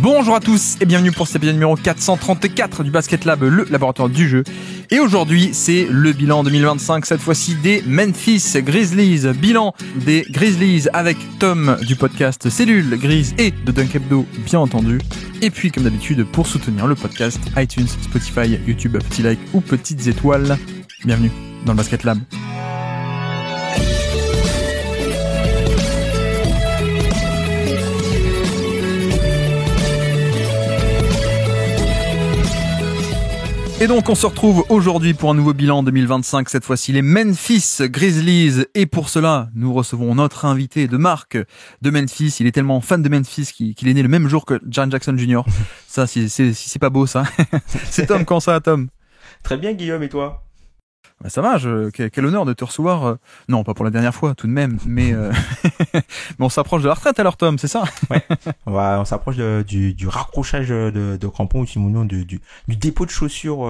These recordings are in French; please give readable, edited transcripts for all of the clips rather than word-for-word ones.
Bonjour à tous et bienvenue pour cet épisode numéro 434 du Basket Lab, le laboratoire du jeu. Et aujourd'hui, c'est le bilan 2025, cette fois-ci des Memphis Grizzlies. Bilan des Grizzlies avec Tom du podcast Cellule Grise et de Dunk Hebdo, bien entendu. Et puis, comme d'habitude, pour soutenir le podcast, iTunes, Spotify, YouTube, petit like ou petites étoiles. Bienvenue dans le Basket Lab. Et donc on se retrouve aujourd'hui pour un nouveau bilan 2025, cette fois-ci les Memphis Grizzlies. Et pour cela, nous recevons notre invité de marque de Memphis. Il est tellement fan de Memphis qu'il est né le même jour que Jaren Jackson Jr. Ça, c'est pas beau ça. C'est Tom, comment ça va Tom ? Très bien Guillaume, et toi ? Bah ça va, quel honneur de te recevoir. Non, pas pour la dernière fois tout de même, mais mais on s'approche de la retraite alors Tom, c'est ça ? Ouais, on s'approche du raccrochage de crampons ou sinon du dépôt de chaussures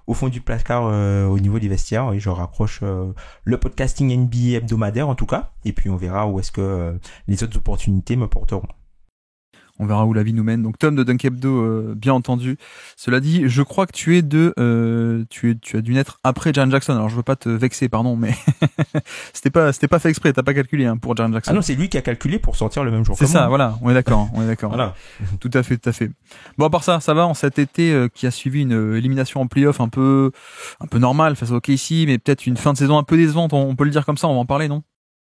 au fond du placard au niveau des vestiaires. Et je raccroche le podcasting NBA hebdomadaire en tout cas, et puis on verra où est-ce que les autres opportunités me porteront. On verra où la vie nous mène. Donc Tom de Dunk Hebdo, bien entendu. Cela dit, je crois que tu as dû naître après Jaren Jackson. Alors je veux pas te vexer, pardon, mais c'était pas fait exprès. T'as pas calculé pour Jaren Jackson. Ah non, c'est lui qui a calculé pour sortir le même jour. C'est ça, voilà. On est d'accord. Voilà. Tout à fait. Bon, à part ça va. En cet été qui a suivi une élimination en play-off un peu normale face au OKC, mais peut-être une fin de saison un peu décevante. On peut le dire comme ça. On va en parler, non ?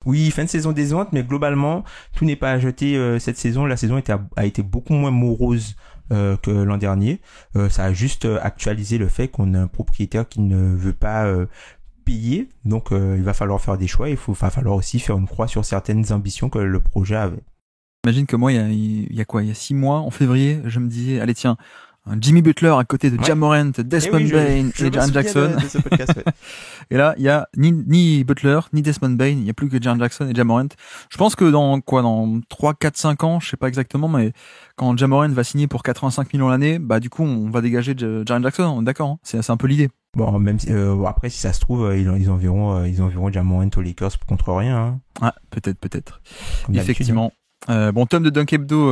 Oui, fin de saison décevante, mais globalement, tout n'est pas à jeter cette saison. La saison a été beaucoup moins morose que l'an dernier. Ça a juste actualisé le fait qu'on a un propriétaire qui ne veut pas payer. Donc, il va falloir faire des choix. Va falloir aussi faire une croix sur certaines ambitions que le projet avait. Imagine que moi, il y a 6 mois, en février, je me disais, allez tiens, un Jimmy Butler à côté de Ja Morant, Desmond Bane et Jaren Jackson. De ce podcast, ouais. Et là, il y a ni Butler, ni Desmond Bane, il y a plus que Jaren Jackson et Ja Morant. Je pense que dans 3, 4, 5 ans, je sais pas exactement, mais quand Ja Morant va signer pour 85 millions l'année, bah du coup, on va dégager Jaren Jackson, on est d'accord, hein, c'est un peu l'idée. Bon, même si, après, si ça se trouve, ils enverront Ja Morant aux Lakers contre rien, hein. Ah, peut-être. Comme Effectivement. Bon, Tom de Dunk Hebdo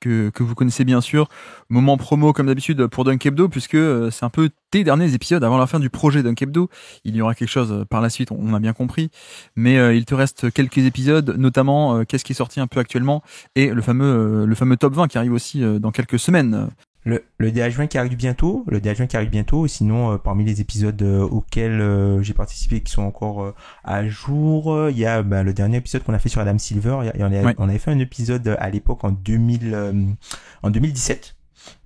que vous connaissez bien sûr, moment promo comme d'habitude pour Dunk Hebdo, puisque c'est un peu tes derniers épisodes avant la fin du projet Dunk Hebdo. Il y aura quelque chose par la suite, on a bien compris, mais il te reste quelques épisodes, notamment qu'est-ce qui est sorti un peu actuellement et le fameux top 20 qui arrive aussi dans quelques semaines. Le DH20 qui arrive bientôt. Sinon, parmi les épisodes auxquels j'ai participé qui sont encore à jour, il y a le dernier épisode qu'on a fait sur Adam Silver. On avait fait un épisode à l'époque en 2017.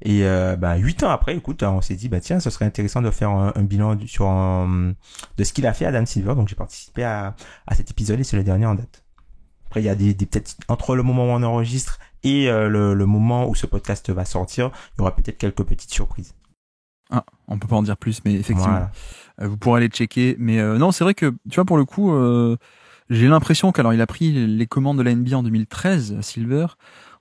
Et 8 ans après, écoute, on s'est dit tiens, ce serait intéressant de faire un bilan de ce qu'il a fait Adam Silver. Donc j'ai participé à cet épisode et c'est le dernier en date. Après, il y a des peut-être entre le moment où on enregistre et le moment où ce podcast va sortir, il y aura peut-être quelques petites surprises. Ah, on peut pas en dire plus, mais effectivement, voilà. Vous pourrez aller checker. Mais non, c'est vrai que, tu vois, pour le coup, j'ai l'impression qu'alors il a pris les commandes de la NBA en 2013, Silver.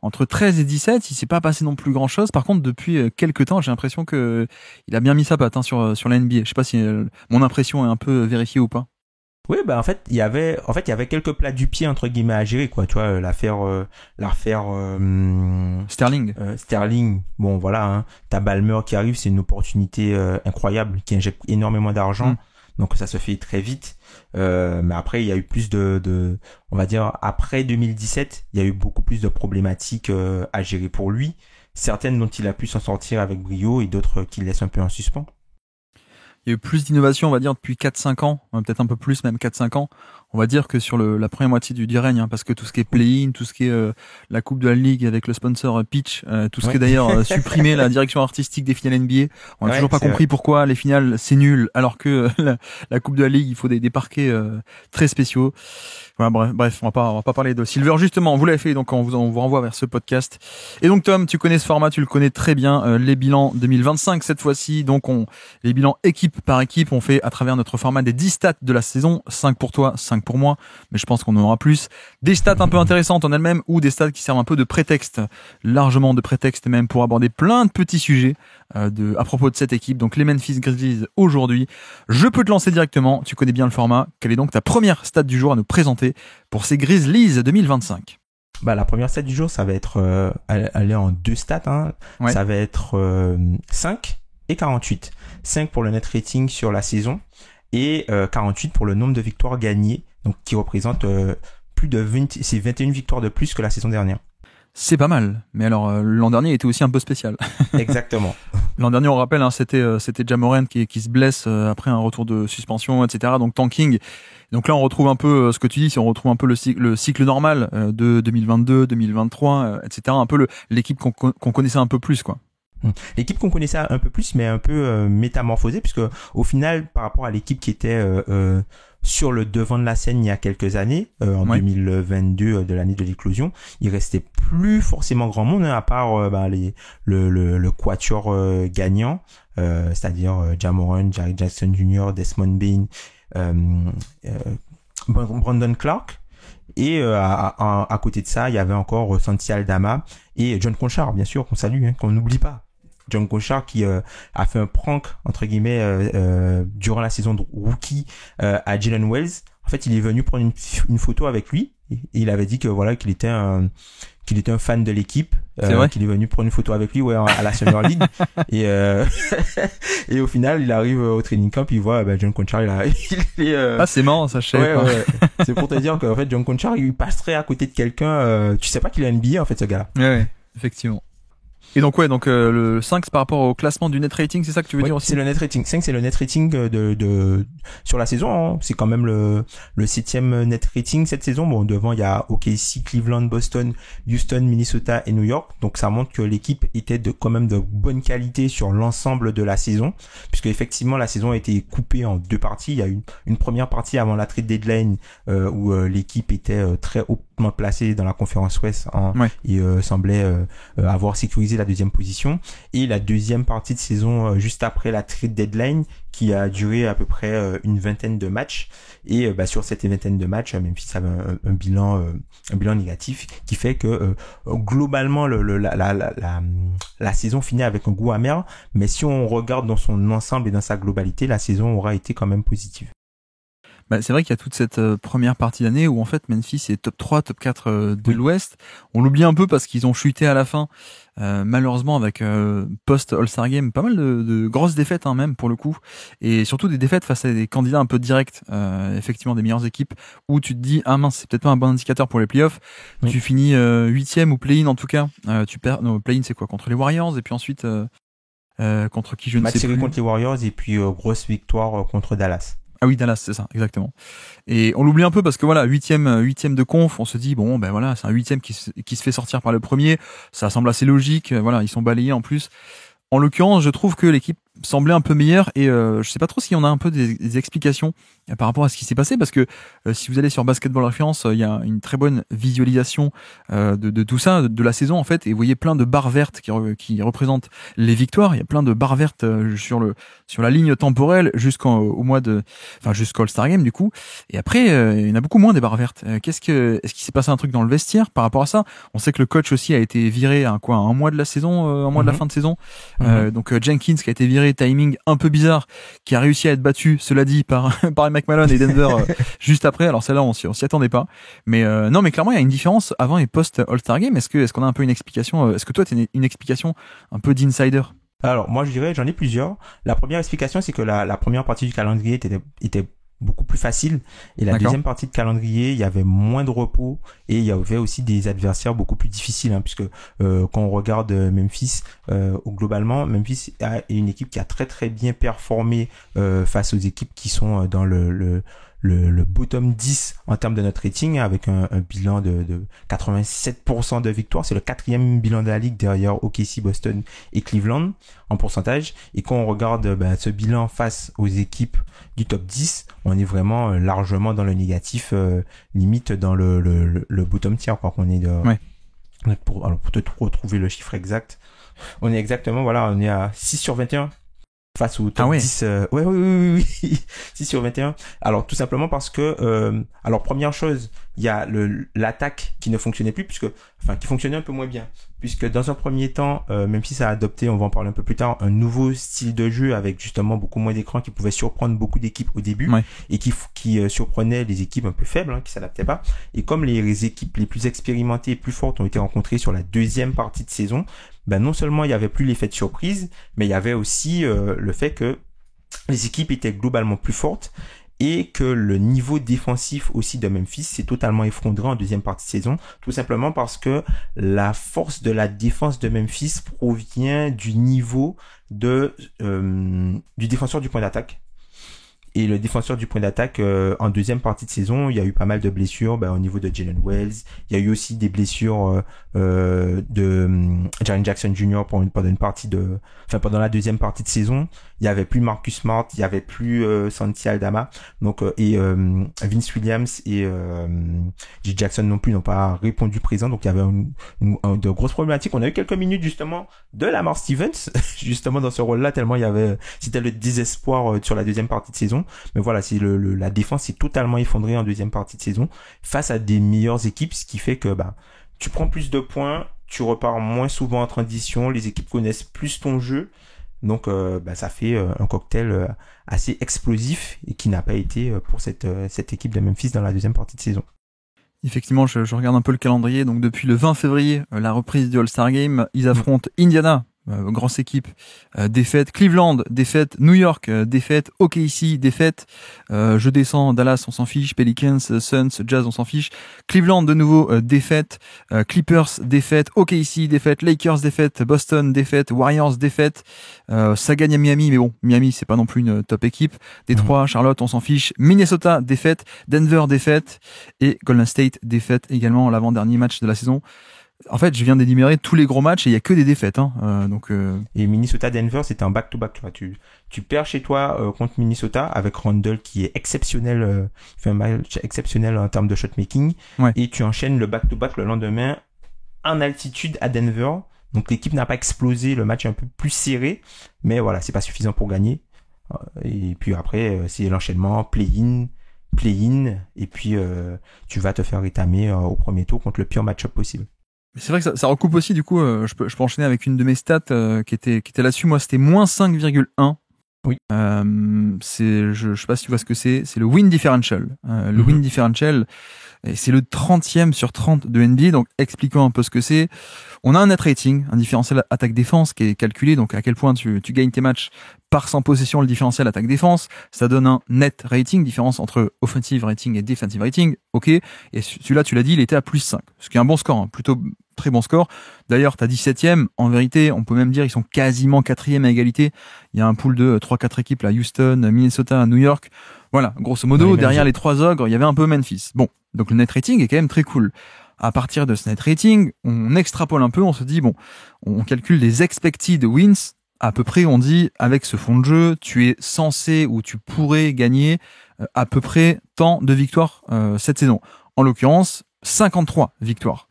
Entre 13 et 17, il s'est pas passé non plus grand chose. Par contre, depuis quelques temps, j'ai l'impression que il a bien mis sa patte sur la NBA. Je sais pas si mon impression est un peu vérifiée ou pas. Oui, en fait, il y avait quelques plats du pied entre guillemets à gérer, quoi. Tu vois, l'affaire Sterling. Bon, voilà, hein. T'as Ballmer qui arrive, c'est une opportunité incroyable qui injecte énormément d'argent. Donc ça se fait très vite. Mais après, il y a eu plus de on va dire après 2017, il y a eu beaucoup plus de problématiques à gérer pour lui. Certaines dont il a pu s'en sortir avec brio et d'autres qui laissent un peu en suspens. Il y a eu plus d'innovation, on va dire, depuis 4-5 ans, peut-être un peu plus, même 4-5 ans. On va dire que sur la première moitié du règne, parce que tout ce qui est play-in, tout ce qui est la Coupe de la Ligue avec le sponsor Pitch, tout ce qui est d'ailleurs supprimé, la direction artistique des finales NBA. On n'a toujours pas compris pourquoi les finales c'est nul, alors que la Coupe de la Ligue, il faut des parquets très spéciaux. Voilà, bref, on va pas parler de Silver. Justement, vous l'avez fait, donc on vous renvoie vers ce podcast. Et donc Tom, tu connais ce format, tu le connais très bien, les bilans 2025 cette fois-ci. Donc les bilans équipe par équipe, on fait à travers notre format des 10 stats de la saison, 5 pour toi, 5 pour moi, mais je pense qu'on en aura plus. Des stats un peu intéressantes en elles-mêmes ou des stats qui servent un peu de prétexte, largement de prétexte même pour aborder plein de petits sujets à propos de cette équipe. Donc les Memphis Grizzlies aujourd'hui. Je peux te lancer directement, tu connais bien le format. Quelle est donc ta première stat du jour à nous présenter pour ces Grizzlies 2025? La première stat du jour, ça va être, elle est en 2 stats, hein. Ouais. Ça va être 5 et 48. 5 pour le net rating sur la saison et 48 pour le nombre de victoires gagnées, donc qui représente plus de 20, c'est 21 victoires de plus que la saison dernière. C'est pas mal, mais alors l'an dernier était aussi un peu spécial. Exactement. L'an dernier, on rappelle, hein, c'était Ja Morant qui se blesse après un retour de suspension, etc. Donc tanking. Donc là, on retrouve un peu ce que tu dis, si on retrouve un peu le cycle normal de 2022, 2023, etc. Un peu l'équipe qu'on connaissait un peu plus, quoi. L'équipe qu'on connaissait un peu plus, mais un peu métamorphosée, puisque au final, par rapport à l'équipe qui était sur le devant de la scène il y a quelques années, en 2022 de l'année de l'éclosion, il restait plus forcément grand monde, hein, à part le quatuor gagnant, c'est-à-dire Ja Morant, Jaren Jackson Jr., Desmond Bane, Brandon Clark. Et à côté de ça, il y avait encore Santi Aldama et John Conchar, bien sûr, qu'on salue, hein, qu'on n'oublie pas. John Conchar qui a fait un prank entre guillemets durant la saison de rookie à Jalen Wells. En fait, il est venu prendre une photo avec lui et il avait dit que voilà qu'il était un fan de l'équipe, qu'il est venu prendre une photo avec lui à la Summer League et et au final il arrive au training camp, il voit John Conchar, il est ah c'est marrant ça, je sais pas. Ouais. C'est pour te dire qu'en fait John Conchar il passerait à côté de quelqu'un, tu sais pas qu'il est NBA en fait ce gars-là. Ouais, effectivement. Et donc le 5 c'est par rapport au classement du net rating, c'est ça que tu veux dire aussi? C'est le net rating. 5 c'est le net rating de sur la saison, hein. C'est quand même le 7e net rating cette saison. Bon, devant il y a OKC, Cleveland, Boston, Houston, Minnesota et New York. Donc ça montre que l'équipe était quand même de bonne qualité sur l'ensemble de la saison, puisque effectivement la saison a été coupée en 2 parties. Il y a une première partie avant la trade deadline où l'équipe était très hautement placée dans la conférence Ouest, hein, et semblait avoir sécurisé la deuxième position, et la deuxième partie de saison juste après la trade deadline qui a duré à peu près une vingtaine de matchs, et sur cette vingtaine de matchs Memphis avait un bilan négatif qui fait que globalement la saison finit avec un goût amer, mais si on regarde dans son ensemble et dans sa globalité, la saison aura été quand même positive. C'est vrai qu'il y a toute cette première partie d'année où en fait Memphis est top 3, top 4 de l'Ouest. On l'oublie un peu parce qu'ils ont chuté à la fin, malheureusement avec post All-Star Game, pas mal de grosses défaites, hein, même pour le coup, et surtout des défaites face à des candidats un peu directs, effectivement des meilleures équipes, où tu te dis ah mince, c'est peut-être pas un bon indicateur pour les playoffs. Oui. Tu finis 8e ou play-in en tout cas, tu perds. Non, play-in c'est quoi, contre les Warriors, et puis ensuite contre qui je ne sais plus. Contre les Warriors et puis grosse victoire contre Dallas. Ah oui, Dallas, c'est ça, exactement. Et on l'oublie un peu parce que voilà, huitième de conf, on se dit bon, ben voilà, c'est un 8e qui se fait sortir par le premier. Ça semble assez logique. Voilà, ils sont balayés en plus. En l'occurrence, je trouve que l'équipe semblait un peu meilleure, et je sais pas trop si on a un peu des explications par rapport à ce qui s'est passé, parce que si vous allez sur Basketball Référence, il y a une très bonne visualisation de tout ça, de la saison en fait, et vous voyez plein de barres vertes qui représentent les victoires. Il y a plein de barres vertes sur la ligne temporelle jusqu'au All-Star Game du coup, et après il y en a beaucoup moins des barres vertes. Est-ce qu'il s'est passé un truc dans le vestiaire par rapport à ça? On sait que le coach aussi a été viré à un mois de la saison, de la fin de saison. Donc Jenkins qui a été viré, timing un peu bizarre, qui a réussi à être battu, cela dit, par McMahon et Denver juste après. Alors celle-là on s'y attendait pas, mais non, mais clairement il y a une différence avant et post All-Star Game. Est-ce qu'on a un peu une explication? Est-ce que toi t'as une explication un peu d'insider? Alors moi je dirais, j'en ai plusieurs. La première explication, c'est que la première partie du calendrier était beaucoup plus facile, et la deuxième partie de calendrier il y avait moins de repos, et il y avait aussi des adversaires beaucoup plus difficiles, hein, puisque quand on regarde Memphis, globalement Memphis est une équipe qui a très très bien performé face aux équipes qui sont dans le bottom 10 en termes de notre rating, avec un bilan de 87% de victoire. C'est le 4e bilan de la ligue derrière OKC, Boston et Cleveland en pourcentage. Et quand on regarde ce bilan face aux équipes du top 10, on est vraiment largement dans le négatif, limite dans le bottom tier, quoi. Qu'on est pour te retrouver le chiffre exact, on est exactement, voilà, on est à 6 sur 21 face au top 10. Oui. 6 sur 21. Alors, tout simplement parce que, alors, première chose, il y a l'attaque qui ne fonctionnait plus qui fonctionnait un peu moins bien. Puisque dans un premier temps, même si ça a adopté, on va en parler un peu plus tard, un nouveau style de jeu avec justement beaucoup moins d'écran qui pouvait surprendre beaucoup d'équipes au début et qui surprenait les équipes un peu faibles, qui s'adaptaient pas. Et comme les équipes les plus expérimentées et plus fortes ont été rencontrées sur la deuxième partie de saison, non seulement il y avait plus l'effet de surprise, mais il y avait aussi le fait que les équipes étaient globalement plus fortes et que le niveau défensif aussi de Memphis s'est totalement effondré en deuxième partie de saison, tout simplement parce que la force de la défense de Memphis provient du niveau du défenseur du point d'attaque. Et le défenseur du point d'attaque, en deuxième partie de saison, il y a eu pas mal de blessures au niveau de Jalen Wells. Il y a eu aussi des blessures de Jaren Jackson Jr. pendant la deuxième partie de saison. Il y avait plus Marcus Smart, il y avait plus Santi Aldama, donc et Vince Williams et J. Jackson non plus n'ont pas répondu présent. Donc il y avait de grosses problématiques. On a eu quelques minutes justement de Lamar Stevens justement dans ce rôle-là, tellement c'était le désespoir sur la deuxième partie de saison. Mais voilà, la défense est totalement effondrée en deuxième partie de saison face à des meilleures équipes, ce qui fait que tu prends plus de points, tu repars moins souvent en transition, les équipes connaissent plus ton jeu. Donc ça fait un cocktail assez explosif et qui n'a pas été pour cette équipe de Memphis dans la deuxième partie de saison. Effectivement, je regarde un peu le calendrier. Donc depuis le 20 février, la reprise du All-Star Game, ils affrontent Indiana, grosse équipe, défaite, Cleveland, défaite, New York, défaite, OKC, défaite, je descends, Dallas, on s'en fiche, Pelicans, Suns, Jazz, on s'en fiche, Cleveland de nouveau, défaite, Clippers, défaite, OKC, défaite, Lakers, défaite, Boston, défaite, Warriors, défaite, ça gagne à Miami, mais bon, Miami c'est pas non plus une top équipe, Détroit, Charlotte, on s'en fiche, Minnesota, défaite, Denver, défaite, et Golden State, défaite également, l'avant-dernier match de la saison. En fait, je viens d'énumérer tous les gros matchs et il y a que des défaites. Et Minnesota-Denver, c'était un back-to-back. Tu perds chez toi contre Minnesota avec Randle qui est exceptionnel, il fait un match exceptionnel en termes de shot-making. Ouais. Et tu enchaînes le back-to-back le lendemain en altitude à Denver. Donc l'équipe n'a pas explosé, le match est un peu plus serré, mais voilà, c'est pas suffisant pour gagner. Et puis après, c'est l'enchaînement play-in, et puis tu vas te faire rétamer au premier tour contre le pire match-up possible. C'est vrai que ça recoupe aussi, du coup, je peux enchaîner avec une de mes stats qui était là-dessus. Moi, c'était moins 5,1. Oui. Je sais pas si tu vois ce que c'est. C'est le win differential. Le win differential, c'est le 30e sur 30 de NBA. Donc, expliquons un peu ce que c'est. On a un net rating, un différentiel attaque-défense qui est calculé. Donc, à quel point tu gagnes tes matchs par 100 possessions, le différentiel attaque-défense. Ça donne un net rating, différence entre offensive rating et defensive rating. OK. Et celui-là, tu l'as dit, il était à plus 5. Ce qui est un bon score, plutôt très bon score. D'ailleurs, t'as 17e. En vérité, on peut même dire ils sont quasiment 4e à égalité. Il y a un pool de 3-4 équipes là, Houston, Minnesota, New York. Voilà, grosso modo, derrière les trois ogres, il y avait un peu Memphis. Bon, donc le net rating est quand même très cool. À partir de ce net rating, on extrapole un peu, on se dit, bon, on calcule des expected wins. À peu près, on dit, avec ce fond de jeu, tu es censé ou tu pourrais gagner à peu près tant de victoires cette saison. En l'occurrence, 53 victoires.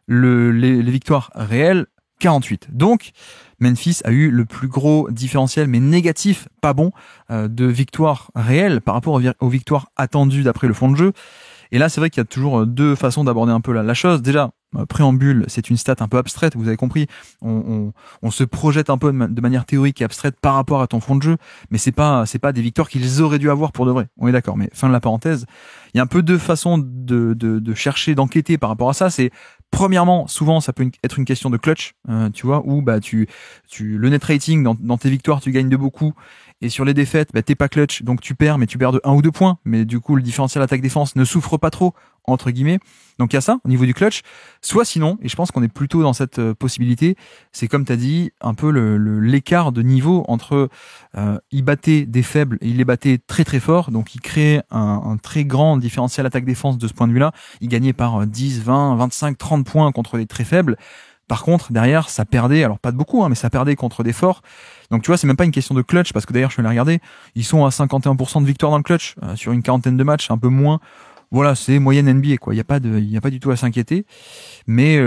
Les victoires réelles, 48. Donc, Memphis a eu le plus gros différentiel, mais négatif, pas bon, de victoires réelles par rapport aux victoires attendues d'après le fond de jeu. Et là, c'est vrai qu'il y a toujours deux façons d'aborder un peu la chose. Déjà, préambule, c'est une stat un peu abstraite, vous avez compris. On se projette un peu de manière théorique et abstraite par rapport à ton fond de jeu, mais c'est pas des victoires qu'ils auraient dû avoir pour de vrai. On est d'accord, mais fin de la parenthèse. Il y a un peu deux façons de chercher, d'enquêter par rapport à ça. C'est premièrement, souvent, ça peut être une question de clutch, tu vois, où le net rating dans tes victoires, tu gagnes de beaucoup. Et sur les défaites, t'es pas clutch, donc tu perds, mais tu perds de 1 ou 2 points. Mais du coup, le différentiel attaque-défense ne souffre pas trop, entre guillemets. Donc il y a ça, au niveau du clutch. Soit sinon, et je pense qu'on est plutôt dans cette possibilité, c'est comme t'as dit, un peu l'écart de niveau entre il battait des faibles et il les battait très très fort. Donc il crée un très grand différentiel attaque-défense de ce point de vue-là. Il gagnait par 10, 20, 25, 30 points contre des très faibles. Par contre, derrière, ça perdait, alors pas de beaucoup, mais ça perdait contre des forts. Donc tu vois, c'est même pas une question de clutch, parce que d'ailleurs, je vais les regarder, ils sont à 51% de victoire dans le clutch, sur une quarantaine de matchs, un peu moins. Voilà, c'est moyenne NBA, quoi. Il y a pas du tout à s'inquiéter. Mais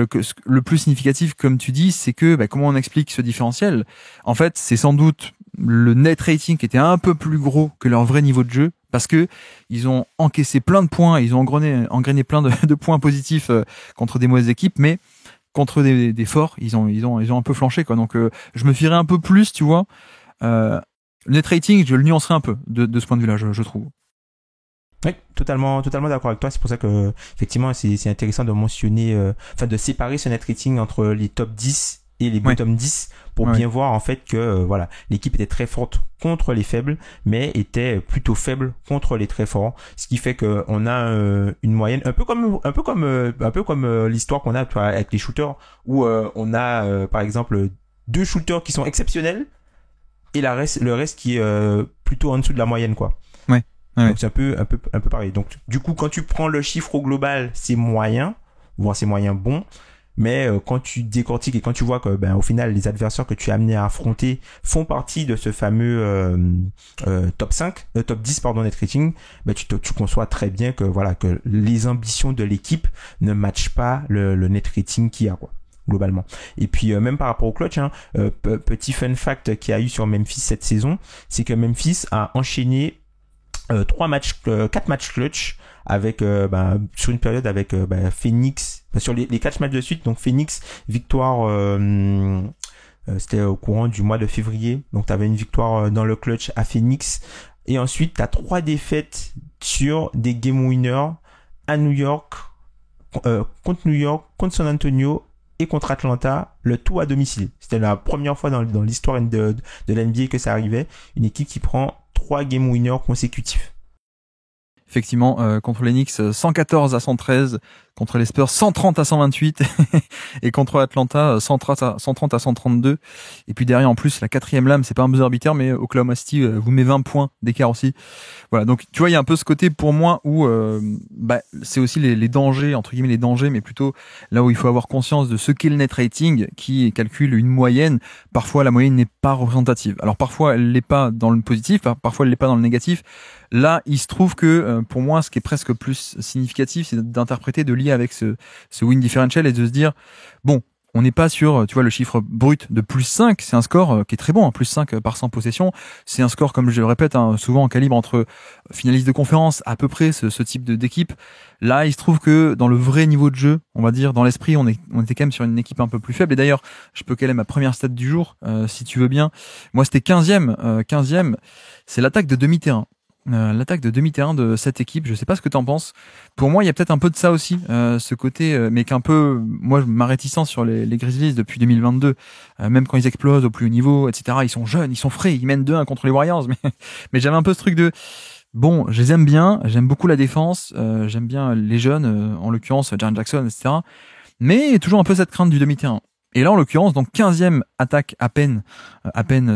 le plus significatif, comme tu dis, c'est que comment on explique ce différentiel ? En fait, c'est sans doute le net rating qui était un peu plus gros que leur vrai niveau de jeu, parce que ils ont encaissé plein de points, ils ont engrainé plein de points positifs contre des mauvaises équipes, mais contre des forts, ils ont un peu flanché, quoi. Donc je me fierais un peu plus, tu vois. Le net rating, je le nuancerais un peu de ce point de vue-là, je trouve. Oui, totalement d'accord avec toi. C'est pour ça que effectivement c'est intéressant de mentionner, de séparer ce net rating entre les top 10 et les bottom 10 pour bien voir en fait que voilà, l'équipe était très forte contre les faibles, mais était plutôt faible contre les très forts. Ce qui fait que on a une moyenne un peu comme l'histoire qu'on a avec les shooters où on a par exemple 2 shooters qui sont exceptionnels et le reste qui est plutôt en dessous de la moyenne, quoi. Donc c'est un peu pareil. Donc du coup, quand tu prends le chiffre au global, c'est moyen, voire c'est moyen bon. Mais quand tu décortiques et quand tu vois que au final les adversaires que tu es amené à affronter font partie de ce fameux top 10 net rating, tu conçois très bien que voilà, que les ambitions de l'équipe ne matchent pas le net rating qu'il y a, quoi, globalement. Et puis même par rapport au clutch, petit fun fact qu'il y a eu sur Memphis cette saison, c'est que Memphis a enchaîné 4 matchs clutch avec sur une période avec Phoenix sur les 4 matchs de suite. Donc Phoenix, victoire, c'était au courant du mois de février, donc tu avais une victoire dans le clutch à Phoenix, et ensuite tu as 3 défaites sur des game winners à New York, contre New York, contre San Antonio et contre Atlanta, le tout à domicile. C'était la première fois dans l'histoire de l'NBA que ça arrivait, une équipe qui prend 3 game winners consécutifs. Effectivement, contre les Knicks, 114-113, contre les Spurs, 130-128, et contre Atlanta, 130-132. Et puis derrière, en plus, la 4e lame, c'est pas un buzzer beater, mais Oklahoma City vous met 20 points d'écart aussi. Voilà, donc tu vois, il y a un peu ce côté pour moi où c'est aussi les dangers, entre guillemets les dangers, mais plutôt là où il faut avoir conscience de ce qu'est le net rating, qui calcule une moyenne. Parfois, la moyenne n'est pas représentative. Alors parfois, elle l'est pas dans le positif, parfois elle l'est pas dans le négatif. Là, il se trouve que pour moi, ce qui est presque plus significatif, c'est d'interpréter, de lier avec ce win differential et de se dire, bon, on n'est pas sur, tu vois, le chiffre brut de plus 5, c'est un score qui est très bon, hein, plus 5 par 100 possessions. C'est un score, comme je le répète, souvent en calibre entre finalistes de conférence, à peu près ce type d'équipe. Là, il se trouve que dans le vrai niveau de jeu, on va dire, dans l'esprit, on était quand même sur une équipe un peu plus faible. Et d'ailleurs, je peux caler ma première stat du jour, si tu veux bien. Moi, c'était 15e, c'est l'attaque de demi-terrain. L'attaque de demi-terrain de cette équipe, je sais pas ce que t'en penses. Pour moi, il y a peut-être un peu de ça aussi, ce côté, mais qu'un peu, moi, ma réticence sur les Grizzlies depuis 2022, même quand ils explosent au plus haut niveau, etc. Ils sont jeunes, ils sont frais, ils mènent 2-1 contre les Warriors, mais j'avais un peu ce truc de, bon, je les aime bien, j'aime beaucoup la défense, j'aime bien les jeunes, en l'occurrence Jaren Jackson, etc. Mais toujours un peu cette crainte du demi-terrain. Et là, en l'occurrence, donc 15e attaque à peine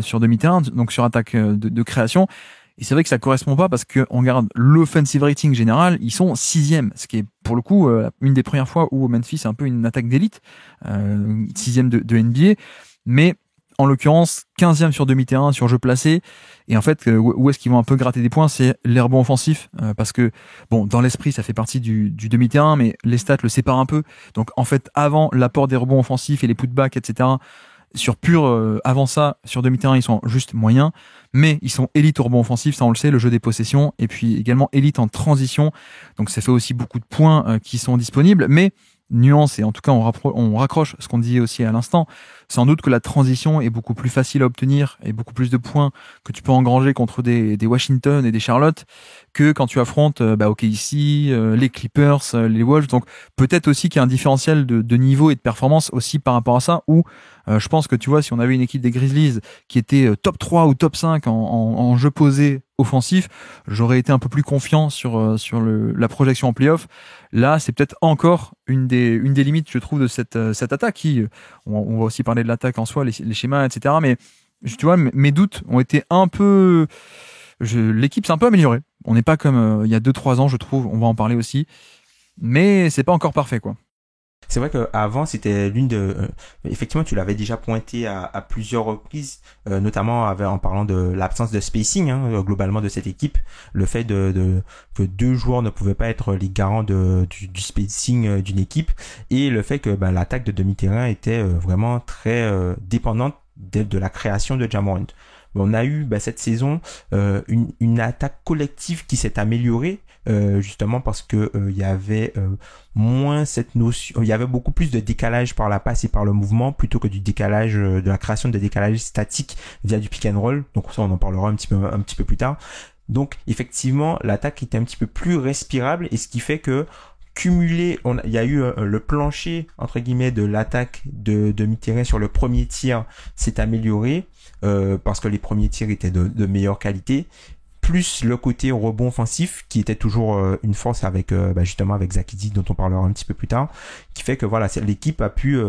sur demi-terrain, donc sur attaque de création. Et c'est vrai que ça correspond pas parce que on regarde l'offensive rating général, ils sont 6e, ce qui est pour le coup une des premières fois où Memphis est un peu une attaque d'élite, 6e de NBA, mais en l'occurrence 15e sur demi-terrain, sur jeu placé. Et en fait, où est-ce qu'ils vont un peu gratter des points, c'est les rebonds offensifs, parce que bon, dans l'esprit, ça fait partie du demi-terrain, mais les stats le séparent un peu. Donc en fait, avant l'apport des rebonds offensifs et les putbacks, etc., sur avant ça, sur demi-terrain, ils sont juste moyens, mais ils sont élites au rebond offensif, ça on le sait, le jeu des possessions, et puis également élite en transition. Donc ça fait aussi beaucoup de points qui sont disponibles, mais nuance, et en tout cas on raccroche ce qu'on disait aussi à l'instant, sans doute que la transition est beaucoup plus facile à obtenir et beaucoup plus de points que tu peux engranger contre des Washington et des Charlotte que quand tu affrontes OKC, les Clippers, les Wolves. Donc peut-être aussi qu'il y a un différentiel de niveau et de performance aussi par rapport à ça, où je pense que tu vois, si on avait une équipe des Grizzlies qui était top 3 ou top 5 en jeu posé offensif, j'aurais été un peu plus confiant sur la projection en playoff. Là, c'est peut-être encore une des limites, je trouve, de cette attaque qui, on va aussi parler de l'attaque en soi, les schémas, etc. Mais tu vois, mes doutes ont été un peu, l'équipe s'est un peu améliorée. On n'est pas comme il y a 2-3 ans, je trouve. On va en parler aussi, mais c'est pas encore parfait, quoi. C'est vrai qu'avant, c'était effectivement, tu l'avais déjà pointé à plusieurs reprises, notamment en parlant de l'absence de spacing, globalement de cette équipe, le fait que 2 joueurs ne pouvaient pas être les garants du spacing d'une équipe, et le fait que l'attaque de demi-terrain était vraiment très dépendante de la création de Ja Morant. on a eu cette saison une attaque collective qui s'est améliorée, justement parce que il y avait moins cette notion, il y avait beaucoup plus de décalage par la passe et par le mouvement plutôt que du décalage, de la création de décalage statique via du pick and roll. Donc ça, on en parlera un petit peu plus tard. Donc effectivement, l'attaque était un petit peu plus respirable, et ce qui fait que cumulé, il y a eu le plancher entre guillemets de l'attaque de mi-terrain sur le premier tir s'est amélioré, parce que les premiers tirs étaient de meilleure qualité, plus le côté rebond offensif qui était toujours une force avec justement avec Zach Edey, dont on parlera un petit peu plus tard, qui fait que voilà, l'équipe a pu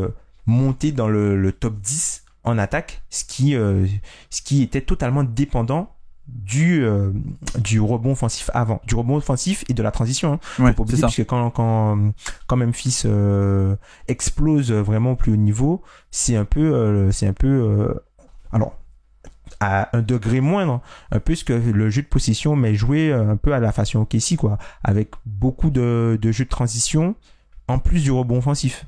monter dans le top 10 en attaque, ce qui était totalement dépendant du rebond offensif du rebond offensif et de la transition, hein. Ouais, faut pas oublier, puisque quand Memphis explose vraiment au plus haut niveau, c'est un peu alors à un degré moindre, un peu ce que le jeu de possession mais joué un peu à la façon OKC, quoi, avec beaucoup de jeux de transition en plus du rebond offensif.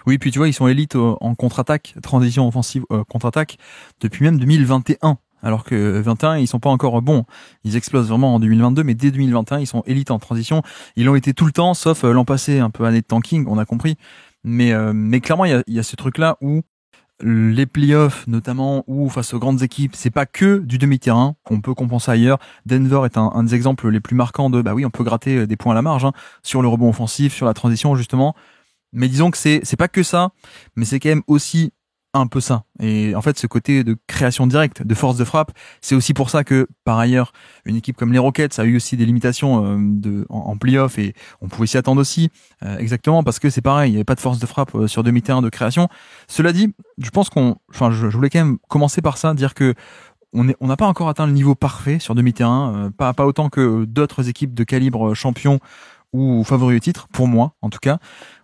Oui, puis tu vois, ils sont élites en contre-attaque, transition offensive, contre-attaque, depuis même 2021. Alors que 21, ils sont pas encore bons. Ils explosent vraiment en 2022, mais dès 2021, ils sont élites en transition. Ils l'ont été tout le temps, sauf l'an passé, un peu année de tanking, on a compris. Mais clairement, il y a ce truc-là où les playoffs, notamment, ou face aux grandes équipes, c'est pas que du demi-terrain qu'on peut compenser ailleurs. Denver est un des exemples les plus marquants de, on peut gratter des points à la marge, hein, sur le rebond offensif, sur la transition, justement. Mais disons que c'est pas que ça, mais c'est quand même aussi un peu ça. Et en fait, ce côté de création directe, de force de frappe, c'est aussi pour ça que, par ailleurs, une équipe comme les Rockets a eu aussi des limitations en play-off, et on pouvait s'y attendre aussi, exactement parce que c'est pareil, il n'y avait pas de force de frappe sur demi-terrain de création. Cela dit, je pense je voulais quand même commencer par ça, dire que on n'a pas encore atteint le niveau parfait sur demi-terrain, pas autant que d'autres équipes de calibre champion ou favori au titre, pour moi en tout cas.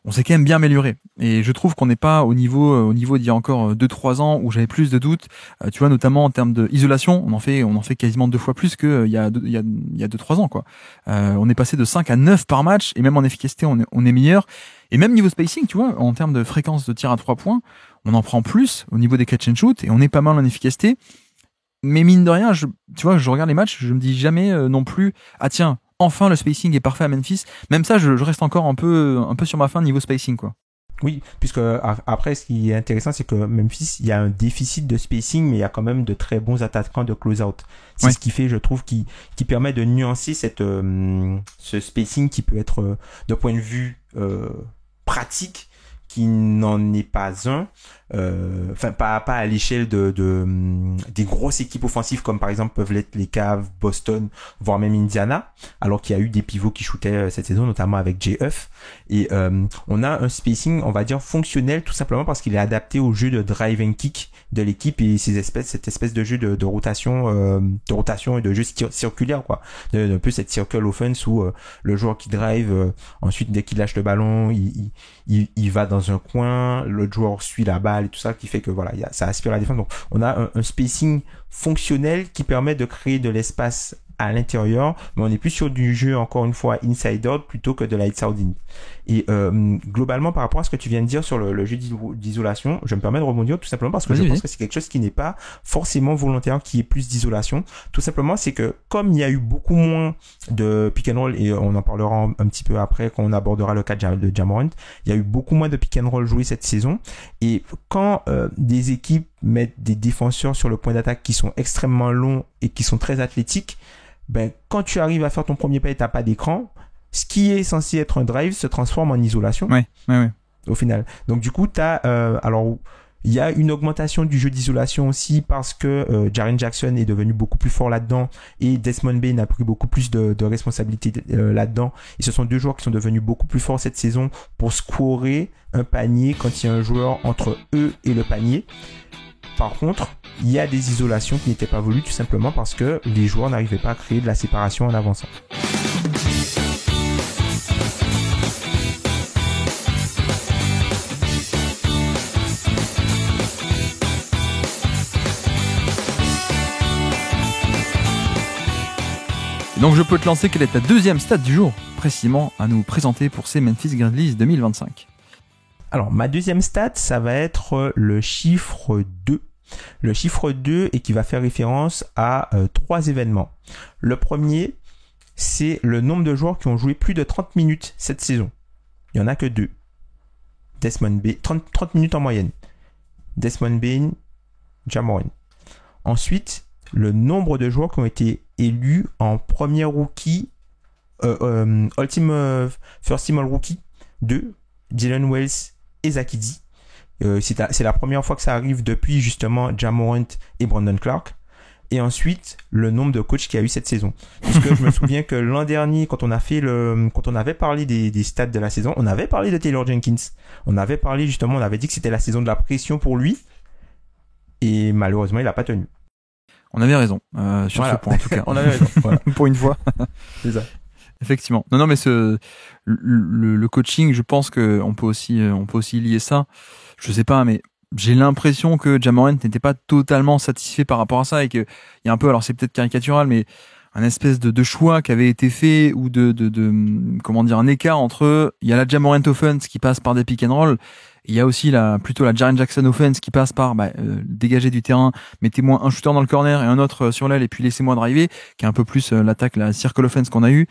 On s'est quand même bien amélioré, et je trouve qu'on n'est pas au niveau d'il y a encore 2-3 ans où j'avais plus de doutes, tu vois, notamment en termes d'isolation. On en fait quasiment 2 fois plus que il y a 2-3 ans, quoi. On est passé de 5 à 9 par match, et même en efficacité on est meilleur, et même niveau spacing, tu vois, en termes de fréquence de tir à 3 points, on en prend plus au niveau des catch and shoot, et on est pas mal en efficacité. Mais mine de rien, tu vois, je regarde les matchs, je me dis jamais non plus, ah tiens, enfin le spacing est parfait à Memphis. Même ça, je reste encore un peu sur ma fin niveau spacing, quoi. Oui, puisque après, ce qui est intéressant, c'est que Memphis, il y a un déficit de spacing, mais il y a quand même de très bons attaquants de close-out. C'est ce qui fait, je trouve, qui permet de nuancer ce spacing qui peut être, d'un point de vue pratique, qui n'en est pas un, pas à l'échelle des grosses équipes offensives comme par exemple peuvent l'être les Cavs, Boston, voire même Indiana, alors qu'il y a eu des pivots qui shootaient cette saison, notamment avec JF. Et on a un spacing, on va dire, fonctionnel, tout simplement parce qu'il est adapté au jeu de drive and kick de l'équipe et cette espèce de jeu de rotation et de jeu circulaire, quoi, un peu cette circle offense où le joueur qui drive, ensuite dès qu'il lâche le ballon, il va dans un coin, l'autre joueur suit la balle et tout ça, qui fait que voilà, ça aspire la défense. Donc on a un spacing fonctionnel qui permet de créer de l'espace à l'intérieur, mais on est plus sur du jeu, encore une fois, inside out plutôt que de lights out in. Et globalement, par rapport à ce que tu viens de dire sur le jeu d'isolation, je me permets de rebondir tout simplement parce que je pense que c'est quelque chose qui n'est pas forcément volontaire, qui est plus d'isolation. Tout simplement, c'est que comme il y a eu beaucoup moins de pick and roll, et on en parlera un petit peu après quand on abordera le cas de Ja Morant, il y a eu beaucoup moins de pick and roll joué cette saison. Et quand des équipes mettent des défenseurs sur le point d'attaque qui sont extrêmement longs et qui sont très athlétiques, quand tu arrives à faire ton premier pas et t'as pas d'écran, ce qui est censé être un drive se transforme en isolation. Ouais. Au final. Donc du coup, alors il y a une augmentation du jeu d'isolation aussi parce que Jaren Jackson est devenu beaucoup plus fort là-dedans et Desmond Bane a pris beaucoup plus de responsabilités là-dedans. Et ce sont deux joueurs qui sont devenus beaucoup plus forts cette saison pour scorer un panier quand il y a un joueur entre eux et le panier. Par contre, il y a des isolations qui n'étaient pas voulues tout simplement parce que les joueurs n'arrivaient pas à créer de la séparation en avançant. Donc je peux te lancer, quelle est ta deuxième stat du jour, précisément, à nous présenter pour ces Memphis Grizzlies 2025? Alors, ma deuxième stat, ça va être le chiffre 2. Le chiffre 2 et qui va faire référence à 3 événements. Le premier, c'est le nombre de joueurs qui ont joué plus de 30 minutes cette saison. Il n'y en a que 2. Desmond Bane, 30 minutes en moyenne. Desmond Bane, Ja Morant. Ensuite, le nombre de joueurs qui ont été élus en premier rookie, First Team All Rookie de Jalen Wells et Zach Edey. C'est la première fois que ça arrive depuis justement Ja Morant et Brandon Clark. Et ensuite, le nombre de coachs qu'il y a eu cette saison. Puisque je me souviens que l'an dernier, quand on avait parlé des stats de la saison, on avait parlé de Taylor Jenkins. On avait dit que c'était la saison de la pression pour lui. Et malheureusement, il n'a pas tenu. On avait raison, sur ce point, en tout cas. On avait raison. Voilà. Pour une fois. C'est ça. Effectivement. Non, mais le coaching, je pense que on peut aussi lier ça. Je sais pas, mais j'ai l'impression que Ja Morant n'était pas totalement satisfait par rapport à ça et que il y a un peu, alors c'est peut-être caricatural, mais un espèce de choix qui avait été fait ou comment dire, un écart entre, il y a la Ja Morant offense qui passe par des pick and roll. Il y a aussi plutôt la Jaren Jackson offense qui passe par dégager du terrain, mettez-moi un shooter dans le corner et un autre sur l'aile et puis laissez-moi driver, qui est un peu plus l'attaque, la circle offense qu'on a eu.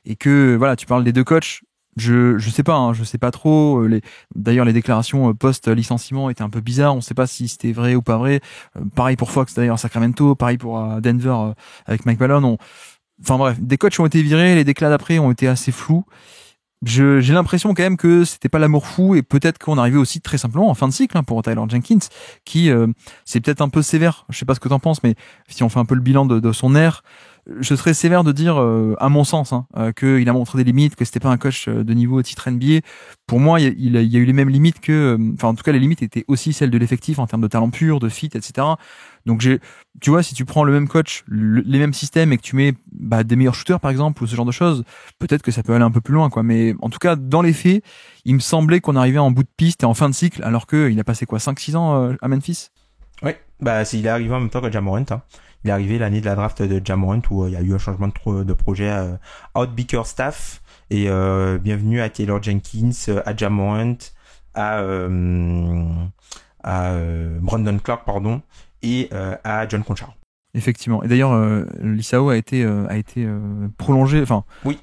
Et que voilà, tu parles des deux coachs. Je sais pas, je sais pas trop. D'ailleurs, les déclarations post licenciement étaient un peu bizarres. On sait pas si c'était vrai ou pas vrai. Pareil pour Fox d'ailleurs à Sacramento, pareil pour Denver avec Mike Malone. Enfin bref, des coachs ont été virés, les déclats d'après ont été assez flous. J'ai l'impression quand même que c'était pas l'amour fou et peut-être qu'on arrivait aussi très simplement en fin de cycle pour Taylor Jenkins qui c'est peut-être un peu sévère, je sais pas ce que t'en penses, mais si on fait un peu le bilan de son ère, je serais sévère de dire à mon sens qu'il a montré des limites, que c'était pas un coach de niveau titre NBA. Pour moi il y a eu les mêmes limites que en tout cas les limites étaient aussi celles de l'effectif en termes de talent pur, de fit, etc. Donc tu vois, si tu prends le même coach, les mêmes systèmes et que tu mets des meilleurs shooters par exemple ou ce genre de choses, peut-être que ça peut aller un peu plus loin quoi. Mais en tout cas dans les faits, il me semblait qu'on arrivait en bout de piste et en fin de cycle alors qu'il a passé 5-6 ans à Memphis. Oui, il est arrivé en même temps que Ja Morant. Il est arrivé l'année de la draft de Ja Morant où il y a eu un changement de projet out Bickerstaff et bienvenue à Taylor Jenkins, à Ja Morant, à Brandon Clark et à John Conchar. Effectivement. Et d'ailleurs, l'ISAO a été prolongé,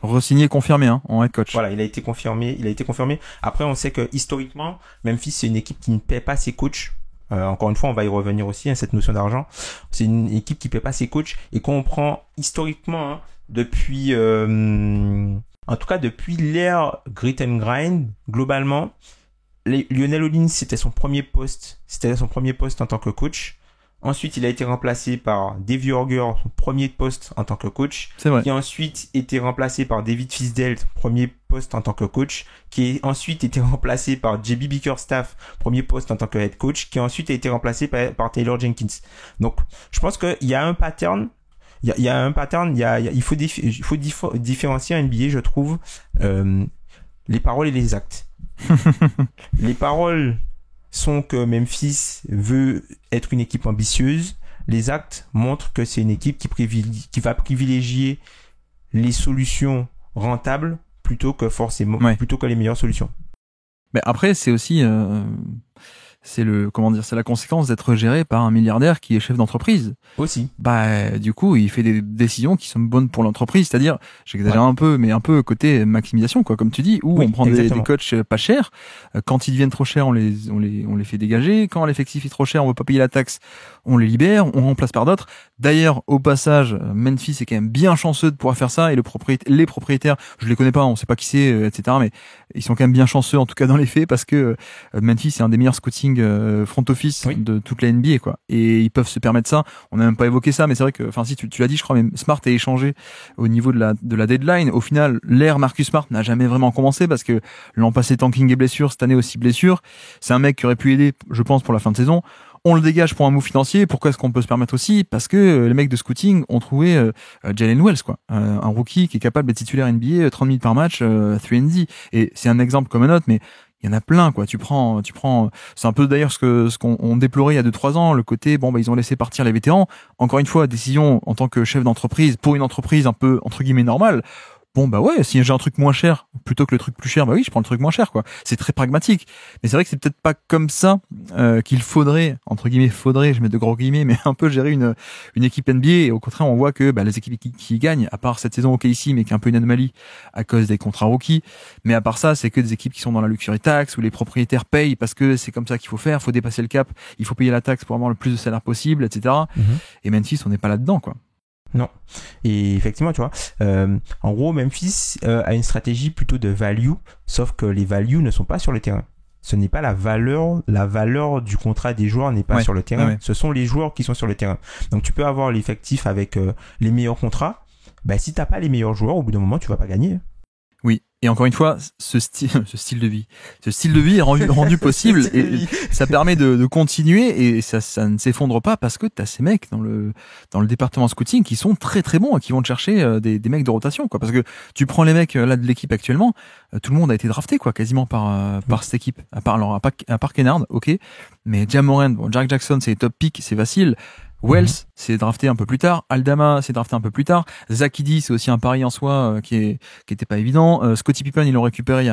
re-signé, confirmé en head coach. Voilà, il a été confirmé. Après, on sait que historiquement, Memphis c'est une équipe qui ne paie pas ses coachs. Encore une fois, on va y revenir aussi, cette notion d'argent. C'est une équipe qui paie pas ses coachs et qu'on prend historiquement depuis, en tout cas depuis l'ère Grit and Grind, globalement, Lionel Hollins c'était son premier poste en tant que coach. Ensuite, il a été remplacé par Davey Orger, son premier poste en tant que coach. C'est vrai. Qui a ensuite été remplacé par David Fizdale, premier poste en tant que coach. Qui a ensuite été remplacé par JB Bickerstaff, premier poste en tant que head coach. Qui a ensuite été remplacé par Taylor Jenkins. Donc, je pense qu'il y a un pattern. Il faut différencier en NBA, je trouve, les paroles et les actes. Les paroles sont que Memphis veut être une équipe ambitieuse. Les actes montrent que c'est une équipe qui va privilégier les solutions rentables plutôt que les meilleures solutions. Mais après, c'est aussi c'est la conséquence d'être géré par un milliardaire qui est chef d'entreprise. Aussi. Du coup, il fait des décisions qui sont bonnes pour l'entreprise, c'est-à-dire, j'exagère un peu, mais un peu côté maximisation, quoi, comme tu dis, où on prend des coachs pas chers. Quand ils deviennent trop chers, on les fait dégager. Quand l'effectif est trop cher, on veut pas payer la taxe, on les libère, on remplace par d'autres. D'ailleurs, au passage, Memphis est quand même bien chanceux de pouvoir faire ça et les propriétaires, je les connais pas, on sait pas qui c'est, etc. Mais ils sont quand même bien chanceux, en tout cas dans les faits, parce que Memphis c'est un des meilleurs scouting front office de toute la NBA, quoi. Et ils peuvent se permettre ça. On n'a même pas évoqué ça, mais c'est vrai que, si tu l'as dit, je crois même Smart est échangé au niveau de la deadline. Au final, l'ère Marcus Smart n'a jamais vraiment commencé parce que l'an passé tanking et blessure, cette année aussi blessure. C'est un mec qui aurait pu aider, je pense, pour la fin de saison. On le dégage pour un move financier. Pourquoi est-ce qu'on peut se permettre aussi? Parce que les mecs de scouting ont trouvé Jalen Wells, quoi. Un rookie qui est capable d'être titulaire NBA 30 minutes par match, 3&D. Et c'est un exemple comme un autre, mais il y en a plein, quoi. Tu prends, c'est un peu d'ailleurs ce qu'on déplorait il y a 2-3 ans, le côté, ils ont laissé partir les vétérans. Encore une fois, décision en tant que chef d'entreprise, pour une entreprise un peu, entre guillemets, normale. bon bah ouais, si j'ai un truc moins cher plutôt que le truc plus cher, bah oui, je prends le truc moins cher quoi. C'est très pragmatique. Mais c'est vrai que c'est peut-être pas comme ça qu'il faudrait, entre guillemets, je mets de gros guillemets, mais un peu gérer une équipe NBA. Et au contraire, on voit que les équipes qui gagnent, à part cette saison OKC, mais qui est un peu une anomalie à cause des contrats rookies, mais à part ça, c'est que des équipes qui sont dans la luxury tax où les propriétaires payent parce que c'est comme ça qu'il faut faire, faut dépasser le cap, il faut payer la taxe pour avoir le plus de salaire possible, etc. Et Memphis, on n'est pas là-dedans quoi. Non. Et effectivement, tu vois, en gros, Memphis a une stratégie plutôt de value, sauf que les values ne sont pas sur le terrain. Ce n'est pas la valeur du contrat des joueurs n'est pas sur le terrain. Ce sont les joueurs qui sont sur le terrain. Donc, tu peux avoir l'effectif avec les meilleurs contrats. Bah, si t'as pas les meilleurs joueurs, au bout d'un moment, tu vas pas gagner. Oui. Et encore une fois, ce style de vie est rendu possible et ça permet de continuer et ça ne s'effondre pas parce que t'as ces mecs dans le département scouting qui sont très très bons et qui vont te chercher des mecs de rotation quoi. Parce que tu prends les mecs là de l'équipe actuellement, tout le monde a été drafté quoi, quasiment par cette équipe. À part Kennard, ok, mais Ja Morant, bon, Jack Jackson c'est top pick, c'est facile. Wells, c'est drafté un peu plus tard. Aldama, c'est drafté un peu plus tard. Zach Edey, c'est aussi un pari en soi qui était pas évident. Scottie Pippen, ils l'ont récupéré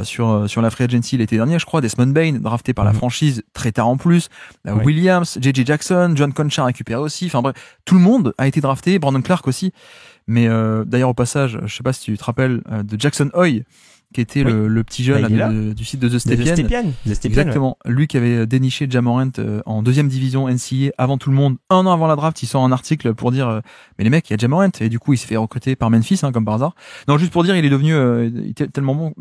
sur la free agency l'été dernier, je crois. Desmond Bane, drafté par la franchise très tard en plus. Williams, JJ Jackson, John Conchar récupéré aussi. Enfin bref, tout le monde a été drafté. Brandon Clark aussi. Mais d'ailleurs au passage, je sais pas si tu te rappelles de Jackson Hoy, qui était le petit jeune du site de The Stepien. Exactement. Ouais. Lui qui avait déniché Ja Morant en deuxième division NCAA avant tout le monde. Un an avant la draft, il sort un article pour dire mais les mecs, il y a Ja Morant. Et du coup, il s'est fait recruter par Memphis, comme par hasard. Non, juste pour dire, il est devenu il était tellement bon,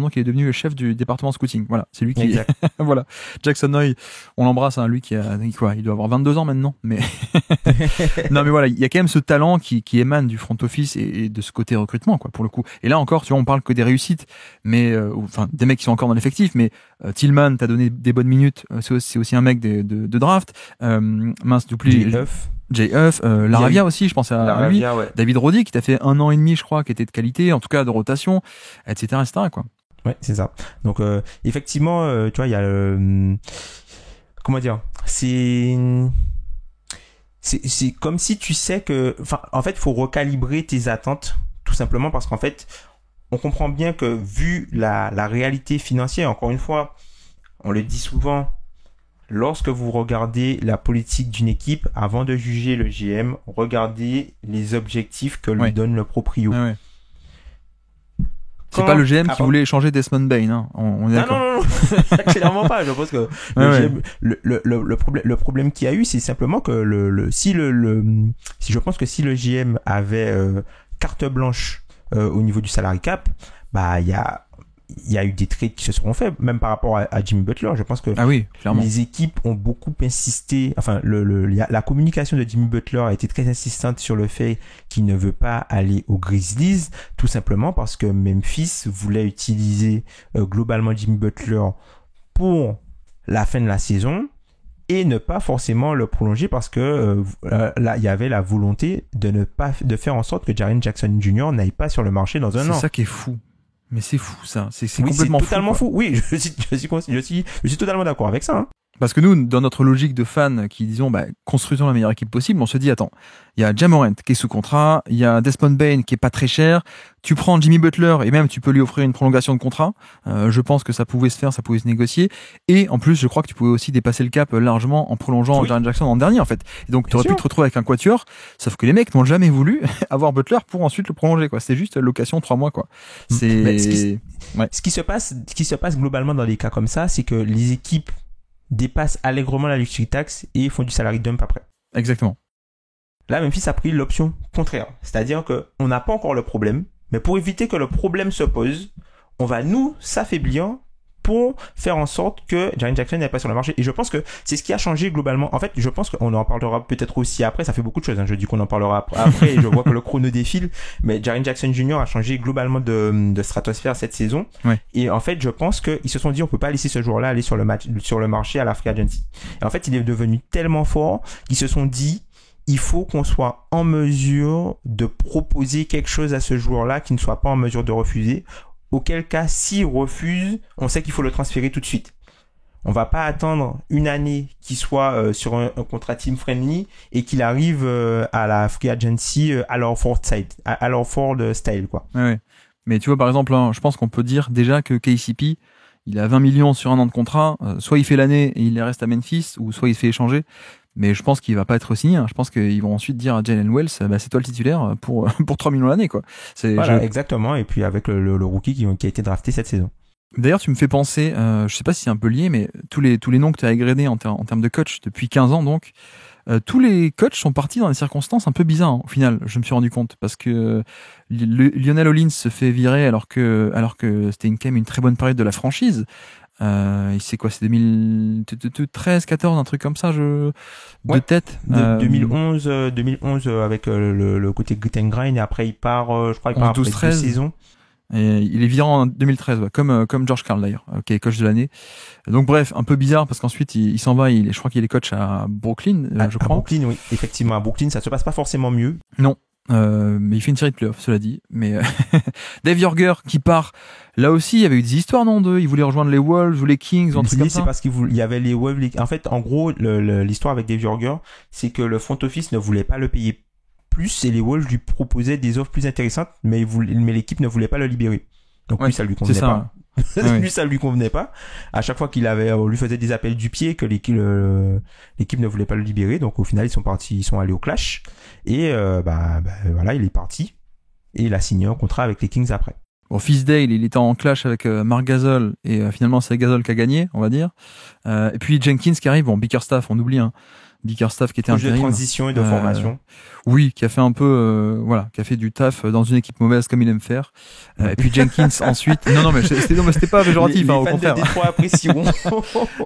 qu'il est devenu le chef du département scouting. Voilà, c'est lui qui. Voilà. Jackson Hoy, on l'embrasse. Hein, lui qui a quoi, il doit avoir 22 ans maintenant. Mais non, mais voilà, il y a quand même ce talent qui émane du front office et de ce côté recrutement, quoi, pour le coup. Et là encore, tu vois, on parle que des réussites, mais enfin des mecs qui sont encore dans l'effectif, mais Tillman t'a donné des bonnes minutes, c'est aussi un mec de draft. JF, Laravia aussi, je pense à lui. Ouais. David Roddy qui t'a fait 1 an et demi, je crois, qui était de qualité, en tout cas de rotation, etc., quoi. Ouais, c'est ça. Donc effectivement, tu vois, il y a comment dire, c'est comme si tu sais que, enfin, en fait, faut recalibrer tes attentes, tout simplement parce qu'en fait, on comprend bien que vu la réalité financière, encore une fois, on le dit souvent, lorsque vous regardez la politique d'une équipe, avant de juger le GM, regardez les objectifs que lui donne le proprio. Ouais. C'est pas le GM qui voulait échanger Desmond Bane, hein. On est d'accord. Non, clairement pas. Je pense que le problème qu'il y a eu, c'est simplement que si je pense que si le GM avait carte blanche au niveau du salary cap, bah il y a eu des trades qui se seront faits, même par rapport à Jimmy Butler. Je pense que les équipes ont beaucoup insisté. Enfin, la communication de Jimmy Butler a été très insistante sur le fait qu'il ne veut pas aller aux Grizzlies, tout simplement parce que Memphis voulait utiliser globalement Jimmy Butler pour la fin de la saison et ne pas forcément le prolonger parce que là il y avait la volonté de faire en sorte que Jaren Jackson Jr. n'aille pas sur le marché dans un an. C'est ça qui est fou. Mais c'est fou ça, c'est oui, complètement totalement fou. Oui, je suis totalement d'accord avec ça. Hein. Parce que nous, dans notre logique de fans qui disons construisons la meilleure équipe possible, on se dit attends, il y a Ja Morant qui est sous contrat, il y a Desmond Bane qui est pas très cher, tu prends Jimmy Butler et même tu peux lui offrir une prolongation de contrat. Je pense que ça pouvait se faire, ça pouvait se négocier. Et en plus, je crois que tu pouvais aussi dépasser le cap largement en prolongeant Jaren Jackson en dernier en fait. Et donc tu aurais pu te retrouver avec un quatuor, sauf que les mecs n'ont jamais voulu avoir Butler pour ensuite le prolonger quoi. C'est juste location 3 mois quoi. C'est ce qui se passe globalement dans des cas comme ça, c'est que les équipes dépassent allègrement la luxury tax et font du salary dump après. Exactement. Là, Memphis a pris l'option contraire. C'est-à-dire que on n'a pas encore le problème, mais pour éviter que le problème se pose, on va nous s'affaiblir pour faire en sorte que Jaren Jackson n'est pas sur le marché. Et je pense que c'est ce qui a changé globalement. En fait, je pense qu'on en parlera peut-être aussi après. Ça fait beaucoup de choses. Hein. Je dis qu'on en parlera après et je vois que le chrono défile. Mais Jaren Jackson Jr. a changé globalement de stratosphère cette saison. Ouais. Et en fait, je pense qu'ils se sont dit on peut pas laisser ce joueur-là aller sur le marché à la free agency. Et en fait, il est devenu tellement fort qu'ils se sont dit il faut qu'on soit en mesure de proposer quelque chose à ce joueur-là qui ne soit pas en mesure de refuser. Auquel cas, s'il refuse, on sait qu'il faut le transférer tout de suite. On va pas attendre une année qu'il soit sur un contrat team friendly et qu'il arrive à la free agency à leur Ford style, quoi. Ouais. Mais tu vois, par exemple, hein, je pense qu'on peut dire déjà que KCP, il a 20 millions sur un an de contrat. Soit il fait l'année et il reste à Memphis, ou soit il se fait échanger. Mais je pense qu'il va pas être signé. Hein. Je pense qu'ils vont ensuite dire à Jalen Wells, bah, c'est toi le titulaire pour 3 millions l'année, quoi. Voilà, exactement. Et puis avec le rookie qui a été drafté cette saison. D'ailleurs, tu me fais penser, je sais pas si c'est un peu lié, mais tous les noms que tu as agrégés en termes de coach depuis 15 ans, donc, tous les coachs sont partis dans des circonstances un peu bizarres, hein, au final, je me suis rendu compte, parce que Lionel Hollins se fait virer alors que c'était quand même une très bonne période de la franchise. C'est quoi, c'est 2013, 14, un truc comme ça, de tête. 2011 avec le côté grit and grind, et après il part, je crois il part après 2 saisons. Et il est viré en 2013, ouais, comme George Karl d'ailleurs, qui est coach de l'année. Donc bref, un peu bizarre parce qu'ensuite il s'en va, je crois qu'il est coach à Brooklyn, je crois. À Brooklyn, oui, effectivement, à Brooklyn, ça se passe pas forcément mieux. Non. Mais il fait une série de playoffs, cela dit. Mais Dave Jorger qui part, là aussi il y avait eu des histoires, non, il voulait rejoindre les Wolves ou les Kings ou un truc comme ça. C'est parce qu'il y avait les Wolves. En fait, en gros, l'histoire avec Dave Jorger, c'est que le front office ne voulait pas le payer plus et les Wolves lui proposaient des offres plus intéressantes, mais l'équipe ne voulait pas le libérer. Donc lui, ça lui convenait pas. Lui, ça lui convenait pas. À chaque fois on lui faisait des appels du pied que l'équipe ne voulait pas le libérer. Donc au final, ils sont allés au clash. Et voilà, il est parti. Et il a signé un contrat avec les Kings après. Bon, Fisdale, il était en clash avec Marc Gasol et finalement c'est Gasol qui a gagné, on va dire. Et puis Jenkins qui arrive, bon, Bickerstaff, on oublie, hein. Bickerstaff qui était un de transition et de formation. Oui, qui a fait un peu, qui a fait du taf dans une équipe mauvaise comme il aime faire. Et puis Jenkins ensuite. Non, mais c'était pas péjoratif, au contraire. Les fans de Détroit apprécieront.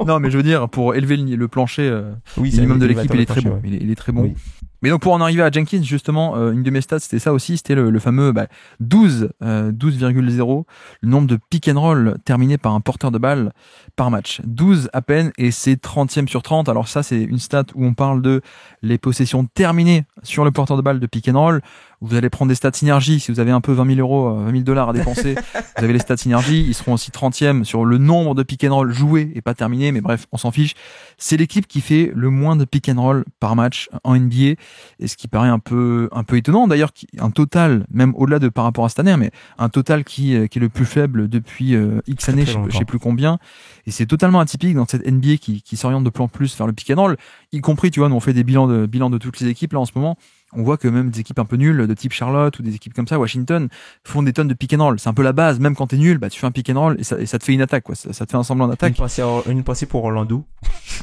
Non, mais je veux dire, pour élever le plancher minimum de l'équipe, il est très bon. Ouais. Il est très bon. Oui. Mais donc pour en arriver à Jenkins, justement, une de mes stats, c'était ça aussi, c'était le fameux 12,0, le nombre de pick and roll terminés par un porteur de balle par match. 12 à peine, et c'est 30e sur 30. Alors ça, c'est une stat où on parle de les possessions terminées sur le porteur de balle de pick and roll. Vous allez prendre des stats synergie, si vous avez un peu 20 000 dollars à dépenser, vous avez les stats synergie, ils seront aussi 30e sur le nombre de pick and roll joués et pas terminés, mais bref, on s'en fiche. C'est l'équipe qui fait le moins de pick and roll par match en NBA, et ce qui paraît un peu étonnant d'ailleurs, un total, même au-delà de par rapport à cette année, mais un total qui est le plus faible depuis X années, je sais plus combien, et c'est totalement atypique dans cette NBA qui s'oriente de plus en plus vers le pick and roll, y compris, tu vois, nous on fait des bilans de toutes les équipes là en ce moment. On voit que même des équipes un peu nulles, de type Charlotte ou des équipes comme ça, Washington, font des tonnes de pick and roll. C'est un peu la base. Même quand t'es nul, tu fais un pick and roll et ça te fait une attaque, quoi. Ça te fait un semblant d'attaque. Une pensée pour Orlando.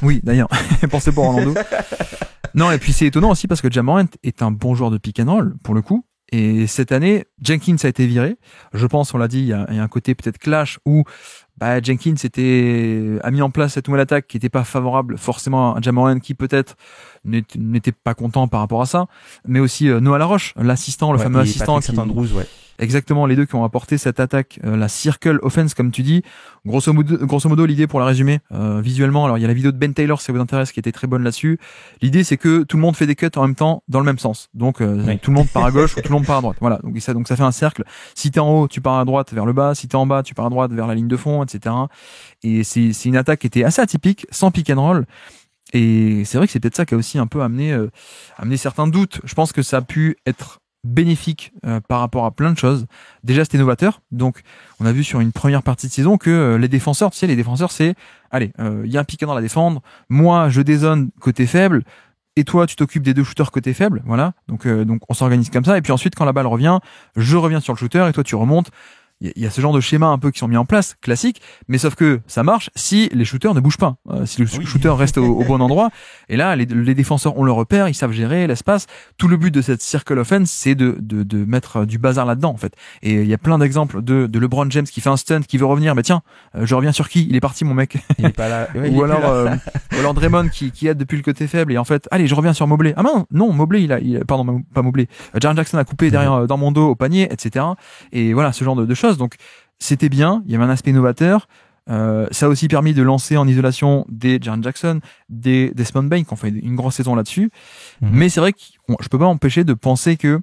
Oui, d'ailleurs. Pensée pour Orlando. Non, et puis c'est étonnant aussi parce que Ja Morant est un bon joueur de pick and roll, pour le coup. Et cette année, Jenkins a été viré. Je pense, on l'a dit, il y a un côté peut-être clash où Jenkins a mis en place cette nouvelle attaque qui n'était pas favorable forcément à Ja Morant, qui peut-être n'était pas content par rapport à ça, mais aussi Noah Laroche, l'assistant, le fameux assistant Andrews, ouais. Exactement, les deux qui ont apporté cette attaque, la circle offense comme tu dis. Grosso modo, l'idée pour la résumer visuellement, alors il y a la vidéo de Ben Taylor si ça vous intéresse qui était très bonne là-dessus. L'idée c'est que tout le monde fait des cuts en même temps dans le même sens. Donc tout le monde part à gauche ou tout le monde part à droite. Voilà, donc ça fait un cercle. Si t'es en haut, tu pars à droite vers le bas, si t'es en bas, tu pars à droite vers la ligne de fond, etc. Et c'est une attaque qui était assez atypique, sans pick and roll. Et c'est vrai que c'est peut-être ça qui a aussi un peu amené certains doutes. Je pense que ça a pu être bénéfique par rapport à plein de choses. Déjà, c'était novateur. Donc, on a vu sur une première partie de saison que les défenseurs, c'est allez, il y a un pick and roll à défendre. Moi, je dézone côté faible. Et toi, tu t'occupes des deux shooters côté faible. Voilà. Donc, on s'organise comme ça. Et puis ensuite, quand la balle revient, je reviens sur le shooter et toi, tu remontes. Il y a ce genre de schéma un peu qui sont mis en place, classique, mais sauf que ça marche si les shooters ne bougent pas, si le shooter reste au bon endroit. Et là, les défenseurs ont le repère, ils savent gérer l'espace. Tout le but de cette circle offense, c'est de mettre du bazar là-dedans, en fait. Et il y a plein d'exemples de LeBron James qui fait un stunt, qui veut revenir, mais tiens, je reviens sur qui? Il est parti, mon mec. Il est pas là. Ouais, ou alors Draymond qui aide depuis le côté faible et en fait, allez, je reviens sur Mobley. Ah non, Mobley, pardon, pas Mobley. Jaren Jackson a coupé derrière, dans mon dos, au panier, etc. Et voilà, ce genre de choses. Donc, c'était bien. Il y avait un aspect novateur. Ça a aussi permis de lancer en isolation des Jaren Jackson, des Desmond Bane qui ont fait une grosse saison là-dessus. Mais c'est vrai que je peux pas m'empêcher de penser que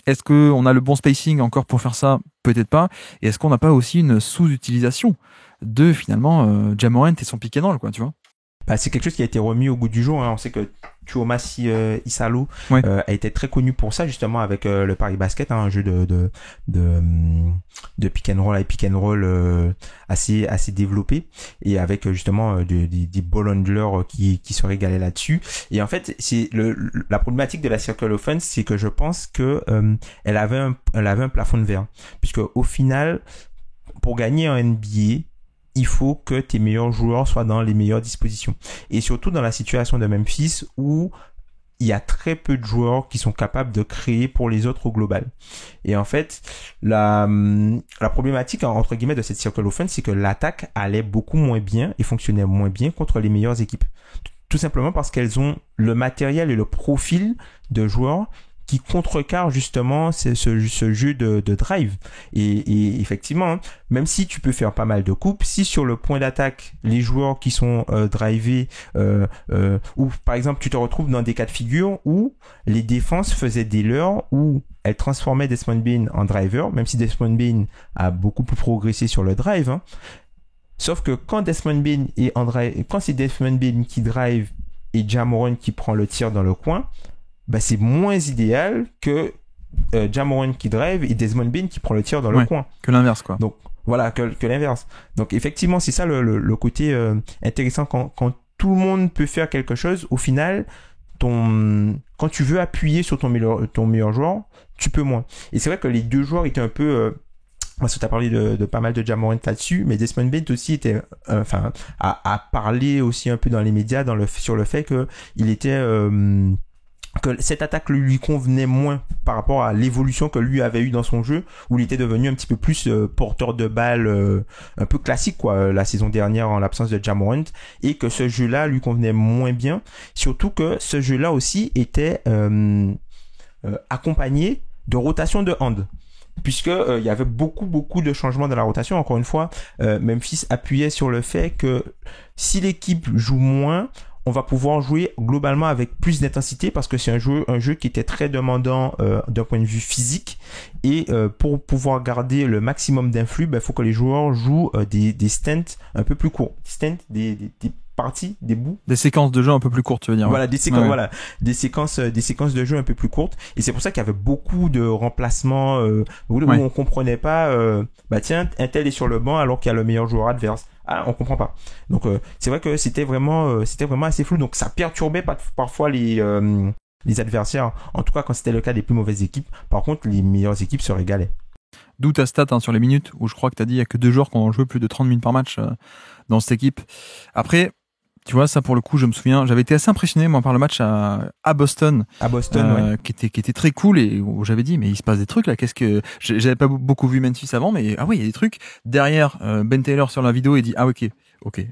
est-ce qu'on a le bon spacing encore pour faire ça? Peut-être pas. Et est-ce qu'on n'a pas aussi une sous-utilisation? de finalement Ja Morant et son pick and roll, quoi, tu vois. Bah, c'est quelque chose qui a été remis au goût du jour. Hein. On sait que Tuomasi Isalo Ouais. A été très connu pour ça, justement, avec le Paris Basket, hein, un jeu de pick and roll et pick and roll assez développé, et avec justement des ball handlers qui se régalaient là-dessus. Et en fait, c'est la problématique de la circle offense, c'est que je pense que elle avait un plafond de verre, puisque au final, pour gagner en NBA, il faut que tes meilleurs joueurs soient dans les meilleures dispositions. Et surtout dans la situation de Memphis où il y a très peu de joueurs qui sont capables de créer pour les autres au global. Et en fait, la problématique, entre guillemets, de cette circle offense, c'est que l'attaque allait beaucoup moins bien et fonctionnait moins bien contre les meilleures équipes. Tout simplement parce qu'elles ont le matériel et le profil de joueurs qui contrecarre justement ce jeu de drive. Et effectivement, hein, même si tu peux faire pas mal de coupes, si sur le point d'attaque, les joueurs qui sont drivés, ou par exemple tu te retrouves dans des cas de figure où les défenses faisaient des leurs, où elles transformaient Desmond Bane en driver, même si Desmond Bane a beaucoup plus progressé sur le drive, hein. Sauf que quand Desmond Bane est en drive, quand c'est Desmond Bane qui drive et Ja Morant qui prend le tir dans le coin, bah c'est moins idéal que Ja Morant qui drive et Desmond Bane qui prend le tir dans le coin. Que l'inverse, quoi. Donc voilà, que l'inverse. Donc effectivement, c'est ça le côté intéressant quand tout le monde peut faire quelque chose. Au final, quand tu veux appuyer sur ton meilleur joueur, tu peux moins. Et c'est vrai que les deux joueurs étaient un peu parce que tu as parlé de pas mal de Ja Morant là-dessus, mais Desmond Bane aussi était, a parlé aussi un peu dans les médias sur le fait que il était que cette attaque lui convenait moins par rapport à l'évolution que lui avait eu dans son jeu, où il était devenu un petit peu plus porteur de balle, un peu classique quoi, la saison dernière en l'absence de Ja Morant, et que ce jeu-là lui convenait moins bien, surtout que ce jeu-là aussi était accompagné de rotation de hand, puisque il y avait beaucoup de changements dans la rotation. Encore une fois, Memphis appuyait sur le fait que si l'équipe joue moins, on va pouvoir jouer globalement avec plus d'intensité, parce que c'est un jeu qui était très demandant d'un point de vue physique, et pour pouvoir garder le maximum d'influx, il faut que les joueurs jouent des stints un peu plus courts, des parties, des bouts, des séquences de jeu un peu plus courtes, tu veux dire. Voilà, des séquences de jeu un peu plus courtes. Et c'est pour ça qu'il y avait beaucoup de remplacements où on comprenait pas. Tiens, un tel est sur le banc alors qu'il y a le meilleur joueur adverse. Ah, on comprend pas. Donc c'est vrai que c'était vraiment assez flou. Donc ça perturbait parfois les adversaires. En tout cas, quand c'était le cas des plus mauvaises équipes. Par contre, les meilleures équipes se régalaient. D'où ta stat sur les minutes, où je crois que tu as dit qu'il n'y a que 2 joueurs qui ont joué plus de 30 minutes par match dans cette équipe. Après, tu vois, ça pour le coup, je me souviens, j'avais été assez impressionné moi par le match à Boston, Ouais. qui était très cool, et où j'avais dit mais il se passe des trucs là, qu'est-ce que j'avais pas beaucoup vu Memphis avant, mais ah oui, il y a des trucs derrière. Ben Taylor sur la vidéo, il dit ah ok,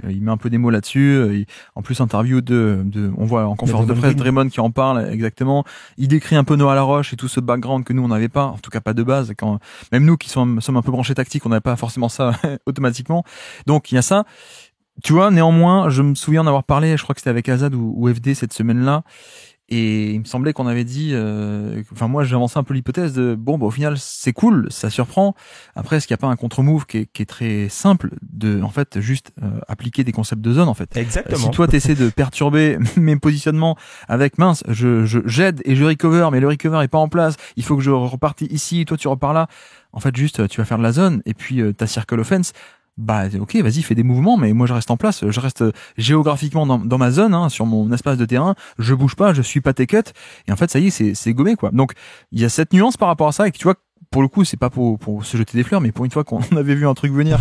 il met un peu des mots là-dessus, en plus interview on voit en conférence de presse Draymond qui en parle exactement, il décrit un peu Noah Laroche et tout ce background que nous on n'avait pas, en tout cas pas de base, quand même nous qui sommes un peu branchés tactiques, on n'avait pas forcément ça automatiquement. Donc il y a ça. Tu vois, néanmoins, je me souviens d'avoir parlé, je crois que c'était avec Azad ou FD cette semaine-là, et il me semblait qu'on avait dit, moi j'ai avancé un peu l'hypothèse de, au final c'est cool, ça surprend. Après, est-ce qu'il n'y a pas un contre-move qui est très simple de, en fait, juste appliquer des concepts de zone, en fait. Exactement. Si toi t'essaies de perturber mes positionnements avec mince, j'aide et je recover, mais le recover est pas en place, il faut que je reparte ici, toi tu repars là. En fait, juste tu vas faire de la zone, et puis ta circle offense. Ok, vas-y, fais des mouvements, mais moi je reste en place, je reste géographiquement dans ma zone, hein, sur mon espace de terrain, je bouge pas, je suis pas tes cuts, et en fait ça y est, c'est gommé quoi. Donc il y a cette nuance par rapport à ça, et que tu vois, pour le coup c'est pas pour se jeter des fleurs, mais pour une fois qu'on avait vu un truc venir,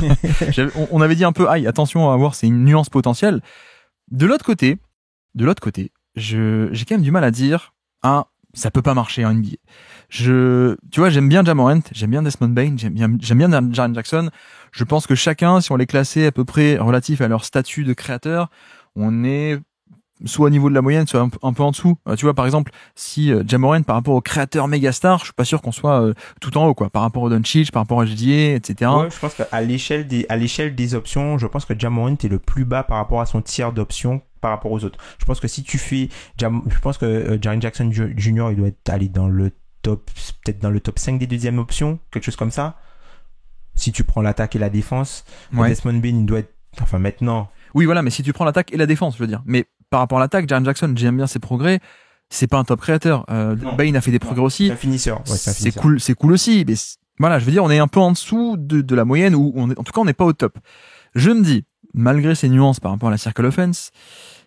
on avait dit un peu, aïe, attention à voir, c'est une nuance potentielle. De l'autre côté, j'ai quand même du mal à dire, ça peut pas marcher en NBA. Tu vois, j'aime bien Ja Morant, j'aime bien Desmond Bane, j'aime bien Jaren Jackson. Je pense que chacun, si on les classait à peu près relatif à leur statut de créateur, on est soit au niveau de la moyenne, soit un peu en dessous. Tu vois, par exemple, si Ja Morant par rapport au créateur méga star, je suis pas sûr qu'on soit tout en haut, quoi. Par rapport au Doncic, par rapport à JDA, etc. Ouais, je pense qu'à l'échelle des options, je pense que Ja Morant est le plus bas par rapport à son tiers d'options par rapport aux autres. Je pense que si tu fais, je pense que Jaren Jackson Jr. il doit être allé dans le top, peut-être dans le top 5 des deuxièmes options, quelque chose comme ça. si tu prends l'attaque et la défense, Ouais. Desmond Bane, il doit être, enfin maintenant, Oui, voilà, mais si tu prends l'attaque et la défense, je veux dire. Mais par rapport à l'attaque, Jaren Jackson, j'aime bien ses progrès. C'est pas un top créateur. Non. Bane a fait des progrès aussi. c'est un finisseur. Ouais, c'est un C'est finisseur. cool, c'est cool aussi. Mais voilà, je veux dire, on est un peu en dessous de la moyenne, ou en tout cas, on n'est pas au top. Je me dis, malgré ces nuances par rapport à la circle offense,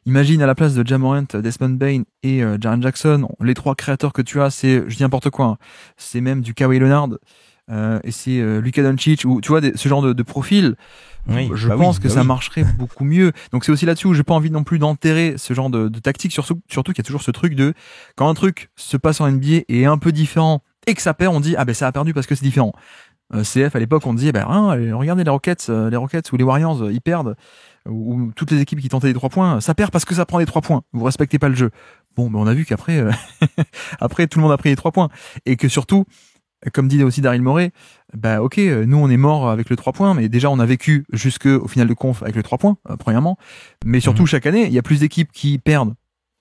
imagine à la place de Ja Morant, Desmond Bane et Jaren Jackson, les trois créateurs que tu as, c'est, je dis n'importe quoi, hein, c'est même du Kawhi Leonard, et c'est Luka Doncic, ou tu vois, ce genre de profil. Oui, Je bah pense oui, que bah ça oui. marcherait beaucoup mieux. Donc c'est aussi là-dessus où j'ai pas envie non plus d'enterrer ce genre de tactique, surtout qu'il y a toujours ce truc de quand un truc se passe en NBA et est un peu différent et que ça perd, on dit ah ben ça a perdu parce que c'est différent. CF à l'époque on disait regardez les Rockets ou les Warriors ils perdent, ou toutes les équipes qui tentaient les 3 points, ça perd parce que ça prend les 3 points. Vous respectez pas le jeu. Bon, ben on a vu qu'après après tout le monde a pris les 3 points et que surtout, comme dit aussi Daryl Morey, bah ok, nous on est mort avec le 3 points, mais déjà on a vécu jusqu'au final de conf avec le 3 points, premièrement. Mais surtout, chaque année, il y a plus d'équipes qui perdent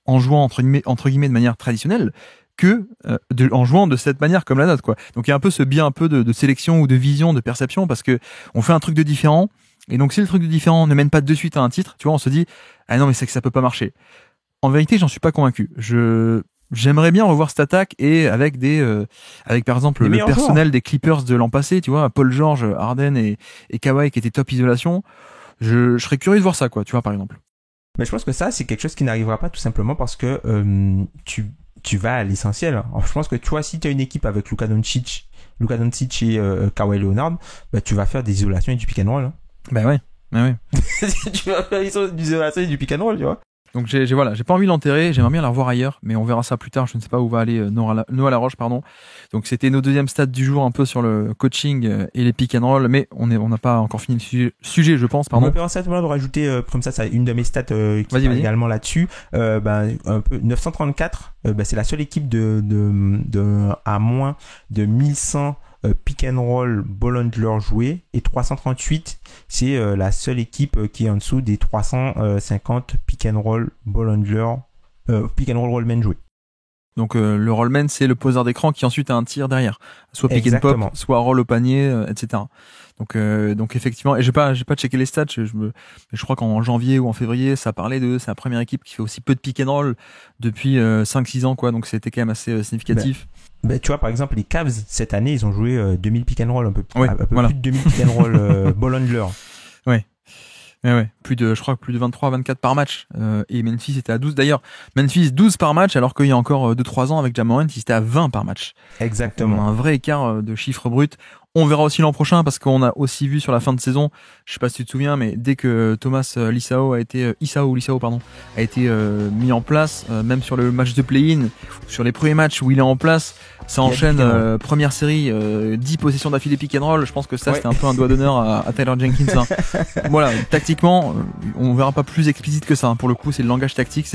en jouant entre guillemets de manière traditionnelle que en jouant de cette manière comme la nôtre, quoi. Donc il y a un peu ce biais un peu de sélection ou de vision, de perception, parce que on fait un truc de différent, et donc si le truc de différent ne mène pas de suite à un titre, tu vois, on se dit ah non mais c'est que ça peut pas marcher. En vérité, j'en suis pas convaincu. J'aimerais bien revoir cette attaque et avec avec par exemple Les le meilleurs personnel des Clippers de l'an passé, tu vois, Paul George, Harden et Kawhi qui étaient top isolation. Je serais curieux de voir ça, quoi, tu vois, par exemple. Mais je pense que ça, c'est quelque chose qui n'arrivera pas tout simplement parce que tu vas à l'essentiel. Alors, je pense que tu vois, si tu as une équipe avec Luka Doncic et Kawhi Leonard, bah, tu vas faire des isolations et du pick and roll. Hein. Ben ouais. Tu vas faire des isolations et du pick and roll, tu vois. Donc j'ai pas envie de l'enterrer, j'aimerais bien la revoir ailleurs, mais on verra ça plus tard. Je ne sais pas où va aller Noah Laroche, pardon. Donc c'était nos deuxièmes stats du jour, un peu sur le coaching et les pick and roll, mais on n'a pas encore fini le sujet, je pense, On pardon. me permet simplement de rajouter comme ça une de mes stats qui Vas-y. est également là-dessus. Un peu 934. C'est la seule équipe de à moins de 1100 pick and roll ball handler joué, et 338 c'est la seule équipe qui est en dessous des 350 pick and roll ball handler pick and roll rollman joué. Donc le rollman, c'est le poseur d'écran qui ensuite a un tir derrière, soit pick and Exactement. pop, soit roll au panier, etc. Donc effectivement, et j'ai pas checké les stats, je crois qu'en janvier ou en février, ça parlait c'est la première équipe qui fait aussi peu de pick and roll depuis 5-6 ans, quoi. Donc c'était quand même assez significatif. Tu vois, par exemple, les Cavs cette année, ils ont joué 2000 pick and roll, un peu voilà. plus de 2000 pick and roll ball handler. Ouais, je crois que plus de 23-24 par match. Et Memphis était à 12. D'ailleurs, Memphis 12 par match, alors qu'il y a encore 2-3 ans avec Ja Morant, ils étaient à 20 par match. Exactement. On a un vrai écart de chiffres bruts. On verra aussi l'an prochain, parce qu'on a aussi vu sur la fin de saison, je sais pas si tu te souviens, mais dès que Thomas Isao a été mis en place, même sur le match de play-in, sur les premiers matchs où il est en place, ça enchaîne première série, 10 possessions d'affilée pick and roll. Je pense que ça, c'était un peu un doigt d'honneur à Tyler Jenkins. Hein. Voilà, tactiquement, on verra pas plus explicite que ça. Hein. Pour le coup, c'est le langage tactique.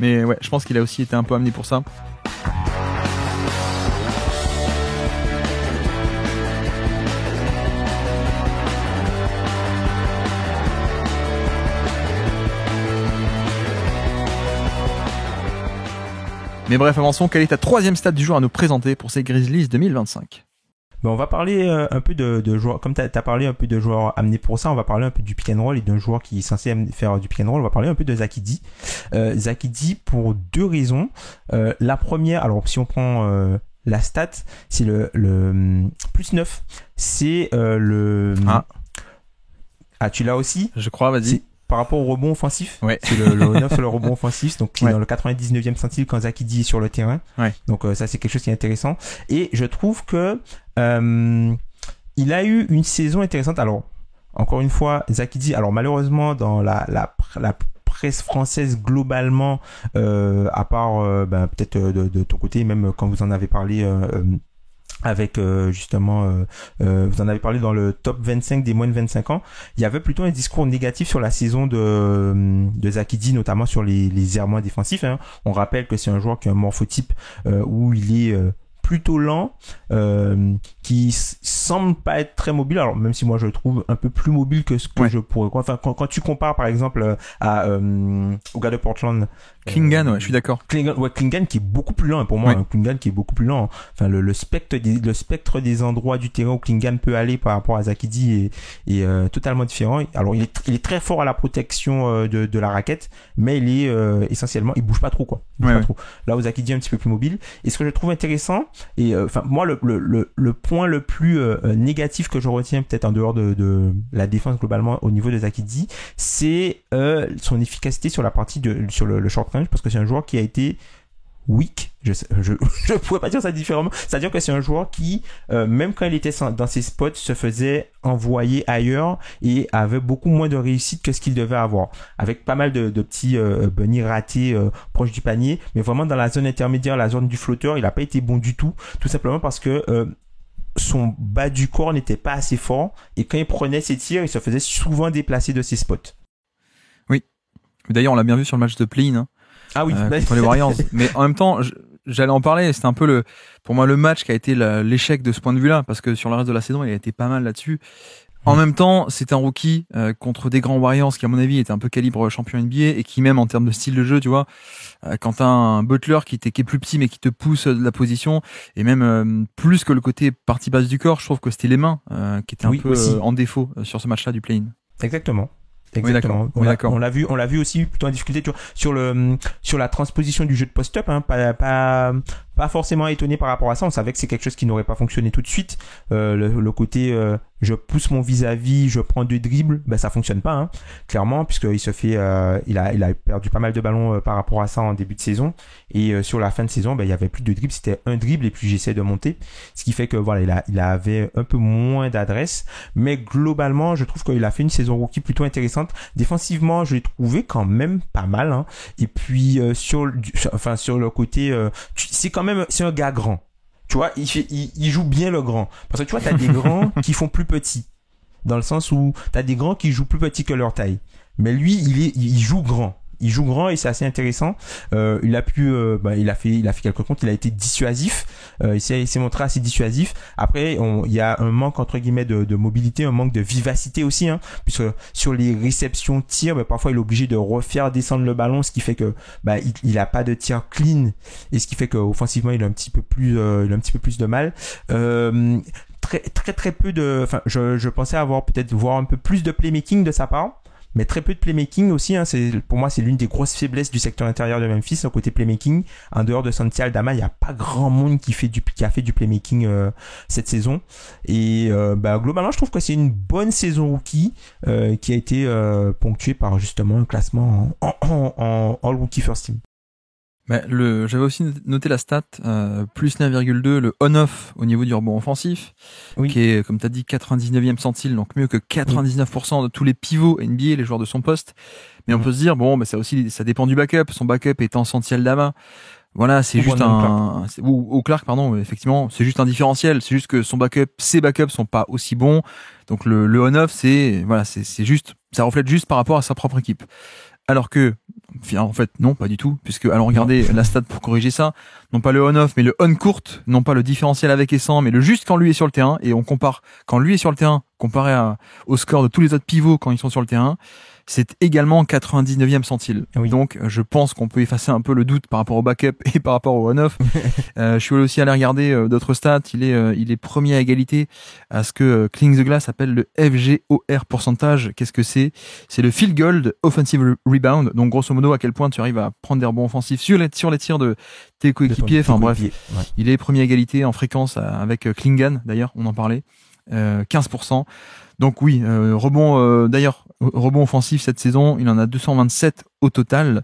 Mais ouais, je pense qu'il a aussi été un peu amené pour ça. Mais bref, avançons. Quelle est ta troisième stat du jour à nous présenter pour ces Grizzlies 2025 ? On va parler un peu de joueurs, comme t'as parlé un peu de joueurs amenés pour ça, on va parler un peu du pick and roll et d'un joueur qui est censé faire du pick and roll. On va parler un peu de Zach Edey. Zach Edey pour deux raisons. La première, alors si on prend la stat, c'est le plus 9. C'est tu l'as aussi ? Je crois, vas-y. C'est par rapport au rebond offensif. Ouais. C'est le 9 sur le rebond offensif. Donc, c'est dans le 99e centile quand Zach Edey est sur le terrain. Ouais. Donc, ça, c'est quelque chose qui est intéressant. Et je trouve que, il a eu une saison intéressante. Alors, encore une fois, Zach Edey, alors malheureusement, dans la presse française globalement, à part, peut-être de ton côté, même quand vous en avez parlé, avec justement vous en avez parlé dans le top 25 des moins de 25 ans, il y avait plutôt un discours négatif sur la saison de Zach Edey, notamment sur les errements défensifs, hein. On rappelle que c'est un joueur qui a un morphotype où il est plutôt lent, qui semble pas être très mobile. Alors même si moi je le trouve un peu plus mobile que ce que je pourrais. Enfin, quand tu compares par exemple au gars de Portland, Klingan, je suis d'accord. Klingan qui est beaucoup plus lent pour moi. Klingan qui est beaucoup plus lent. Enfin, le spectre des endroits du terrain où Klingan peut aller par rapport à Zakidi est totalement différent. Alors il est très fort à la protection de la raquette, mais il est essentiellement, il bouge pas trop quoi. Il bouge pas trop. Là où Zakidi est un petit peu plus mobile. Et ce que je trouve intéressant, et enfin moi le point le plus négatif que je retiens peut-être en dehors de la défense globalement au niveau de Zakidi, c'est son efficacité sur la partie sur le short range, parce que c'est un joueur qui a été weak. Je pourrais pas dire ça différemment. C'est-à-dire que c'est un joueur qui, même quand il était dans ses spots, se faisait envoyer ailleurs et avait beaucoup moins de réussite que ce qu'il devait avoir. Avec pas mal de petits bunnies ratés proches du panier, mais vraiment dans la zone intermédiaire, la zone du flotteur, il a pas été bon du tout. Tout simplement parce que son bas du corps n'était pas assez fort et quand il prenait ses tirs, il se faisait souvent déplacer de ses spots. Oui. D'ailleurs, on l'a bien vu sur le match de play-in. Hein. Ah oui, contre les Warriors. Mais en même temps, j'allais en parler. C'était un peu pour moi le match qui a été l'échec de ce point de vue-là, parce que sur le reste de la saison, il a été pas mal là-dessus. En même temps, c'est un rookie contre des grands Warriors qui, à mon avis, était un peu calibre champion NBA et qui, même en termes de style de jeu, tu vois, quand t'as un Butler qui est plus petit mais qui te pousse de la position, et même plus que le côté partie basse du corps, je trouve que c'était les mains qui étaient un peu en défaut sur ce match-là du play-in. Exactement. Exactement. Oui, d'accord. On l'a vu aussi plutôt en difficulté, tu vois, sur la transposition du jeu de post-up, hein, pas forcément étonné par rapport à ça. On savait que c'est quelque chose qui n'aurait pas fonctionné tout de suite. Le côté je pousse mon vis-à-vis, je prends 2 dribbles, ça fonctionne pas, hein, clairement, puisqu'il se fait, il a perdu pas mal de ballons par rapport à ça en début de saison. Et sur la fin de saison, il y avait plus de dribbles, c'était un dribble et puis j'essaie de monter, ce qui fait que voilà, il avait un peu moins d'adresse. Mais globalement, je trouve qu'il a fait une saison rookie plutôt intéressante. Défensivement, je l'ai trouvé quand même pas mal, hein. Et puis sur le côté, c'est un gars grand. Tu vois, il joue bien le grand. Parce que tu vois, t'as des grands qui font plus petit. Dans le sens où t'as des grands qui jouent plus petit que leur taille. Mais lui, il joue grand. Il joue grand et c'est assez intéressant. Il a fait quelques comptes. Il a été dissuasif. Il s'est montré assez dissuasif. Après, il y a un manque entre guillemets de mobilité, un manque de vivacité aussi, hein, puisque sur les réceptions tirs, parfois il est obligé de refaire descendre le ballon, ce qui fait que il a pas de tir clean et ce qui fait que offensivement il a un petit peu plus de mal. Très peu de. Enfin, je pensais voir un peu plus de playmaking de sa part. Mais très peu de playmaking aussi, hein. Pour moi, c'est l'une des grosses faiblesses du secteur intérieur de Memphis, au côté playmaking. En dehors de Santi Aldama, il n'y a pas grand monde qui a fait du playmaking cette saison. Et globalement, je trouve que c'est une bonne saison rookie qui a été ponctuée par justement un classement en All Rookie First Team. J'avais aussi noté la stat, plus 9,2, le on-off au niveau du rebond offensif, qui est, comme tu as dit, 99e centile, donc mieux que 99% de tous les pivots NBA, les joueurs de son poste. Mais on peut se dire, ça dépend du backup. Son backup étant Santi Aldama. Voilà, c'est juste ou Clark, pardon, effectivement, c'est juste un différentiel. C'est juste que ses backups sont pas aussi bons. Donc le on-off, c'est juste, ça reflète juste par rapport à sa propre équipe. Alors que, en fait, non, pas du tout, puisque, allons regarder la stat pour corriger ça, non pas le on-off, mais le on-court, non pas le différentiel avec et sans, mais le juste quand lui est sur le terrain, et on compare quand lui est sur le terrain, comparé au score de tous les autres pivots quand ils sont sur le terrain, c'est également 99e centile. Oui. Donc, je pense qu'on peut effacer un peu le doute par rapport au backup et par rapport au on-off. Je suis aussi allé regarder d'autres stats. Il est premier à égalité à ce que Clean the Glass appelle le FGOR pourcentage. Qu'est-ce que c'est? C'est le field goal offensive rebound. Donc, grosso modo, à quel point tu arrives à prendre des rebonds offensifs sur les tirs de tes coéquipiers. Enfin, bref. Ouais. Il est premier à égalité en fréquence avec Klingan. D'ailleurs, on en parlait. 15%. Donc oui, rebond offensif cette saison, il en a 227 au total.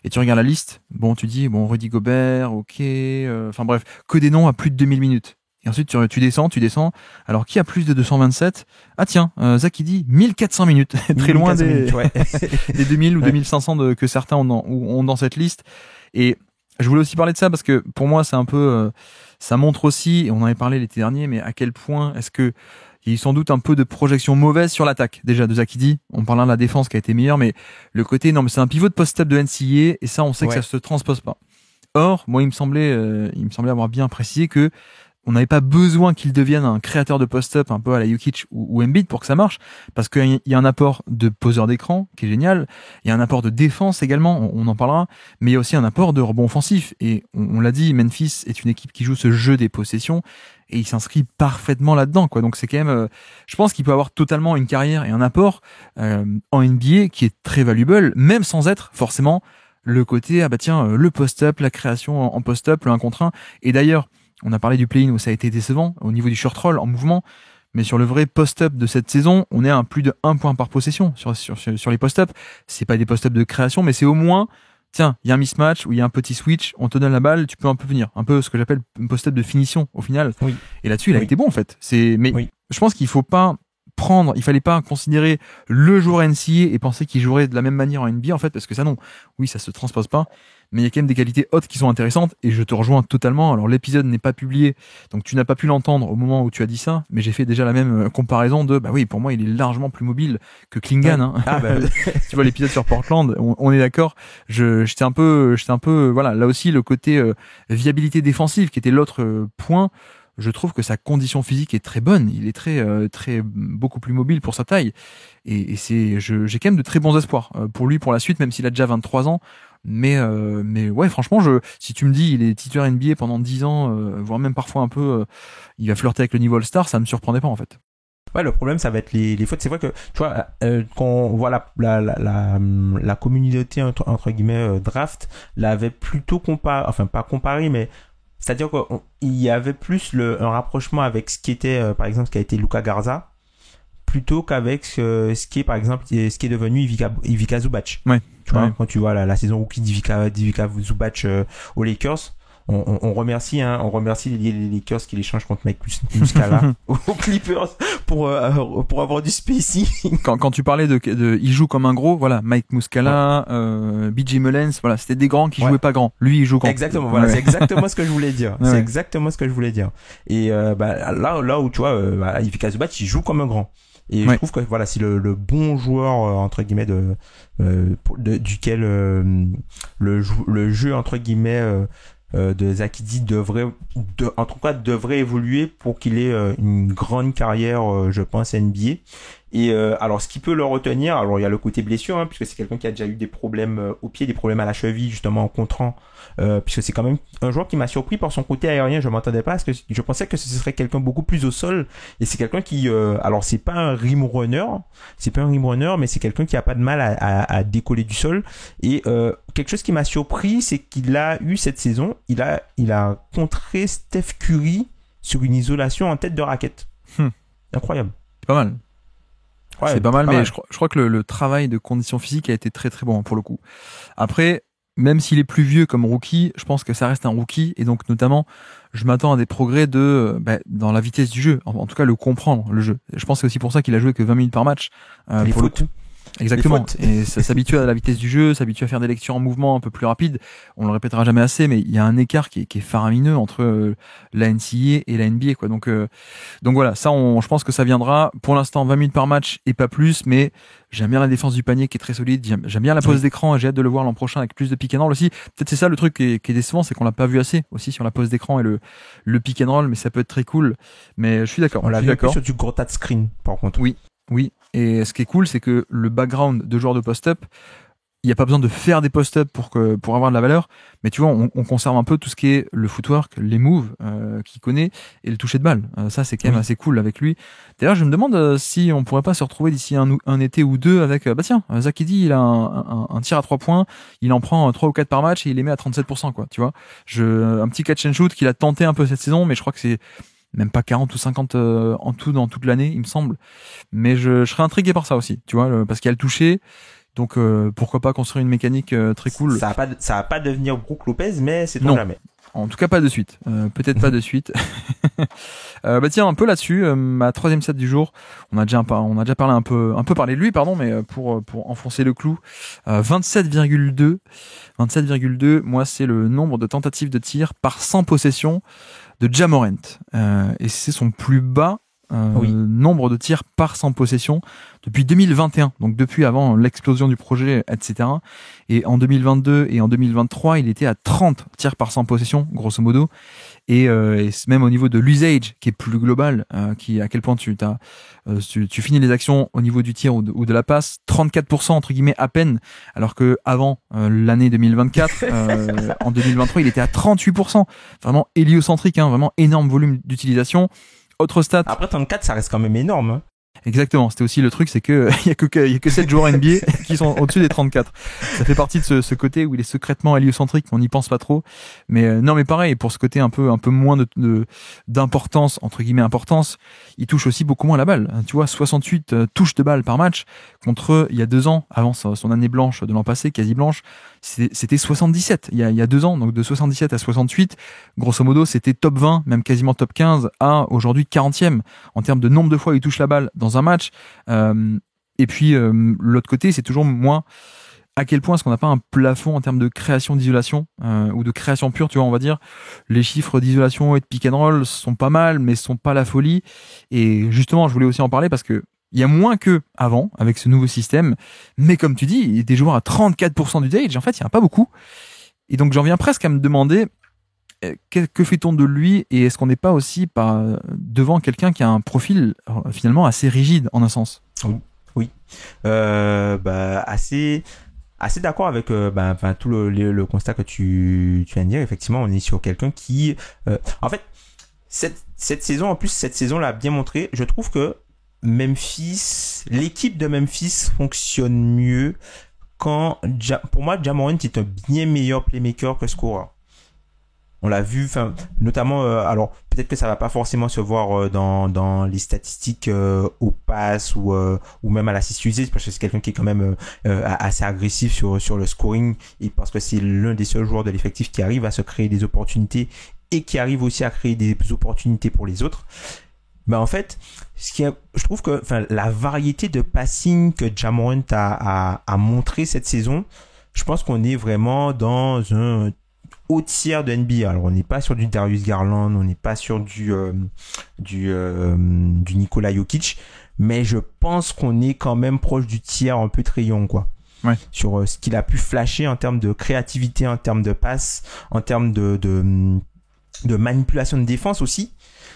Et tu regardes la liste, tu dis Rudy Gobert, ok, enfin bref, que des noms à plus de 2000 minutes. Et ensuite tu descends. Alors qui a plus de 227? Ah tiens, Zakidi, 1400 minutes, très loin des 2000 ou 2500 que certains ont dans cette liste. Et je voulais aussi parler de ça parce que pour moi c'est un peu ça montre aussi, et on en avait parlé l'été dernier, mais à quel point est-ce que il y a eu sans doute un peu de projection mauvaise sur l'attaque déjà de Zakidi. On parle de la défense qui a été meilleure, mais le côté non mais c'est un pivot de post-up de NCAA et ça on sait que ça se transpose pas. Or, moi, il me semblait avoir bien précisé que on n'avait pas besoin qu'il devienne un créateur de post-up un peu à la Jokic ou Embiid pour que ça marche, parce qu'il y a un apport de poseur d'écran qui est génial, il y a un apport de défense également, on en parlera, mais il y a aussi un apport de rebond offensif. Et on l'a dit, Memphis est une équipe qui joue ce jeu des possessions, et il s'inscrit parfaitement là-dedans, quoi. Donc c'est quand même, je pense qu'il peut avoir totalement une carrière et un apport en NBA qui est très valuable, même sans être forcément le côté, ah bah tiens, le post-up, la création en post-up, le 1 contre 1. Et d'ailleurs, on a parlé du play-in où ça a été décevant au niveau du short roll en mouvement, mais sur le vrai post-up de cette saison, on est à plus de 1 point par possession sur les post-up. C'est pas des post-up de création, mais c'est au moins, tiens, il y a un mismatch ou il y a un petit switch, on te donne la balle, tu peux un peu venir. Un peu ce que j'appelle un post-up de finition au final. Oui. Et là-dessus, il a été bon en fait. Mais oui. Je pense qu'il fallait pas considérer le joueur NCAA et penser qu'il jouerait de la même manière en NBA en fait, parce que ça non, oui, ça se transpose pas. Mais il y a quand même des qualités hautes qui sont intéressantes et je te rejoins totalement. Alors l'épisode n'est pas publié, donc tu n'as pas pu l'entendre au moment où tu as dit ça, mais j'ai fait déjà la même comparaison de, bah oui, pour moi il est largement plus mobile que Klingan. Hein. Ah bah. Tu vois l'épisode sur Portland, on est d'accord. J'étais un peu, voilà, là aussi le côté viabilité défensive qui était l'autre point. Je trouve que sa condition physique est très bonne. Il est très beaucoup plus mobile pour sa taille. Et j'ai quand même de très bons espoirs pour lui pour la suite, même s'il a déjà 23 ans. Mais ouais, franchement, si tu me dis il est titulaire NBA pendant 10 ans, voire même parfois un peu, il va flirter avec le niveau All-Star, ça me surprendrait pas en fait. Ouais, le problème, ça va être les fautes. C'est vrai que, tu vois, quand on voit la communauté, entre guillemets, draft, l'avait plutôt pas comparé, mais c'est-à-dire qu'il y avait plus un rapprochement avec ce qui était, par exemple, ce qui a été Luka Garza, plutôt qu'avec ce qui est, par exemple, ce qui est devenu Ivica Zubac. Ouais. Tu vois, quand tu vois la saison rookie d'Ivica Zubac aux Lakers, on remercie les Lakers qui l'échangent contre Mike Muscala aux Clippers pour avoir du spacing. Quand tu parlais de il joue comme un gros, voilà, Mike Muscala, BJ Mullens, voilà, c'était des grands qui jouaient pas grand. Lui, il joue grand. Exactement, voilà, c'est exactement ce que je voulais dire. Ouais. C'est exactement ce que je voulais dire. Et là où tu vois, Ivica Zubac, il joue comme un grand. Et je trouve que voilà, c'est le bon joueur entre guillemets duquel le jeu entre guillemets de Zakidi devrait évoluer pour qu'il ait une grande carrière, je pense, NBA. Et alors, ce qui peut le retenir, alors il y a le côté blessure, hein, puisque c'est quelqu'un qui a déjà eu des problèmes au pied, des problèmes à la cheville, justement en contrant, puisque c'est quand même un joueur qui m'a surpris par son côté aérien. Je m'attendais pas, parce que je pensais que ce serait quelqu'un beaucoup plus au sol. Et c'est quelqu'un qui, alors c'est pas un rim runner, mais c'est quelqu'un qui a pas de mal à décoller du sol. Et quelque chose qui m'a surpris, c'est qu'il a eu cette saison, il a contré Steph Curry sur une isolation en tête de raquette. Incroyable. C'est pas mal. Ouais, c'est pas mal, mais je crois que le travail de condition physique a été très très bon pour le coup. Après, même s'il est plus vieux comme rookie, je pense que ça reste un rookie et donc notamment, je m'attends à des progrès dans la vitesse du jeu, en tout cas le comprendre le jeu. Je pense que c'est aussi pour ça qu'il a joué que 20 minutes par match. Les pour fautes. Le coup. Exactement. Et ça s'habitue à la vitesse du jeu, s'habitue à faire des lectures en mouvement un peu plus rapides. On le répétera jamais assez, mais il y a un écart qui est faramineux entre la NCAA et la NBA, quoi. Donc voilà, ça, je pense que ça viendra. Pour l'instant, 20 minutes par match et pas plus, mais j'aime bien la défense du panier qui est très solide. J'aime bien la pose d'écran et j'ai hâte de le voir l'an prochain avec plus de pick and roll aussi. Peut-être c'est ça le truc qui est décevant, c'est qu'on l'a pas vu assez aussi sur la pose d'écran et le pick and roll, mais ça peut être très cool. Mais je suis d'accord. On l'a vu sur du gros tas de screen, par contre. Oui. Et ce qui est cool, c'est que le background de joueur de post-up, il n'y a pas besoin de faire des post-up pour avoir de la valeur. Mais tu vois, on conserve un peu tout ce qui est le footwork, les moves qu'il connaît et le toucher de balle. Ça, c'est quand même assez cool avec lui. D'ailleurs, je me demande si on pourrait pas se retrouver d'ici un été ou deux avec, Zakidi, il a un tir à 3 points, il en prend 3 ou 4 par match et il les met à 37%, quoi. Tu vois, un petit catch and shoot qu'il a tenté un peu cette saison, mais je crois que c'est même pas 40 ou 50 en tout dans toute l'année, il me semble. Mais je serais intrigué par ça aussi, tu vois, parce qu'il y a le toucher. Donc pourquoi pas construire une mécanique très cool. Ça va pas devenir Brook Lopez, mais c'est non jamais. En tout cas pas de suite. Peut-être pas de suite. Tiens, un peu là-dessus, ma troisième set du jour. On a déjà parlé un peu parlé de lui, pardon, mais pour enfoncer le clou, 27,2. 27,2. Moi, c'est le nombre de tentatives de tir par 100 possessions de Ja Morant. Et c'est son plus bas nombre de tirs par 100 possessions depuis 2021, donc depuis avant l'explosion du projet, etc. Et en 2022 et en 2023, il était à 30 tirs par 100 possessions, grosso modo. Et même au niveau de l'usage, qui est plus global, qui à quel point tu finis les actions au niveau du tir ou de la passe, 34% entre guillemets à peine, alors que avant l'année 2024, en 2023, il était à 38%. Vraiment héliocentrique, hein, vraiment énorme volume d'utilisation. Autre stat. Après 34, ça reste quand même énorme. Hein. Exactement, c'était aussi le truc, c'est que il y a que 7 joueurs NBA qui sont au-dessus des 34. Ça fait partie de ce côté où il est secrètement héliocentrique, on n'y pense pas trop. Mais non, mais pareil, pour ce côté un peu moins d'importance, entre guillemets importance, il touche aussi beaucoup moins la balle. Tu vois, 68 touches de balle par match contre il y a 2 ans, avant son année blanche de l'an passé, quasi blanche, c'était 77 il y a 2 ans. Donc de 77 à 68, grosso modo, c'était top 20, même quasiment top 15 à aujourd'hui 40e en termes de nombre de fois où il touche la balle dans un match. Et puis l'autre côté, c'est toujours moins à quel point est-ce qu'on n'a pas un plafond en termes de création d'isolation ou de création pure, tu vois, on va dire. Les chiffres d'isolation et de pick and roll sont pas mal, mais sont pas la folie. Et justement, je voulais aussi en parler parce que il y a moins que avant avec ce nouveau système. Mais comme tu dis, il y a des joueurs à 34% d'usage. En fait, il n'y en a pas beaucoup. Et donc, j'en viens presque à me demander que fait-on de lui et est-ce qu'on n'est pas aussi devant quelqu'un qui a un profil finalement assez rigide en un sens. Oui. Assez d'accord avec tout le constat que tu viens de dire. Effectivement, on est sur quelqu'un qui en fait cette saison, en plus cette saison l'a bien montré. Je trouve que l'équipe de Memphis fonctionne mieux quand pour moi Ja Morant est un bien meilleur playmaker que scorer. On l'a vu, notamment, alors peut-être que ça va pas forcément se voir dans les statistiques au pass ou même à l'assist usage, parce que c'est quelqu'un qui est quand même assez agressif sur le scoring, et parce que c'est l'un des seuls joueurs de l'effectif qui arrive à se créer des opportunités et qui arrive aussi à créer des opportunités pour les autres. Ben en fait, je trouve que la variété de passing que Ja Morant a montré cette saison, je pense qu'on est vraiment dans un haut tiers de NBA. Alors on n'est pas sur du Darius Garland, on n'est pas sur du Nikola Jokic, mais je pense qu'on est quand même proche du tiers un peu Trae Young, quoi. Ouais. Sur ce qu'il a pu flasher en termes de créativité, en termes de passe, en termes de manipulation de défense aussi.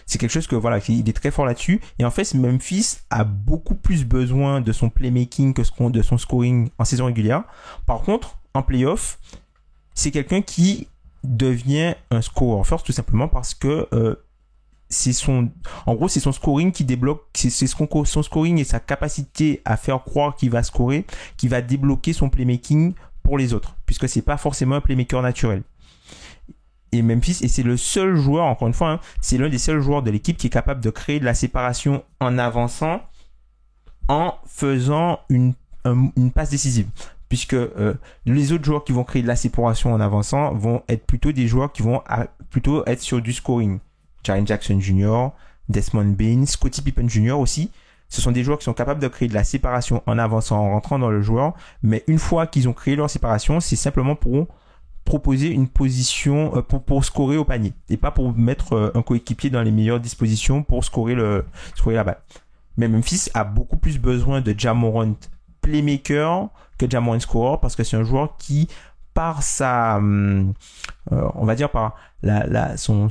C'est quelque chose que il est très fort là-dessus. Et en fait, Memphis a beaucoup plus besoin de son playmaking que de son scoring en saison régulière. Par contre, en playoff, c'est quelqu'un qui devient un scorer first, tout simplement parce que c'est son scoring qui débloque, son scoring et sa capacité à faire croire qu'il va scorer, qui va débloquer son playmaking pour les autres, puisque c'est pas forcément un playmaker naturel. Et Memphis, et c'est le seul joueur, encore une fois, c'est l'un des seuls joueurs de l'équipe qui est capable de créer de la séparation en avançant, en faisant une passe décisive. Puisque les autres joueurs qui vont créer de la séparation en avançant vont être plutôt des joueurs qui vont plutôt être sur du scoring. Jaren Jackson Jr., Desmond Bane, Scottie Pippen Jr. aussi. Ce sont des joueurs qui sont capables de créer de la séparation en avançant, en rentrant dans le joueur. Mais une fois qu'ils ont créé leur séparation, c'est simplement pour proposer une position pour scorer au panier et pas pour mettre un coéquipier dans les meilleures dispositions pour scorer la balle. Mais Memphis a beaucoup plus besoin de Ja Morant playmaker que Ja Morant scorer, parce que c'est un joueur qui, par sa on va dire par son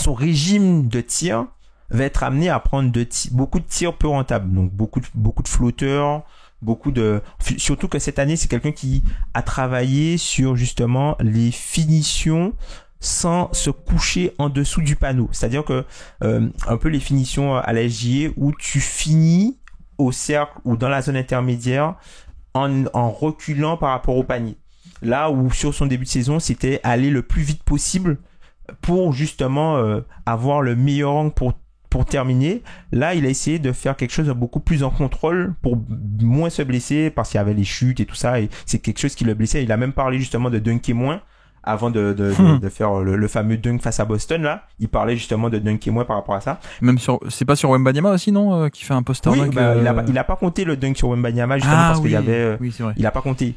régime de tir, va être amené à prendre beaucoup de tirs peu rentables, donc beaucoup de flotteurs, surtout que cette année c'est quelqu'un qui a travaillé sur justement les finitions sans se coucher en dessous du panneau, c'est-à-dire que un peu les finitions à la SGA où tu finis au cercle ou dans la zone intermédiaire en reculant par rapport au panier. Là où sur son début de saison, c'était aller le plus vite possible pour justement avoir le meilleur angle pour terminer. Là, il a essayé de faire quelque chose de beaucoup plus en contrôle pour moins se blesser, parce qu'il y avait les chutes et tout ça, et c'est quelque chose qui le blessait. Il a même parlé justement de dunker moins avant de faire le fameux dunk face à Boston, là. Il parlait justement de dunker moins par rapport à ça. Même c'est pas sur Wembanyama aussi, non, qui fait un poster dunk. Oui, il a pas compté le dunk sur Wembanyama, justement, parce qu'il y avait, c'est vrai. Il a pas compté.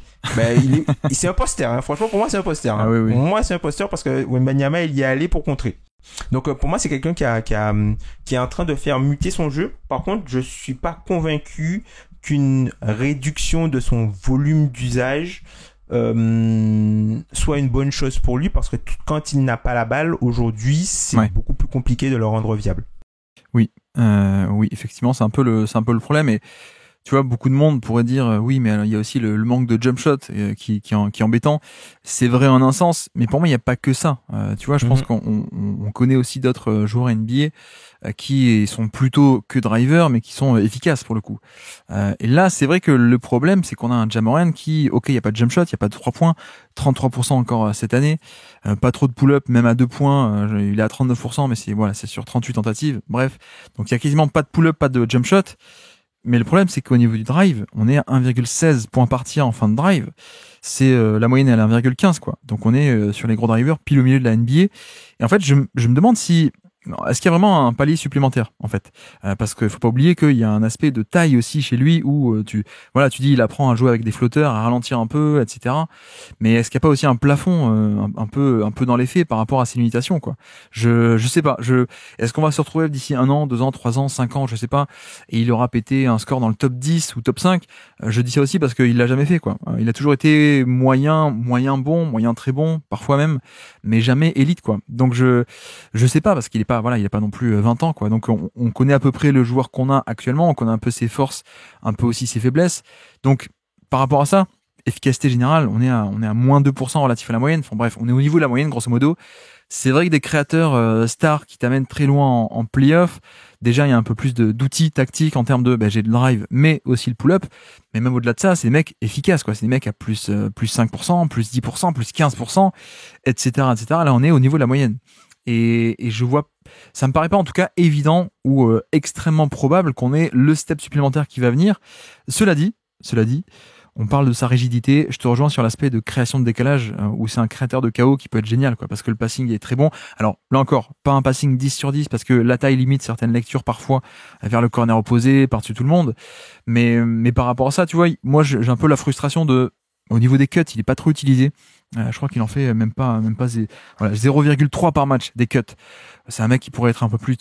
C'est un poster, hein. Franchement, pour moi, c'est un poster, hein. Oui. Pour moi, c'est un poster parce que Wembanyama, il y est allé pour contrer. Donc pour moi, c'est quelqu'un qui est en train de faire muter son jeu. Par contre, je suis pas convaincu qu'une réduction de son volume d'usage soit une bonne chose pour lui, parce que quand il n'a pas la balle aujourd'hui, c'est beaucoup plus compliqué de le rendre viable. Oui, oui, effectivement, c'est un peu le problème. Et tu vois, beaucoup de monde pourrait dire oui, mais il y a aussi le manque de jump shot qui est embêtant. C'est vrai en un sens, mais pour moi, il n'y a pas que ça. Tu vois, je pense qu'on connaît aussi d'autres joueurs NBA qui sont plutôt que drivers, mais qui sont efficaces pour le coup. Et là, c'est vrai que le problème, c'est qu'on a un Ja Morant qui, ok, il n'y a pas de jump shot, il n'y a pas de 3 points, 33% encore cette année, pas trop de pull-up, même à 2 points, il est à 39%, mais c'est sur 38 tentatives. Bref, donc il y a quasiment pas de pull-up, pas de jump shot. Mais le problème, c'est qu'au niveau du drive, on est à 1,16 points par tir en fin de drive. C'est la moyenne, elle est à 1,15 quoi. Donc on est sur les gros drivers, pile au milieu de la NBA. Et en fait, je me demande si est-ce qu'il y a vraiment un palier supplémentaire en fait, parce qu'il faut pas oublier qu'il y a un aspect de taille aussi chez lui où tu dis il apprend à jouer avec des flotteurs, à ralentir un peu, etc. Mais est-ce qu'il n'y a pas aussi un plafond un peu dans les faits par rapport à ses limitations quoi? Je sais pas. Est-ce qu'on va se retrouver d'ici 1 an, 2 ans, 3 ans, 5 ans, je sais pas, et il aura pété un score dans le top 10 ou top 5? Je dis ça aussi parce qu'il l'a jamais fait quoi. Il a toujours été moyen bon, moyen très bon, parfois même, mais jamais élite quoi. Donc je sais pas, parce qu'il est pas il a pas non plus 20 ans quoi. Donc on connaît à peu près le joueur qu'on a actuellement, on connaît un peu ses forces, un peu aussi ses faiblesses. Donc par rapport à ça, efficacité générale, on est à moins 2% relatif à la moyenne. Enfin bref, on est au niveau de la moyenne grosso modo. C'est vrai que des créateurs stars qui t'amènent très loin en play-off, déjà il y a un peu plus d'outils tactiques en termes de j'ai le drive mais aussi le pull-up, mais même au-delà de ça, c'est des mecs efficaces quoi, c'est des mecs à plus 5%, plus 10%, plus 15%, etc. Là on est au niveau de la moyenne. Et je vois, ça me paraît pas en tout cas évident ou extrêmement probable qu'on ait le step supplémentaire qui va venir. Cela dit, on parle de sa rigidité. Je te rejoins sur l'aspect de création de décalage où c'est un créateur de chaos qui peut être génial quoi, parce que le passing est très bon. Alors là encore, pas un passing 10 sur 10 parce que la taille limite certaines lectures parfois vers le corner opposé, par-dessus tout le monde. Mais par rapport à ça, tu vois, moi j'ai un peu la frustration au niveau des cuts, il est pas trop utilisé. Je crois qu'il en fait même pas 0,3 par match des cuts. C'est un mec qui pourrait être un peu plus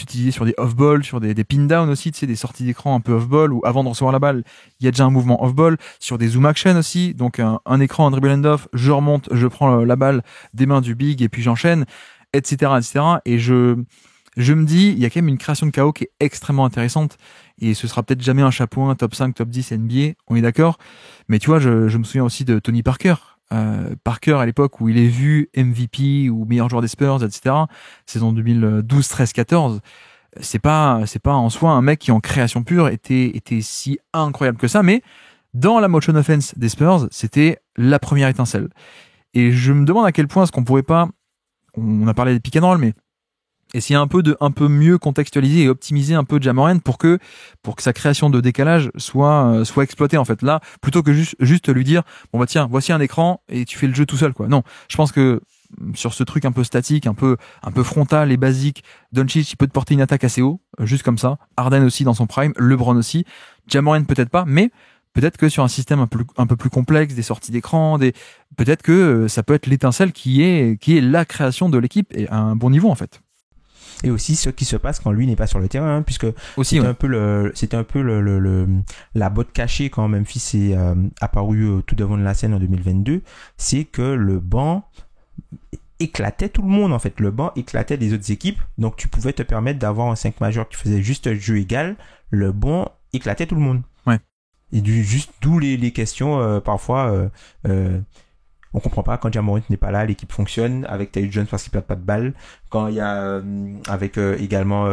utilisé sur des off-ball, sur des pin-down aussi, tu sais, des sorties d'écran un peu off-ball, où avant de recevoir la balle, il y a déjà un mouvement off-ball, sur des zoom action aussi, donc un écran, un dribble end-off, je remonte, je prends la balle des mains du big et puis j'enchaîne, etc. Et je me dis, il y a quand même une création de chaos qui est extrêmement intéressante, et ce sera peut-être jamais un chapeau 1, top 5, top 10 NBA, on est d'accord, mais tu vois, je me souviens aussi de Tony Parker, Parker à l'époque où il est vu MVP ou meilleur joueur des Spurs, etc. Saison 2012, 13, 14. C'est pas en soi un mec qui en création pure était si incroyable que ça, mais dans la motion offense des Spurs, c'était la première étincelle. Et je me demande à quel point est-ce qu'on pourrait pas, on a parlé des pick and roll, mais essayer un peu mieux contextualiser et optimiser un peu Ja Morant pour que sa création de décalage soit exploitée en fait. Là, plutôt que juste lui dire bon bah tiens, voici un écran et tu fais le jeu tout seul quoi. Non, je pense que sur ce truc un peu statique, un peu frontal et basique, Doncic il peut te porter une attaque assez haut, juste comme ça. Harden aussi dans son prime, LeBron aussi. Ja Morant peut-être pas, mais peut-être que sur un système un peu plus complexe, des sorties d'écran, peut-être que ça peut être l'étincelle qui est la création de l'équipe et à un bon niveau en fait. Et aussi ce qui se passe quand lui n'est pas sur le terrain, puisque aussi, c'était un peu la botte cachée quand Memphis est apparu tout devant de la scène en 2022, c'est que le banc éclatait tout le monde en fait. Le banc éclatait des autres équipes, donc tu pouvais te permettre d'avoir un 5 majeur qui faisait juste jeu égal, le banc éclatait tout le monde. Ouais. Et d'où les questions parfois on comprend pas quand Ja Morant n'est pas là, l'équipe fonctionne avec Tyus Jones parce qu'il perd pas de balle. Quand il y a avec également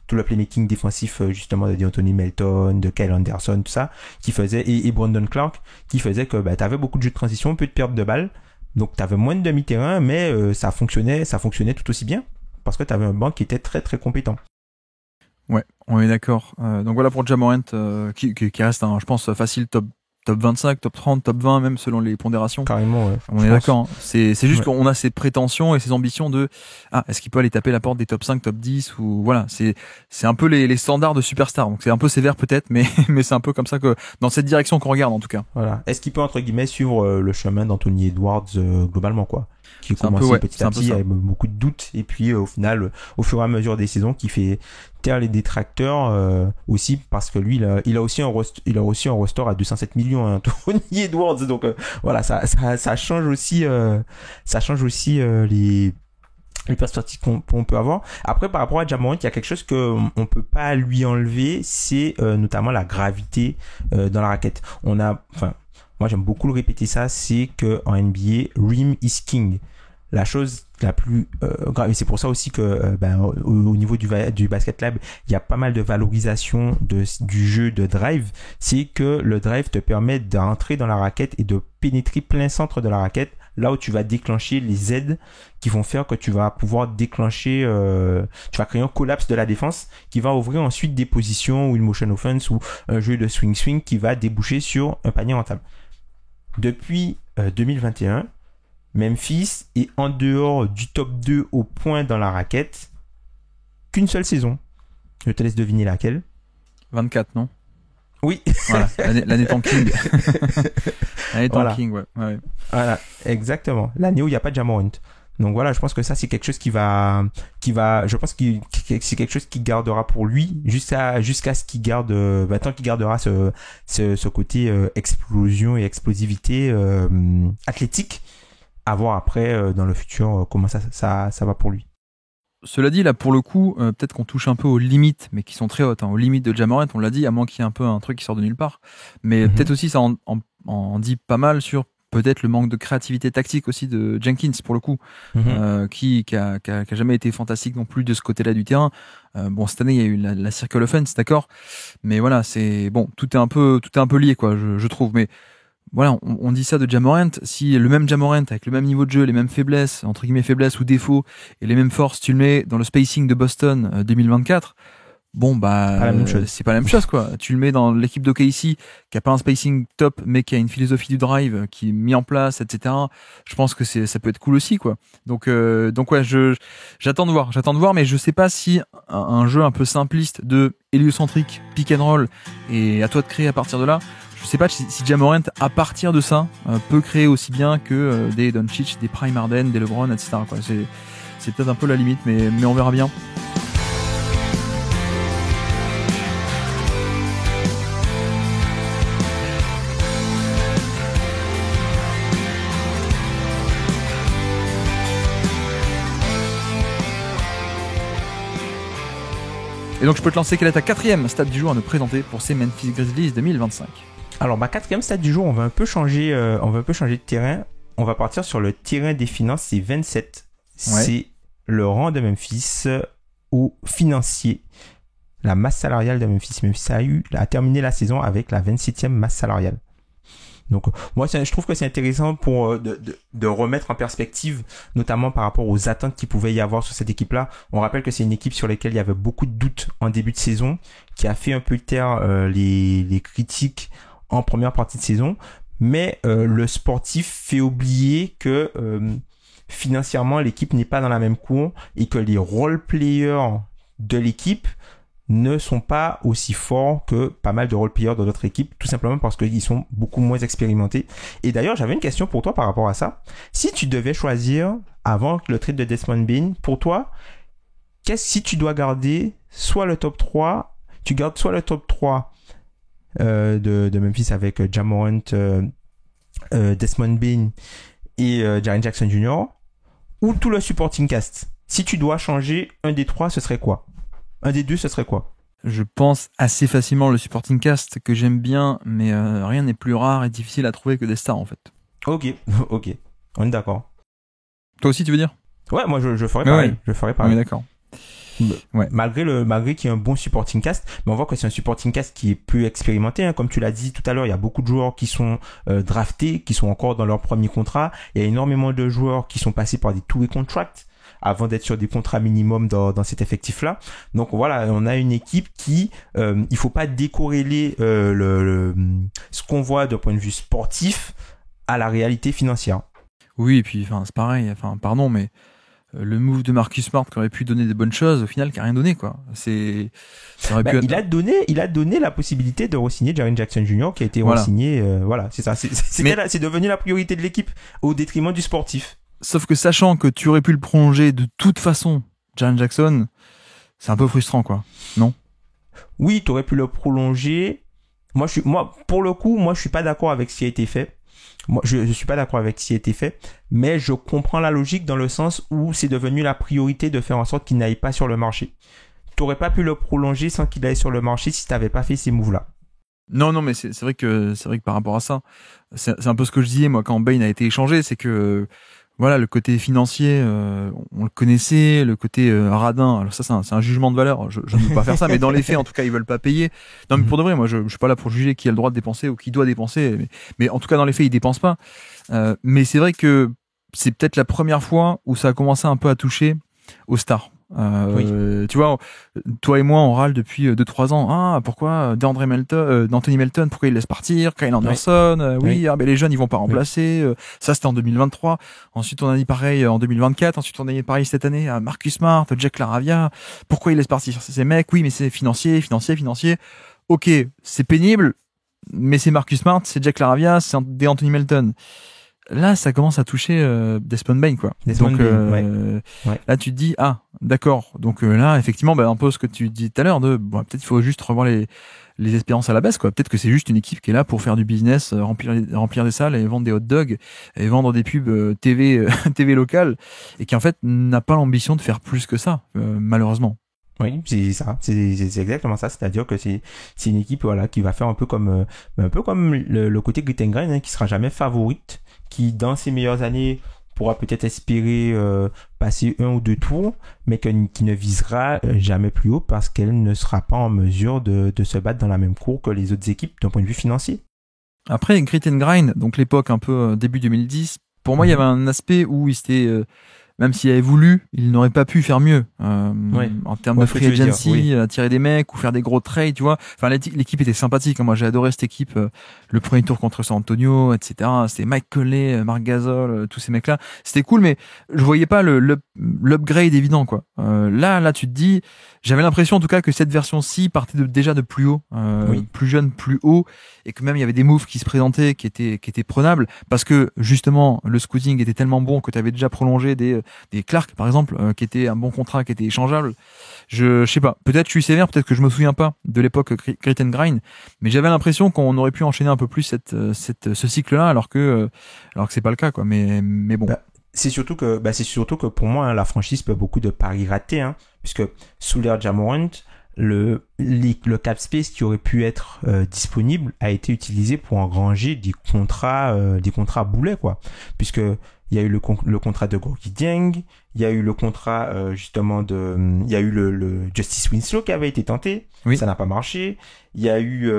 tout le playmaking défensif justement de D'Anthony Melton, de Kyle Anderson, tout ça qui faisait et Brandon Clark qui faisait que t'avais beaucoup de jeux de transition, peu de pertes de balles. Donc t'avais moins de demi-terrain mais ça fonctionnait tout aussi bien parce que t'avais un banc qui était très très compétent. Ouais, on est d'accord. Donc voilà pour Ja Morant qui reste je pense facile top 25, top 30, top 20 même selon les pondérations. Carrément, ouais. On est d'accord. C'est juste qu'on a ces prétentions et ces ambitions de est-ce qu'il peut aller taper la porte des top 5, top 10 ou voilà, c'est un peu les standards de superstar. Donc c'est un peu sévère peut-être mais c'est un peu comme ça que dans cette direction qu'on regarde en tout cas. Voilà. Est-ce qu'il peut entre guillemets suivre le chemin d'Anthony Edwards globalement quoi. qui commençait petit à petit avec beaucoup de doutes, et puis au final, au fur et à mesure des saisons, qui fait taire les détracteurs aussi, parce que lui, il a aussi un roster à 207 millions, hein, Tony Edwards. Donc voilà, ça change aussi les perspectives qu'on peut avoir. Après, par rapport à Ja Morant, il y a quelque chose que on peut pas lui enlever, c'est notamment la gravité dans la raquette. Moi j'aime beaucoup le répéter ça, c'est que en NBA, rim is king. La chose la plus grave, et c'est pour ça aussi que au niveau du basket lab, il y a pas mal de valorisation du jeu de drive. C'est que le drive te permet d'entrer dans la raquette et de pénétrer plein centre de la raquette, là où tu vas déclencher les aides qui vont faire que tu vas pouvoir déclencher, tu vas créer un collapse de la défense qui va ouvrir ensuite des positions ou une motion offense ou un jeu de swing qui va déboucher sur un panier rentable. Depuis 2021, Memphis est en dehors du top 2 au point dans la raquette qu'une seule saison. Je te laisse deviner laquelle. 24, non? Oui. Voilà, l'année tanking. L'année tanking, voilà. Ouais. Voilà, exactement. L'année où il n'y a pas de Ja Morant. Donc voilà, je pense que ça c'est quelque chose je pense que c'est quelque chose qui gardera pour lui jusqu'à ce qu'il garde, tant qu'il gardera ce côté explosion et explosivité athlétique. À voir après dans le futur comment ça va pour lui. Cela dit, là, pour le coup, peut-être qu'on touche un peu aux limites, mais qui sont très hautes, hein, aux limites de Ja Morant, on l'a dit, à moins qu'il y ait un peu un truc qui sort de nulle part. Mais peut-être aussi, ça en dit pas mal sur peut-être le manque de créativité tactique aussi de Jenkins, pour le coup, qui a jamais été fantastique non plus de ce côté-là du terrain. Bon, cette année, il y a eu la circle offense, d'accord, mais voilà, c'est bon, tout est un peu lié, quoi, je trouve. Mais voilà, on dit ça de Ja Morant. Si le même Ja Morant avec le même niveau de jeu, les mêmes faiblesses, entre guillemets faiblesses ou défauts, et les mêmes forces, tu le mets dans le spacing de Boston 2024, bon c'est pas la même chose, quoi. Tu le mets dans l'équipe d'OKC qui a pas un spacing top, mais qui a une philosophie du drive qui est mis en place, etc. Je pense que ça peut être cool aussi, quoi. Donc ouais, j'attends de voir, mais je sais pas si un jeu un peu simpliste de héliocentrique, pick and roll, et à toi de créer à partir de là. Je sais pas si Ja Morant, à partir de ça, peut créer aussi bien que des Doncic, des Prime Harden, des LeBron, etc., quoi. C'est peut-être un peu la limite, mais on verra bien. Et donc je peux te lancer, quelle est ta quatrième stat du jour à nous présenter pour ces Memphis Grizzlies 2025? Alors ma quatrième stat du jour, on va un peu changer de terrain. On va partir sur le terrain des finances, c'est 27. Ouais. C'est le rang de Memphis au financier. La masse salariale de Memphis. Memphis a terminé la saison avec la 27e masse salariale. Donc moi je trouve que c'est intéressant pour de remettre en perspective, notamment par rapport aux attentes qu'il pouvait y avoir sur cette équipe-là. On rappelle que c'est une équipe sur laquelle il y avait beaucoup de doutes en début de saison, qui a fait un peu taire les critiques en première partie de saison, mais le sportif fait oublier que financièrement l'équipe n'est pas dans la même cour et que les role players de l'équipe ne sont pas aussi forts que pas mal de role-players dans d'autres équipes, tout simplement parce qu'ils sont beaucoup moins expérimentés. Et d'ailleurs, j'avais une question pour toi par rapport à ça. Si tu devais choisir, avant le trade de Desmond Bane, pour toi, si tu dois garder soit le top 3, tu gardes soit le top 3 de Memphis avec Ja Morant, Desmond Bane et Jaren Jackson Jr., ou tout le supporting cast. Si tu dois changer un des trois, ce serait quoi? Un des deux, ce serait quoi? Je pense assez facilement le supporting cast que j'aime bien, mais rien n'est plus rare et difficile à trouver que des stars en fait. Ok, on est d'accord. Toi aussi tu veux dire? Ouais, moi je ferais pareil. Ouais. Je ferais pareil. Oui, d'accord. Ouais. Malgré qu'il y ait un bon supporting cast, mais on voit que c'est un supporting cast qui est peu expérimenté, hein. Comme tu l'as dit tout à l'heure, il y a beaucoup de joueurs qui sont draftés, qui sont encore dans leur premier contrat. Il y a énormément de joueurs qui sont passés par des two-way contracts avant d'être sur des contrats minimum dans cet effectif-là. Donc voilà, on a une équipe qui, il faut pas décorréler ce qu'on voit d'un point de vue sportif à la réalité financière. Oui, et puis c'est pareil, pardon, mais le move de Marcus Smart qui aurait pu donner des bonnes choses, au final, qui a rien donné, quoi. Il a donné la possibilité de re-signer Jaren Jackson Jr. qui a été re-signé, voilà, c'est ça. C'est devenu la priorité de l'équipe au détriment du sportif. Sauf que sachant que tu aurais pu le prolonger de toute façon, Jaren Jackson, c'est un peu frustrant, quoi. Non? Oui, tu aurais pu le prolonger. Moi, pour le coup, moi, je suis pas d'accord avec ce qui a été fait. Moi, je suis pas d'accord avec ce qui a été fait, mais je comprends la logique dans le sens où c'est devenu la priorité de faire en sorte qu'il n'aille pas sur le marché. T'aurais pas pu le prolonger sans qu'il aille sur le marché si t'avais pas fait ces moves-là. Non, mais c'est vrai que par rapport à ça, c'est un peu ce que je disais moi quand Bane a été échangé, c'est que voilà, le côté financier, on le connaissait, le côté radin. Alors ça, c'est un jugement de valeur. Je ne veux pas faire ça, mais dans les faits, en tout cas, ils veulent pas payer. Non, mais pour de vrai, moi, je suis pas là pour juger qui a le droit de dépenser ou qui doit dépenser. Mais en tout cas, dans les faits, ils dépensent pas. Mais c'est vrai que c'est peut-être la première fois où ça a commencé un peu à toucher aux stars. Oui. Tu vois, toi et moi, on râle depuis 2-3 ans. Ah, pourquoi d'Anthony Melton, pourquoi il laisse partir? Kyle Anderson, oui, ah, ben les jeunes, ils vont pas remplacer. Ça, c'était en 2023. Ensuite, on a dit pareil en 2024. Ensuite, on a dit pareil cette année à Marcus Smart, Jack LaRavia. Pourquoi ils laissent partir ces mecs? Oui, mais c'est financier. Ok, c'est pénible, mais c'est Marcus Smart, c'est Jack LaRavia, c'est des Anthony Melton. Là, ça commence à toucher Desmond Bane, quoi. Desmond Donc Bane, ouais. là, tu te dis ah, d'accord. Donc là, effectivement, un peu ce que tu dis tout à l'heure de peut-être il faut juste revoir les espérances à la baisse, quoi. Peut-être que c'est juste une équipe qui est là pour faire du business, remplir des salles et vendre des hot dogs et vendre des pubs TV TV locales et qui en fait n'a pas l'ambition de faire plus que ça, malheureusement. Oui, c'est ça, c'est exactement ça. C'est-à-dire que c'est une équipe voilà qui va faire un peu comme le côté Grit and Grind, hein, qui sera jamais favorite, qui dans ses meilleures années pourra peut-être espérer passer 1 ou 2 tours, mais qui ne visera jamais plus haut parce qu'elle ne sera pas en mesure de se battre dans la même cour que les autres équipes d'un point de vue financier. Après Grit and Grind, donc l'époque un peu début 2010, pour moi il y avait un aspect où il s'était même s'il avait voulu, il n'aurait pas pu faire mieux en termes de free agency, attirer des mecs ou faire des gros trades, tu vois. Enfin, l'équipe était sympathique. Moi, j'ai adoré cette équipe. Le premier tour contre San Antonio, etc. C'était Mike Conley, Marc Gasol, tous ces mecs-là. C'était cool, mais je voyais pas l'upgrade évident, quoi. Là, tu te dis, j'avais l'impression en tout cas que cette version-ci partait déjà de plus haut, plus jeune, plus haut, et que même il y avait des moves qui se présentaient, qui étaient prenables, parce que justement le scouting était tellement bon que tu avais déjà prolongé des Clark par exemple, qui était un bon contrat, qui était échangeable. Je sais pas, peut-être je suis sévère, peut-être que je me souviens pas de l'époque Grit and Grind, mais j'avais l'impression qu'on aurait pu enchaîner un peu plus ce cycle-là, alors que c'est pas le cas, quoi. Mais bon. C'est surtout que pour moi, hein, la franchise peut beaucoup de paris ratés, hein, puisque sous l'ère Jamorant, le cap space qui aurait pu être disponible a été utilisé pour engranger des contrats boulets, quoi, puisque il y a eu le contrat de Gorgui Dieng, il y a eu le contrat il y a eu le Justice Winslow qui avait été tenté, ça n'a pas marché. Il y a eu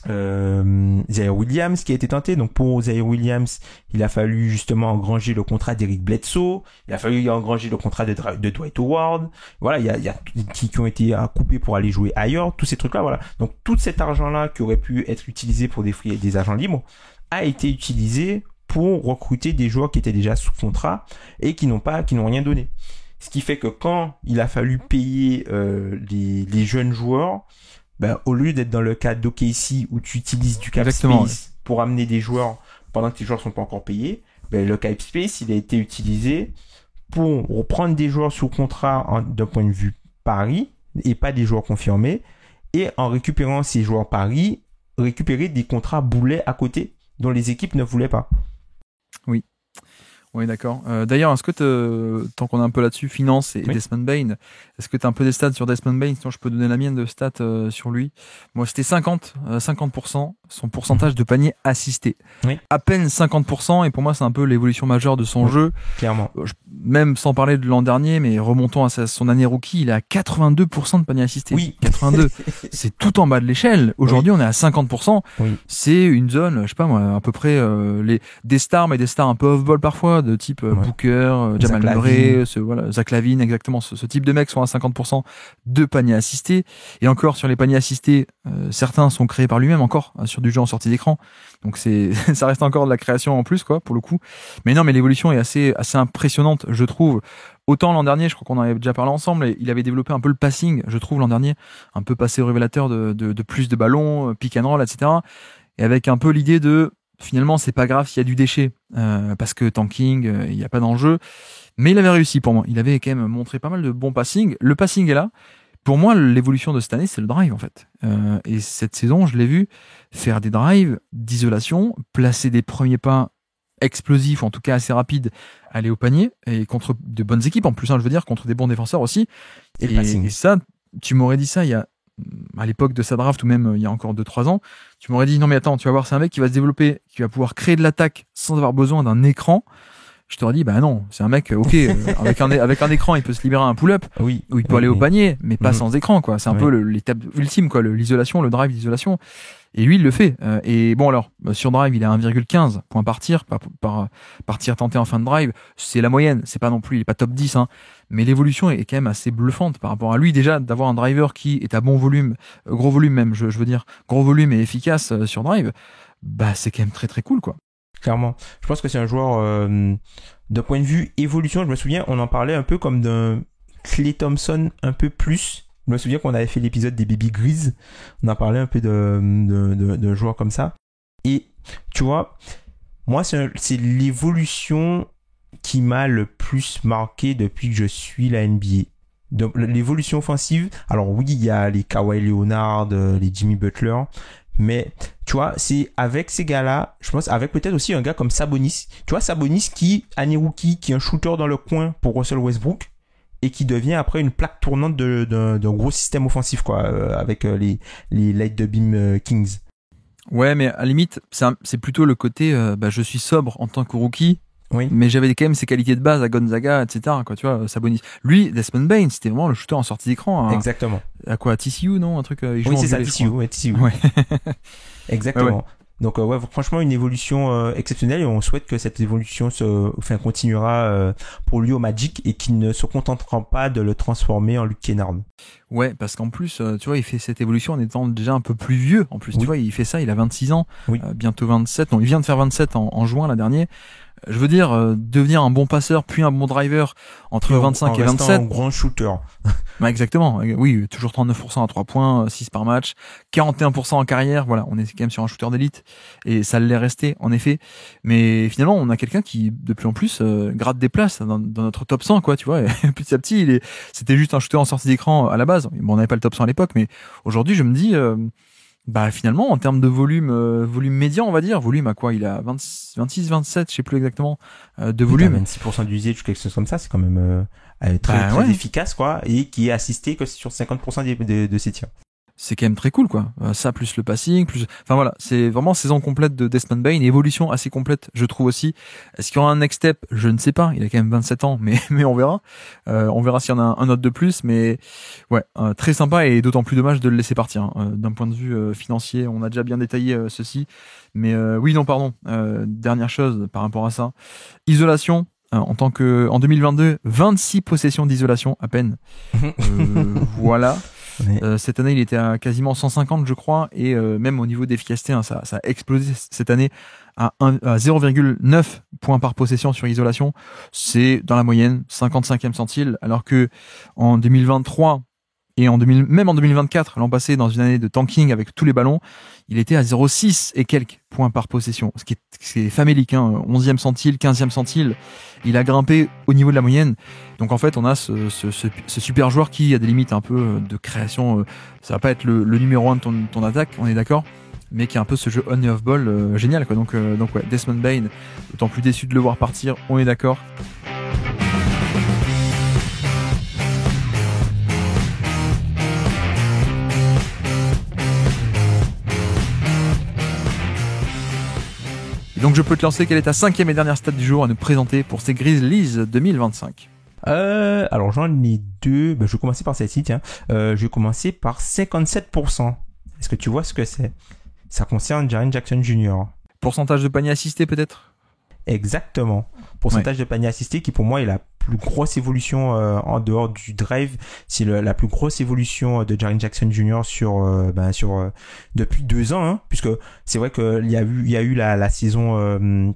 Zaire Williams qui a été tenté. Donc pour Zaire Williams, il a fallu justement engranger le contrat d'Eric Bledsoe, il a fallu engranger le contrat de Dwight Howard. Voilà, il y a qui ont été coupés pour aller jouer ailleurs, tous ces trucs là, voilà. Donc tout cet argent là qui aurait pu être utilisé pour des agents libres a été utilisé pour recruter des joueurs qui étaient déjà sous contrat et qui n'ont rien donné. Ce qui fait que quand il a fallu payer les jeunes joueurs, au lieu d'être dans le cas d'OKC où tu utilises du cap space pour amener des joueurs pendant que tes joueurs sont pas encore payés, le cap space il a été utilisé pour reprendre des joueurs sous contrat d'un point de vue pari et pas des joueurs confirmés, et en récupérant ces joueurs pari, récupérer des contrats boulets à côté dont les équipes ne voulaient pas. Oui, d'accord. D'ailleurs, est-ce que tant qu'on est un peu là-dessus, finance et Desmond Bane, est-ce que tu as un peu des stats sur Desmond Bane? Sinon, je peux donner la mienne de stats sur lui. Moi, c'était 50%, son pourcentage de panier assisté. Oui. À peine 50%, et pour moi, c'est un peu l'évolution majeure de son jeu. Clairement. Même sans parler de l'an dernier, mais remontons à son année rookie, il est à 82% de panier assisté. Oui. 82. C'est tout en bas de l'échelle. Aujourd'hui, on est à 50%. Oui. C'est une zone, je sais pas moi, à peu près des stars, mais des stars un peu off-ball parfois, de type Booker, Jamal Murray, Zach LaVine, exactement. Ce type de mecs sont à 50% de paniers assistés. Et encore, sur les paniers assistés, certains sont créés par lui-même encore, sur du jeu en sortie d'écran. Donc ça reste encore de la création en plus, quoi, pour le coup. Mais non, mais l'évolution est assez impressionnante, je trouve. Autant l'an dernier, je crois qu'on en avait déjà parlé ensemble, et il avait développé un peu le passing, je trouve, l'an dernier, un peu passé au révélateur de plus de ballons, pick and roll, etc. Et avec un peu l'idée de finalement c'est pas grave s'il y a du déchet, parce que tanking, il y a pas d'enjeu. Mais il avait réussi pour moi. Il avait quand même montré pas mal de bons passing. Le passing est là. Pour moi, l'évolution de cette année, c'est le drive en fait. Et cette saison, je l'ai vu faire des drives d'isolation, placer des premiers pas explosifs, ou en tout cas assez rapides, aller au panier, et contre de bonnes équipes en plus, hein, je veux dire, contre des bons défenseurs aussi. Et ça, tu m'aurais dit ça il y a, à l'époque de sa draft, ou même il y a encore 2-3 ans, tu m'aurais dit non mais attends, tu vas voir, c'est un mec qui va se développer, qui va pouvoir créer de l'attaque sans avoir besoin d'un écran. Je t'aurais dit, bah non, c'est un mec, ok, avec un écran, il peut se libérer un pull-up, Oui. où il peut aller au panier, mais pas sans écran, quoi. C'est un Oui. peu l'étape ultime, quoi, l'isolation, le drive d'isolation. Et lui, il le fait. Et bon, alors, sur drive, il a 1,15 points par tir, par tir tenté en fin de drive. C'est la moyenne. C'est pas non plus, il est pas top 10, hein. Mais l'évolution est quand même assez bluffante par rapport à lui. Déjà, d'avoir un driver qui est à bon volume, gros volume même, je veux dire, gros volume et efficace sur drive, bah, c'est quand même très très cool, quoi. Clairement. Je pense que c'est un joueur, d'un point de vue évolution, je me souviens, on en parlait un peu comme d'un Klay Thompson un peu plus. Je me souviens qu'on avait fait l'épisode des Baby Grises. On en parlait un peu de joueurs comme ça. Et, tu vois, moi, c'est l'évolution qui m'a le plus marqué depuis que je suis la NBA. Donc, l'évolution offensive, alors oui, il y a les Kawhi Leonard, les Jimmy Butler, mais tu vois, c'est avec ces gars-là, je pense, avec peut-être aussi un gars comme Sabonis. Tu vois, Sabonis qui, année rookie, qui est un shooter dans le coin pour Russell Westbrook et qui devient après une plaque tournante d'un gros système offensif, quoi, avec les Light the Beam Kings. Ouais, mais à la limite, c'est plutôt le côté, je suis sobre en tant que rookie. Oui. Mais j'avais quand même ses qualités de base à Gonzaga, etc. Quoi, tu vois, Sabonis. Lui, Desmond Bane, c'était vraiment le shooter en sortie d'écran. Exactement. À quoi, à TCU, non? Un truc. Il Oui, c'est ça, TCU. Ouais. Exactement. Ouais. Donc ouais, franchement une évolution exceptionnelle et on souhaite que cette évolution continuera pour lui au Magic et qu'il ne se contentera pas de le transformer en Luke Kennard. Ouais, parce qu'en plus, tu vois, il fait cette évolution en étant déjà un peu plus vieux. En plus, tu vois, il fait ça, il a 26 ans, bientôt 27. Non, il vient de faire 27 en juin, la dernière. Je veux dire, devenir un bon passeur puis un bon driver entre 25 et 27. Un grand shooter. Bah exactement. Oui, toujours 39% à 3 points, 6 par match, 41% en carrière. Voilà, on est quand même sur un shooter d'élite et ça l'est resté en effet. Mais finalement, on a quelqu'un qui de plus en plus gratte des places dans notre top 100, quoi, tu vois. Et petit à petit, c'était juste un shooter en sortie d'écran à la base. Bon, on n'avait pas le top 100 à l'époque, mais aujourd'hui, je me dis finalement, en termes de volume médian, on va dire, volume à quoi? Il a 26, 27, je sais plus exactement, de volume. 26% d'usage, quelque chose comme ça, c'est quand même très efficace, quoi, et qui est assisté que sur 50% de ses tirs. C'est quand même très cool, quoi. Ça, plus le passing, enfin voilà, c'est vraiment saison complète de Desmond Bane, évolution assez complète, je trouve aussi. Est-ce qu'il y aura un next step? Je ne sais pas. Il a quand même 27 ans, mais on verra. On verra s'il y en a un autre de plus, mais ouais, très sympa et d'autant plus dommage de le laisser partir. D'un point de vue financier, on a déjà bien détaillé ceci. Mais oui, non, pardon. Dernière chose par rapport à ça. Isolation. En 2022, 26 possessions d'isolation à peine. Voilà. Cette année, il était à quasiment 150, je crois, et même au niveau d'efficacité, hein, ça a explosé cette année à 0,9 points par possession sur isolation. C'est dans la moyenne, 55e centile, alors que en 2023 et même en 2024, l'an passé, dans une année de tanking avec tous les ballons, il était à 0,6 et quelques points par possession, ce qui est famélique, hein, 11e centile, 15e centile. Il a grimpé au niveau de la moyenne. Donc en fait, on a ce super joueur qui a des limites un peu de création. Ça va pas être le numéro 1 de ton attaque, on est d'accord, mais qui a un peu ce jeu on et off ball génial, quoi. Donc ouais, Desmond Bane, d'autant plus déçu de le voir partir, on est d'accord. Donc je peux te lancer, quelle est ta 5e et dernière stat du jour à nous présenter pour ces Grizzlies 2025? Alors j'en ai deux. Je vais commencer par celle-ci, tiens. Je vais commencer par 57%. Est-ce que tu vois ce que c'est? Ça concerne Jaren Jackson Jr. Pourcentage de panier assisté peut-être? Exactement. Pourcentage de panier assisté qui pour moi est la plus grosse évolution en dehors du drive. C'est la plus grosse évolution de Jaren Jackson Jr. depuis 2 ans, hein, puisque c'est vrai qu'il y a eu la saison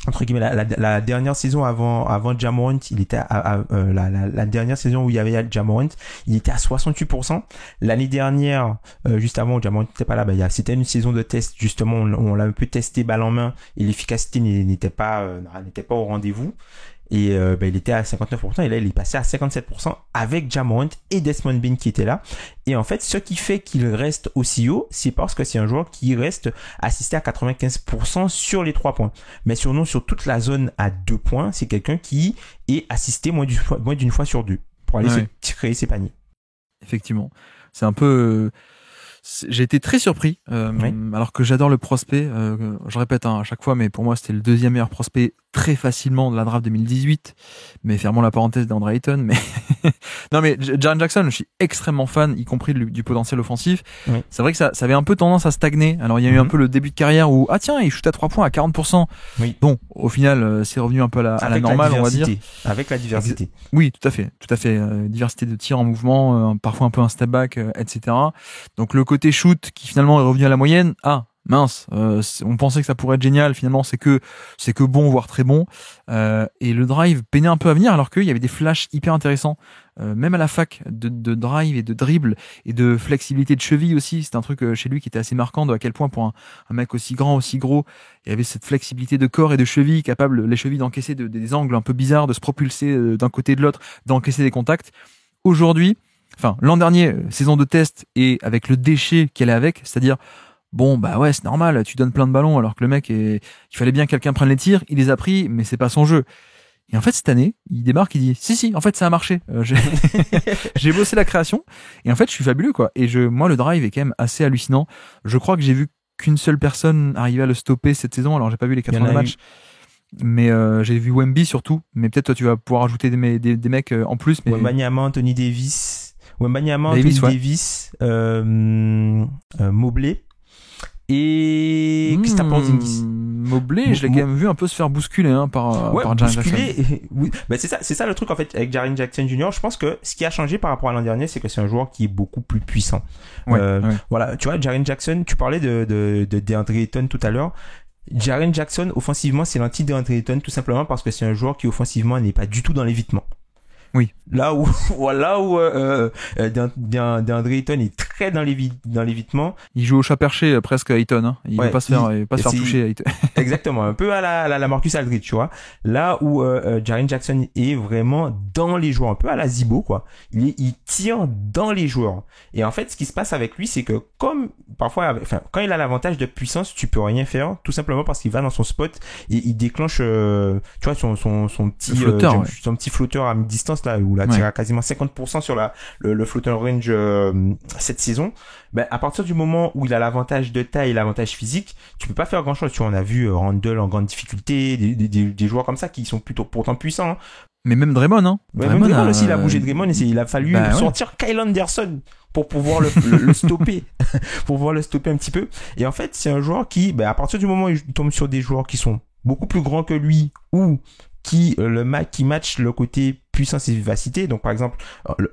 entre guillemets, la dernière saison avant Ja Morant, il était la dernière saison où il y avait Ja Morant, il était à 68%. L'année dernière, juste avant où Ja Morant n'était pas là, c'était une saison de test, justement, on l'a un peu testé balle en main, et l'efficacité n'était pas au rendez-vous. Et il était à 59%, et là il est passé à 57% avec Ja Morant et Desmond Bane qui étaient là. Et en fait, ce qui fait qu'il reste aussi haut, c'est parce que c'est un joueur qui reste assisté à 95% sur les 3 points. Mais sur toute la zone à 2 points, c'est quelqu'un qui est assisté moins d'une fois sur 2 pour aller se créer ses paniers. Effectivement. C'est un peu... J'ai été très surpris, alors que j'adore le prospect. Je répète à chaque fois, mais pour moi c'était le deuxième meilleur prospect très facilement de la draft 2018. Mais fermons la parenthèse d'Andre Ayton. Mais non, mais Jaren Jackson, je suis extrêmement fan, y compris du potentiel offensif. Oui. C'est vrai que ça avait un peu tendance à stagner. Alors il y a eu un peu le début de carrière où tiens, il shoot à 3 points à 40%. Oui. Bon, au final, c'est revenu un peu à la normale, on va dire. Avec la diversité. Oui, tout à fait. Diversité de tir en mouvement, parfois un peu un step back, etc. Donc le côté shoot qui finalement est revenu à la moyenne. Mince, on pensait que ça pourrait être génial, finalement c'est que bon, voire très bon, et le drive peinait un peu à venir, alors qu'il y avait des flashs hyper intéressants, même à la fac, de drive et de dribble et de flexibilité de cheville aussi. C'est un truc chez lui qui était assez marquant, de à quel point pour un mec aussi grand, aussi gros, il y avait cette flexibilité de corps et de cheville, capable les chevilles d'encaisser des angles un peu bizarres, de se propulser d'un côté et de l'autre, d'encaisser des contacts. Aujourd'hui, l'an dernier, saison de test, et avec le déchet qu'elle est avec, c'est-à-dire bon, c'est normal, tu donnes plein de ballons alors que le mec il fallait bien que quelqu'un prenne les tirs, il les a pris, mais c'est pas son jeu. Et en fait, cette année, il débarque, il dit, si, en fait, ça a marché. J'ai bossé la création, et en fait, je suis fabuleux, quoi. Et moi, le drive est quand même assez hallucinant. Je crois que j'ai vu qu'une seule personne arriver à le stopper cette saison, alors j'ai pas vu les 80 matchs. Mais j'ai vu Wemby surtout, mais peut-être toi tu vas pouvoir ajouter des mecs en plus. Mais... Wembanyama, Anthony Davis, Mobley. Et Kristaps Porzingis. Mobley, je l'ai quand même vu un peu se faire bousculer par Jaren Jackson. Oui, c'est ça le truc en fait avec Jaren Jackson Jr. Je pense que ce qui a changé par rapport à l'an dernier, c'est que c'est un joueur qui est beaucoup plus puissant. Voilà, tu vois, Jaren Jackson, tu parlais de DeAndre Ayton tout à l'heure. Jaren Jackson, offensivement, c'est l'anti-DeAndre Ayton tout simplement parce que c'est un joueur qui offensivement n'est pas du tout dans l'évitement. Oui. Là où DeAndre Ayton est très dans l'évitement. Il joue au chat perché presque à Ayton. Il veut pas se faire toucher à Ayton. Exactement, un peu à la Marcus Aldridge, tu vois. Là où Jaren Jackson est vraiment dans les joueurs, un peu à la Zibo, quoi. Il tire dans les joueurs. Et en fait, ce qui se passe avec lui, c'est que comme parfois, quand il a l'avantage de puissance, tu peux rien faire, tout simplement parce qu'il va dans son spot et il déclenche, tu vois, son petit flotteur, son petit flotteur à mi-distance là où il a tiré à quasiment 50% sur le floater range cette saison. À partir du moment où il a l'avantage de taille et l'avantage physique, tu peux pas faire grand chose. Tu vois, on a vu Randle en grande difficulté, des joueurs comme ça qui sont plutôt pourtant puissants. Mais même Draymond, Draymond aussi, il a bougé Draymond et il a fallu sortir Kyle Anderson pour pouvoir le stopper, pour pouvoir le stopper un petit peu. Et en fait, c'est un joueur qui, à partir du moment où il tombe sur des joueurs qui sont beaucoup plus grands que lui ou qui match le côté puissance et vivacité. Donc par exemple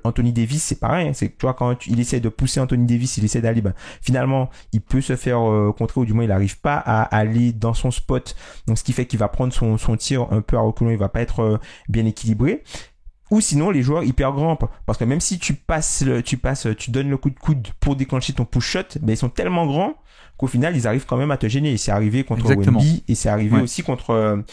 Anthony Davis, c'est pareil, c'est tu vois quand il essaie de pousser Anthony Davis, il essaie d'aller, finalement il peut se faire contrer, ou du moins il n'arrive pas à aller dans son spot, donc ce qui fait qu'il va prendre son tir un peu à reculons, il va pas être bien équilibré. Ou sinon les joueurs hyper grands, parce que même si tu donnes le coup de coude pour déclencher ton push shot, ils sont tellement grands qu'au final ils arrivent quand même à te gêner. Et c'est arrivé contre Wemby, et c'est arrivé aussi contre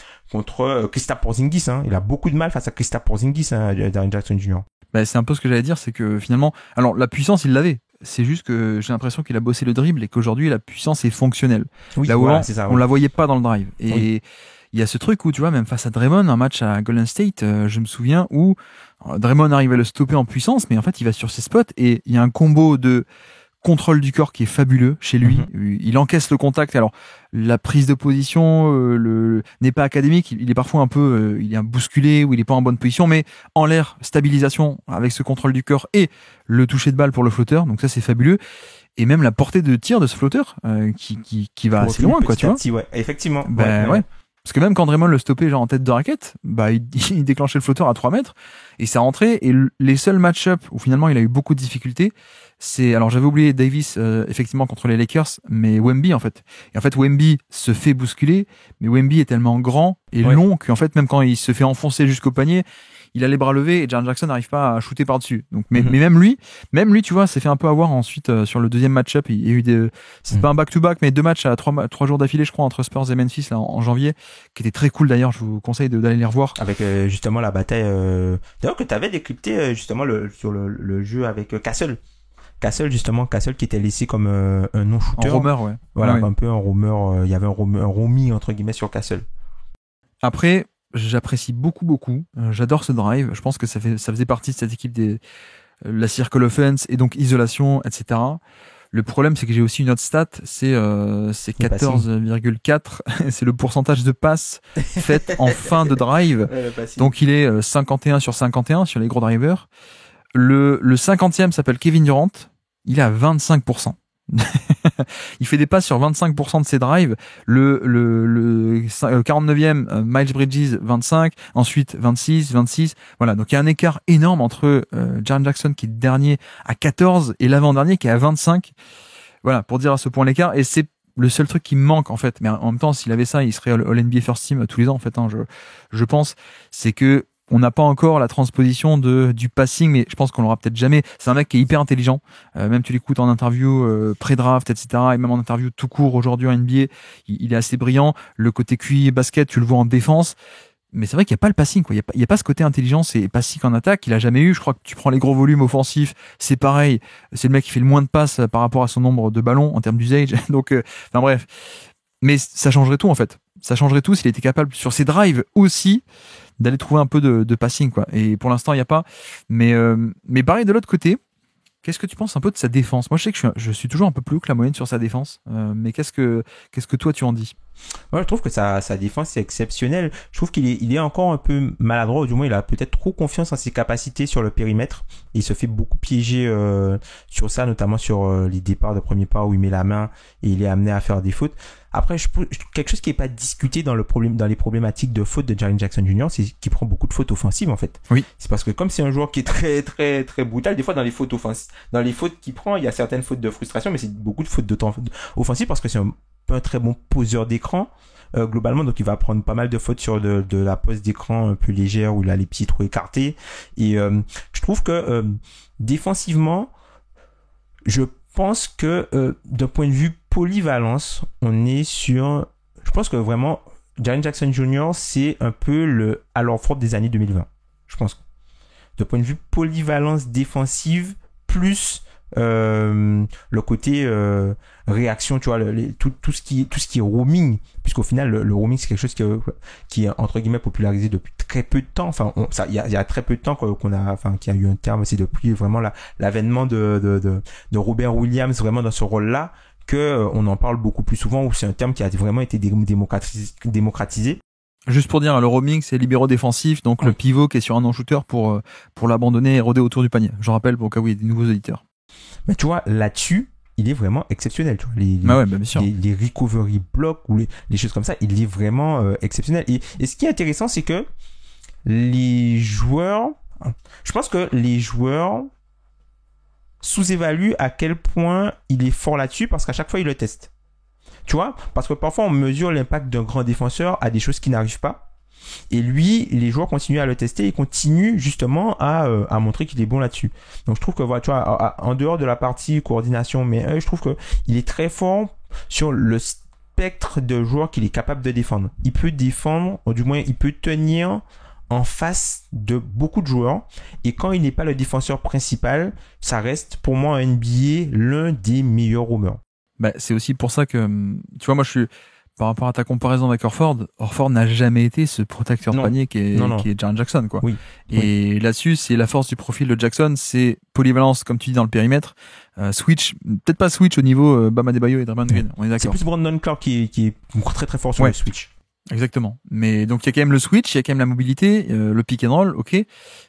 Kristaps Porzingis. Il a beaucoup de mal face à Kristaps Porzingis, Jaren Jackson Jr. C'est un peu ce que j'allais dire, c'est que finalement, alors la puissance il l'avait. C'est juste que j'ai l'impression qu'il a bossé le dribble et qu'aujourd'hui la puissance est fonctionnelle. Oui, là où on la voyait pas dans le drive. Et il y a ce truc où, tu vois, même face à Draymond, un match à Golden State, je me souviens, où Draymond arrive à le stopper en puissance, mais en fait, il va sur ses spots et il y a un combo de contrôle du corps qui est fabuleux chez lui. Il encaisse le contact. Alors, la prise de position n'est pas académique. Il est parfois un peu il est bousculé ou il est pas en bonne position, mais en l'air, stabilisation avec ce contrôle du corps et le toucher de balle pour le flotteur. Donc ça, c'est fabuleux. Et même la portée de tir de ce flotteur qui va assez loin, quoi, tu vois. Ouais, effectivement. Ouais. Parce que même quand Draymond le stoppait genre en tête de raquette, il déclenchait le flotteur à 3 mètres et ça rentrait. Et les seuls match-up où finalement il a eu beaucoup de difficultés, alors j'avais oublié Davis effectivement contre les Lakers, mais Wemby en fait. Et en fait Wemby se fait bousculer, mais Wemby est tellement grand et long qu'en fait même quand il se fait enfoncer jusqu'au panier, il a les bras levés et Jaren Jackson n'arrive pas à shooter par-dessus. Donc, mais même lui, tu vois, s'est fait un peu avoir ensuite sur le deuxième match-up. Il y a eu c'est pas un back-to-back, mais 2 matchs à 3 jours d'affilée, je crois, entre Spurs et Memphis là en janvier, qui était très cool d'ailleurs. Je vous conseille d'aller les revoir. Avec justement la bataille, d'ailleurs que t'avais décrypté justement sur le jeu avec Castle. Castle qui était laissé comme un non-shooter. En roamer, ouais. Voilà, un peu un roamer. Il y avait un roaming entre guillemets sur Castle. Après, j'apprécie beaucoup. J'adore ce drive. Je pense que ça faisait partie de cette équipe la circle offense et donc isolation, etc. Le problème, c'est que j'ai aussi une autre stat, c'est 14,4. C'est le pourcentage de passes faites en fin de drive. Donc il est 51 sur 51 sur les gros drivers. Le 50e s'appelle Kevin Durant. Il est à 25%. Il fait des passes sur 25% de ses drives. Le 49e, Miles Bridges, 25. Ensuite, 26. Voilà. Donc, il y a un écart énorme entre Jaren Jackson, qui est dernier à 14, et l'avant-dernier, qui est à 25. Voilà. Pour dire à ce point l'écart. Et c'est le seul truc qui me manque, en fait. Mais en même temps, s'il avait ça, il serait All-NBA First Team tous les ans, en fait, hein, je pense. C'est que, on n'a pas encore la transposition du passing, mais je pense qu'on l'aura peut-être jamais. C'est un mec qui est hyper intelligent. Même tu l'écoutes en interview pré-draft, etc. Et même en interview tout court aujourd'hui en NBA, il est assez brillant. Le côté QI et basket, tu le vois en défense. Mais c'est vrai qu'il n'y a pas le passing, quoi. Il y a pas ce côté intelligence et passing en attaque. Il a jamais eu. Je crois que tu prends les gros volumes offensifs, c'est pareil. C'est le mec qui fait le moins de passes par rapport à son nombre de ballons en termes d'usage. Donc, enfin bref. Mais ça changerait tout, en fait. Ça changerait tout s'il était capable, sur ses drives aussi, d'aller trouver un peu de passing, quoi. Et pour l'instant, il n'y a pas. Mais pareil, de l'autre côté, qu'est-ce que tu penses un peu de sa défense? Moi, je sais que je suis toujours un peu plus haut que la moyenne sur sa défense. Mais qu'est-ce que toi, tu en dis? Ouais, je trouve que sa défense est exceptionnelle. Je trouve qu'il est encore un peu maladroit, ou du moins il a peut-être trop confiance en ses capacités sur le périmètre. Il se fait beaucoup piéger sur ça, notamment sur les départs de premier pas où il met la main et il est amené à faire des fautes. Après, quelque chose qui n'est pas discuté dans les problématiques de fautes de Jaren Jackson Jr., c'est qu'il prend beaucoup de fautes offensives, en fait. Oui. C'est parce que comme c'est un joueur qui est très, très, très brutal, des fois, dans les fautes qu'il prend, il y a certaines fautes de frustration, mais c'est beaucoup de fautes offensives parce que c'est un très bon poseur d'écran, globalement. Donc, il va prendre pas mal de fautes sur de la pose d'écran un peu légère où il a les pieds trop écartés. Et, je trouve que, défensivement, je pense que, d'un point de vue polyvalence, on est sur... Je pense que vraiment, Jaren Jackson Jr., c'est un peu le Al Horford des années 2020. Je pense. De point de vue polyvalence défensive, plus le côté réaction, tu vois, tout ce qui est roaming, puisqu'au final, le roaming, c'est quelque chose qui est, entre guillemets, popularisé depuis très peu de temps. Enfin, il y a très peu de temps qu'il y a eu un terme, c'est depuis vraiment l'avènement de Robert Williams, vraiment dans ce rôle-là, que on en parle beaucoup plus souvent, où c'est un terme qui a vraiment été démocratisé. Juste pour dire, le roaming, c'est libéraux défensif, donc le pivot qui est sur un non-shooter pour l'abandonner et rôder autour du panier. Je rappelle pour cas où il y a des nouveaux auditeurs. Mais tu vois, là-dessus, il est vraiment exceptionnel. Tu vois, bien sûr. Les recovery blocks ou les choses comme ça, il est vraiment exceptionnel. Et ce qui est intéressant, c'est que je pense que les joueurs sous-évalue à quel point il est fort là-dessus parce qu'à chaque fois il le teste. Tu vois, parce que parfois on mesure l'impact d'un grand défenseur à des choses qui n'arrivent pas. Et lui, les joueurs continuent à le tester et continuent justement à montrer qu'il est bon là-dessus. Donc je trouve que voilà, tu vois, en dehors de la partie coordination, mais je trouve que il est très fort sur le spectre de joueurs qu'il est capable de défendre. Il peut défendre, ou du moins il peut tenir en face de beaucoup de joueurs, et quand il n'est pas le défenseur principal, ça reste pour moi en NBA l'un des meilleurs roamers. Bah, c'est aussi pour ça que, tu vois, moi je suis, par rapport à ta comparaison avec Horford n'a jamais été ce protecteur de panier qui est Jaren Jackson, quoi. Oui. Et là-dessus, c'est la force du profil de Jackson, c'est polyvalence, comme tu dis, dans le périmètre, switch, peut-être pas switch au niveau Bam Adebayo et Draymond Green, on est d'accord. C'est plus Brandon Clark qui est très très fort sur le switch. Exactement. Mais donc il y a quand même le switch, il y a quand même la mobilité, le pick and roll, ok.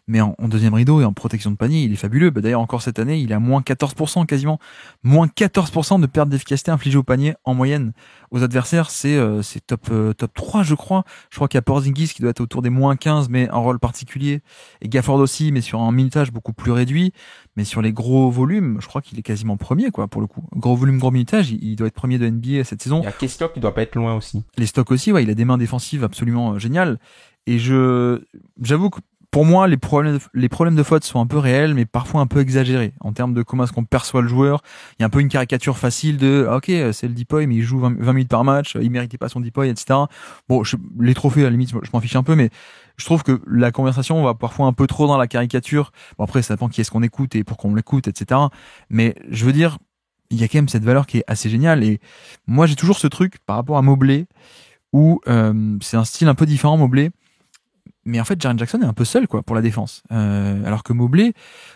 Mais en deuxième rideau et en protection de panier, il est fabuleux. Bah, d'ailleurs encore cette année, il est à moins 14% quasiment, moins 14% de perte d'efficacité infligée au panier en moyenne aux adversaires. C'est top 3 je crois. Je crois qu'il y a Porzingis qui doit être autour des moins 15, mais en rôle particulier, et Gafford aussi, mais sur un minutage beaucoup plus réduit. mais sur les gros volumes, je crois qu'il est quasiment premier, quoi, pour le coup. Gros volume, gros minutage, il doit être premier de NBA cette saison. Il y a Kessler qui doit pas être loin aussi. Les stocks aussi, ouais, il a des mains défensives absolument géniales. Et j'avoue que pour moi, les problèmes de faute sont un peu réels, mais parfois un peu exagérés en termes de comment est-ce qu'on perçoit le joueur. Il y a un peu une caricature facile de, ok, c'est le depoy, mais il joue 20 minutes par match, il méritait pas son depoy, etc. Bon, les trophées, à la limite, je m'en fiche un peu, mais je trouve que la conversation va parfois un peu trop dans la caricature. Bon, après, ça dépend qui est-ce qu'on écoute et pourquoi on l'écoute, etc. Mais je veux dire, il y a quand même cette valeur qui est assez géniale. Et moi, j'ai toujours ce truc par rapport à Mobley, où c'est un style un peu différent, Mobley. Mais en fait, Jaren Jackson est un peu seul, quoi, pour la défense. Alors que Mobley,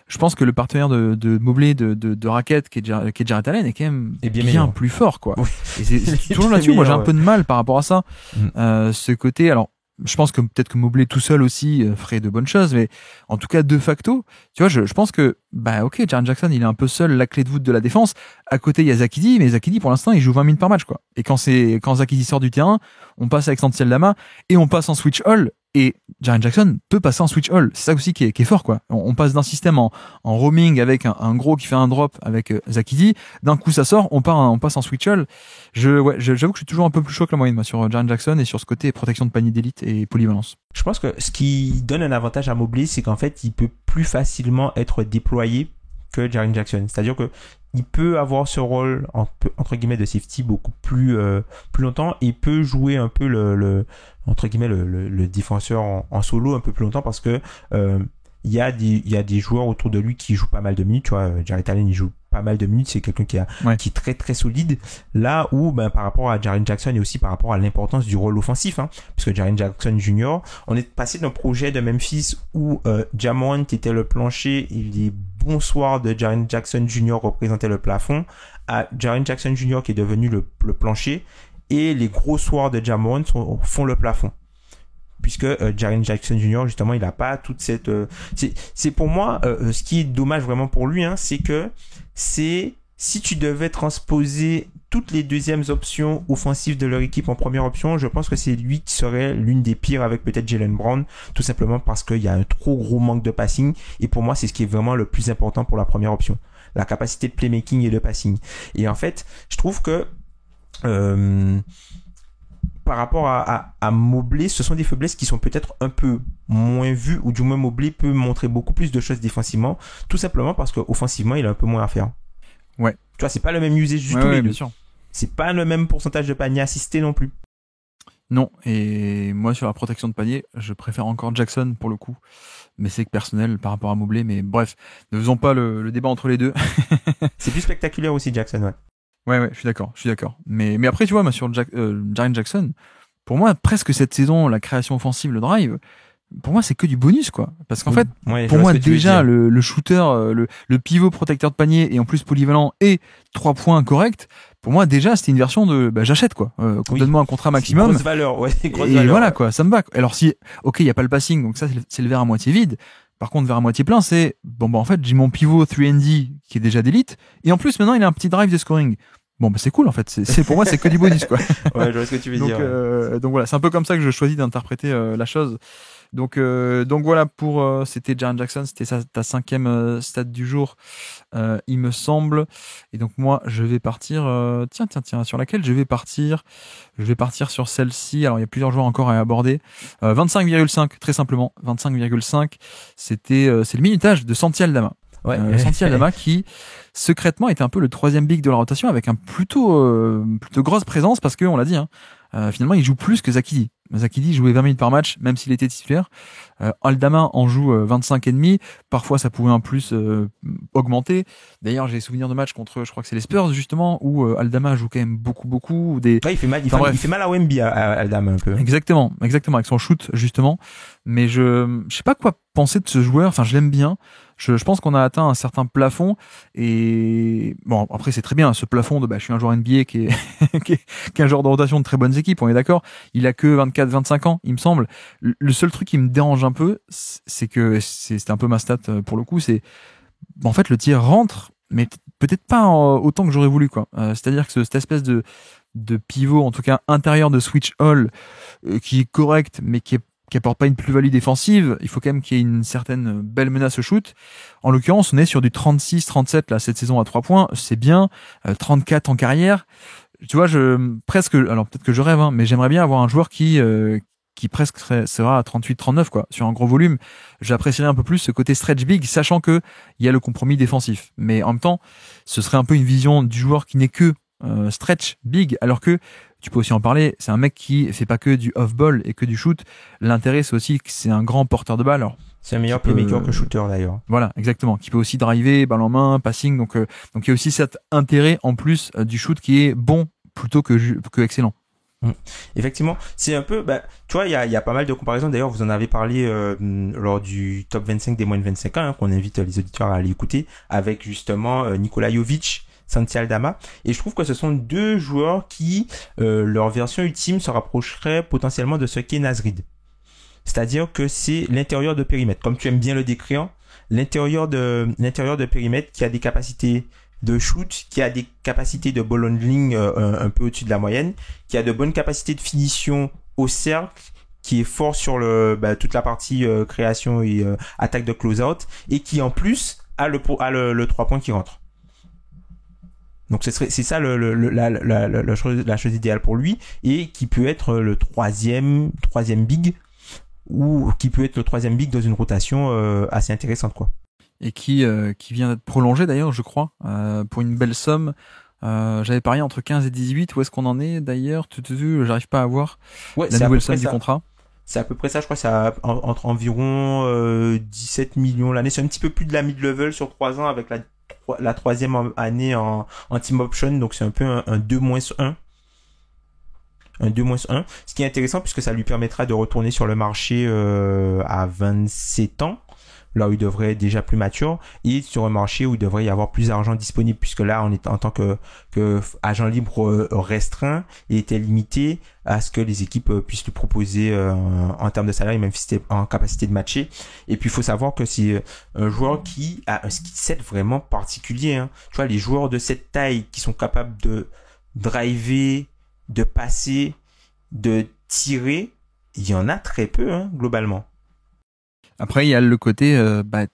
je pense que le partenaire de Mobley de raquette, qui est Jarrett Allen, est quand même bien plus fort, quoi. Oui. Et c'est toujours là-dessus, moi j'ai un peu de mal par rapport à ça. Ce côté, alors, je pense que peut-être que Mobley tout seul aussi ferait de bonnes choses, mais en tout cas, de facto, tu vois, je pense que, ok, Jaren Jackson, il est un peu seul, la clé de voûte de la défense. À côté, il y a Zach Edey, mais Zach Edey, pour l'instant, il joue 20 minutes par match, quoi. Et quand Zach Edey sort du terrain, on passe avec Santi Aldama et on passe en switch all. Et Jaren Jackson peut passer en switch all. C'est ça aussi qui est fort, quoi. On passe d'un système en roaming avec un gros qui fait un drop avec Zach Edey. D'un coup, ça sort, on passe en switch all. J'avoue que je suis toujours un peu plus chaud que la moyenne, moi, sur Jaren Jackson et sur ce côté protection de panier d'élite et polyvalence. Je pense que ce qui donne un avantage à Mobley, c'est qu'en fait, il peut plus facilement être déployé que Jaren Jackson. C'est-à-dire que il peut avoir ce rôle entre guillemets de safety beaucoup plus longtemps et peut jouer un peu entre guillemets le défenseur en solo un peu plus longtemps parce que il y a des joueurs autour de lui qui jouent pas mal de minutes. Tu vois, Jarrett Allen il joue pas mal de minutes, c'est quelqu'un qui est très très solide. Là où par rapport à Jaren Jackson et aussi par rapport à l'importance du rôle offensif, puisque Jaren Jackson Jr. on est passé d'un projet de Memphis où Ja Morant était le plancher et les bons soirs de Jaren Jackson Jr. représentaient le plafond, à Jaren Jackson Jr. qui est devenu le plancher et les gros soirs de Ja Morant font le plafond. Puisque Jaren Jackson Jr. justement il a pas toute cette c'est pour moi ce qui est dommage vraiment pour lui c'est que si tu devais transposer toutes les deuxièmes options offensives de leur équipe en première option, je pense que c'est lui qui serait l'une des pires avec peut-être Jaylen Brown, tout simplement parce qu'il y a un trop gros manque de passing et pour moi c'est ce qui est vraiment le plus important pour la première option, la capacité de playmaking et de passing. Et en fait je trouve que par rapport à Mobley, ce sont des faiblesses qui sont peut-être un peu moins vues, ou du moins Mobley peut montrer beaucoup plus de choses défensivement, tout simplement parce qu'offensivement, il a un peu moins à faire. Ouais. Tu vois, c'est pas le même usage du tout. Ouais, bien sûr. C'est pas le même pourcentage de panier assisté non plus. Non, et moi sur la protection de panier, je préfère encore Jackson pour le coup, mais c'est que personnel par rapport à Mobley, mais bref, ne faisons pas le débat entre les deux. C'est plus spectaculaire aussi Jackson, ouais. Ouais, je suis d'accord. Mais après, tu vois, moi, sur Jaren Jackson, pour moi, presque cette saison, la création offensive, le drive, pour moi, c'est que du bonus, quoi. Parce qu'en fait, pour moi, déjà, le shooter, le pivot protecteur de panier, et en plus polyvalent, et 3 points corrects, pour moi, déjà, c'était une version de, j'achète, quoi. Donne-moi un contrat maximum. Grosse valeur, ouais, grosse et valeur. Voilà, quoi, ça me va. Alors si, ok, il y a pas le passing, donc ça, c'est le verre à moitié vide. Par contre, vers à moitié plein, c'est, en fait, j'ai mon pivot 3&D qui est déjà d'élite, et en plus, maintenant, il a un petit drive de scoring. Bon, c'est cool, en fait. C'est pour moi, c'est que du bonus, quoi. Ouais, je vois ce que tu veux dire. Donc voilà, c'est un peu comme ça que je choisis d'interpréter la chose. Donc voilà, c'était Jaren Jackson, c'était ta 5e stat du jour, il me semble. Et donc moi, je vais partir, tiens, sur laquelle je vais partir sur celle-ci. Alors il y a plusieurs joueurs encore à aborder. 25,5, très simplement, 25,5. C'est le minutage de Santi Aldama. Santi Aldama qui secrètement était un peu le 3e big de la rotation avec un plutôt grosse présence parce que on l'a dit finalement il joue plus que Zach Edey. Zach Edey jouait 20 minutes par match même s'il était titulaire. Aldama en joue 25,5. Parfois ça pouvait un plus augmenter. D'ailleurs j'ai souvenir de matchs contre, je crois que c'est les Spurs justement, où Aldama joue quand même beaucoup il fait mal à Wemby à Aldama un peu. Exactement avec son shoot justement. Mais je sais pas quoi penser de ce joueur. Enfin je l'aime bien. Je pense qu'on a atteint un certain plafond et bon après c'est très bien ce plafond de je suis un joueur NBA qui est un joueur de rotation de très bonnes équipes, on est d'accord. Il a que 24-25 ans il me semble. Le seul truc qui me dérange un peu c'est que c'est un peu ma stat pour le coup, c'est en fait le tir rentre mais peut-être pas autant que j'aurais voulu quoi. C'est-à-dire que cette espèce de pivot en tout cas intérieur de switch all qui est correct mais qui est qui apporte pas une plus-value défensive. Il faut quand même qu'il y ait une certaine belle menace au shoot. En l'occurrence, on est sur du 36-37 là cette saison à 3 points, c'est bien. 34 en carrière. Tu vois, alors peut-être que je rêve, hein, mais j'aimerais bien avoir un joueur qui presque sera à 38-39 quoi, sur un gros volume. J'apprécierais un peu plus ce côté stretch big, sachant que il y a le compromis défensif. Mais en même temps, ce serait un peu une vision du joueur qui n'est que stretch big, alors que tu peux aussi en parler. C'est un mec qui fait pas que du off-ball et que du shoot. L'intérêt, c'est aussi que c'est un grand porteur de balle. Alors, c'est un meilleur playmaker que shooter d'ailleurs. Voilà, exactement. Qui peut aussi driver, balle en main, passing. Donc il y a aussi cet intérêt en plus du shoot qui est bon plutôt que excellent. Effectivement, c'est un peu, tu vois, il y a pas mal de comparaisons. D'ailleurs, vous en avez parlé lors du top 25 des moins de 25 ans, hein, qu'on invite les auditeurs à aller écouter, avec justement Nikola Jovic, Santi Aldama. Et je trouve que ce sont deux joueurs qui, leur version ultime se rapprocherait potentiellement de ce qu'est Nasrid. C'est-à-dire que c'est l'intérieur de périmètre, comme tu aimes bien le décrire, l'intérieur de périmètre qui a des capacités de shoot, qui a des capacités de ball handling un peu au-dessus de la moyenne, qui a de bonnes capacités de finition au cercle, qui est fort sur toute la partie création et attaque de close-out, et qui en plus a le 3 points qui rentre. Donc c'est ça la chose idéale pour lui, et qui peut être le troisième big, ou qui peut être le troisième big dans une rotation assez intéressante quoi. Et qui vient d'être prolongé d'ailleurs, je crois, pour une belle somme. J'avais parié entre 15 et 18. Où est-ce qu'on en est d'ailleurs? J'arrive pas à voir la nouvelle somme du contrat. C'est à peu près ça, je crois, ça entre environ 17 millions l'année. C'est un petit peu plus de la mid-level sur 3 ans avec la troisième année en team option. Donc c'est un peu un 2-1. Un 2-1. Ce qui est intéressant puisque ça lui permettra de retourner sur le marché à 27 ans. Là où il devrait être déjà plus mature, et sur un marché où il devrait y avoir plus d'argent disponible, puisque là on est en tant que agent libre restreint et était limité à ce que les équipes puissent lui proposer en termes de salaire, même si c'était en capacité de matcher. Et puis il faut savoir que c'est un joueur qui a un skill set vraiment particulier, hein. Tu vois, les joueurs de cette taille qui sont capables de driver, de passer, de tirer, il y en a très peu, hein, globalement. Après, il y a le côté,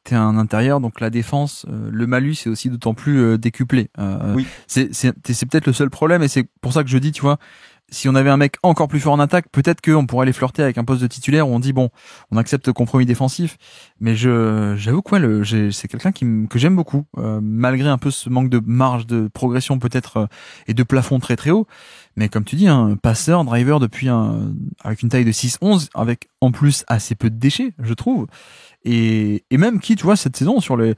t'es un intérieur, donc la défense, le malus est aussi d'autant plus décuplé. Oui. C'est peut-être le seul problème, et c'est pour ça que je dis, tu vois, si on avait un mec encore plus fort en attaque, peut-être qu'on pourrait aller flirter avec un poste de titulaire où on dit bon, on accepte le compromis défensif. Mais j'avoue que c'est quelqu'un que j'aime beaucoup, malgré un peu ce manque de marge de progression peut-être et de plafond très très haut. Mais comme tu dis, un passeur, driver avec une taille de 6-11, avec en plus assez peu de déchets, je trouve. Et même qui, tu vois, cette saison sur les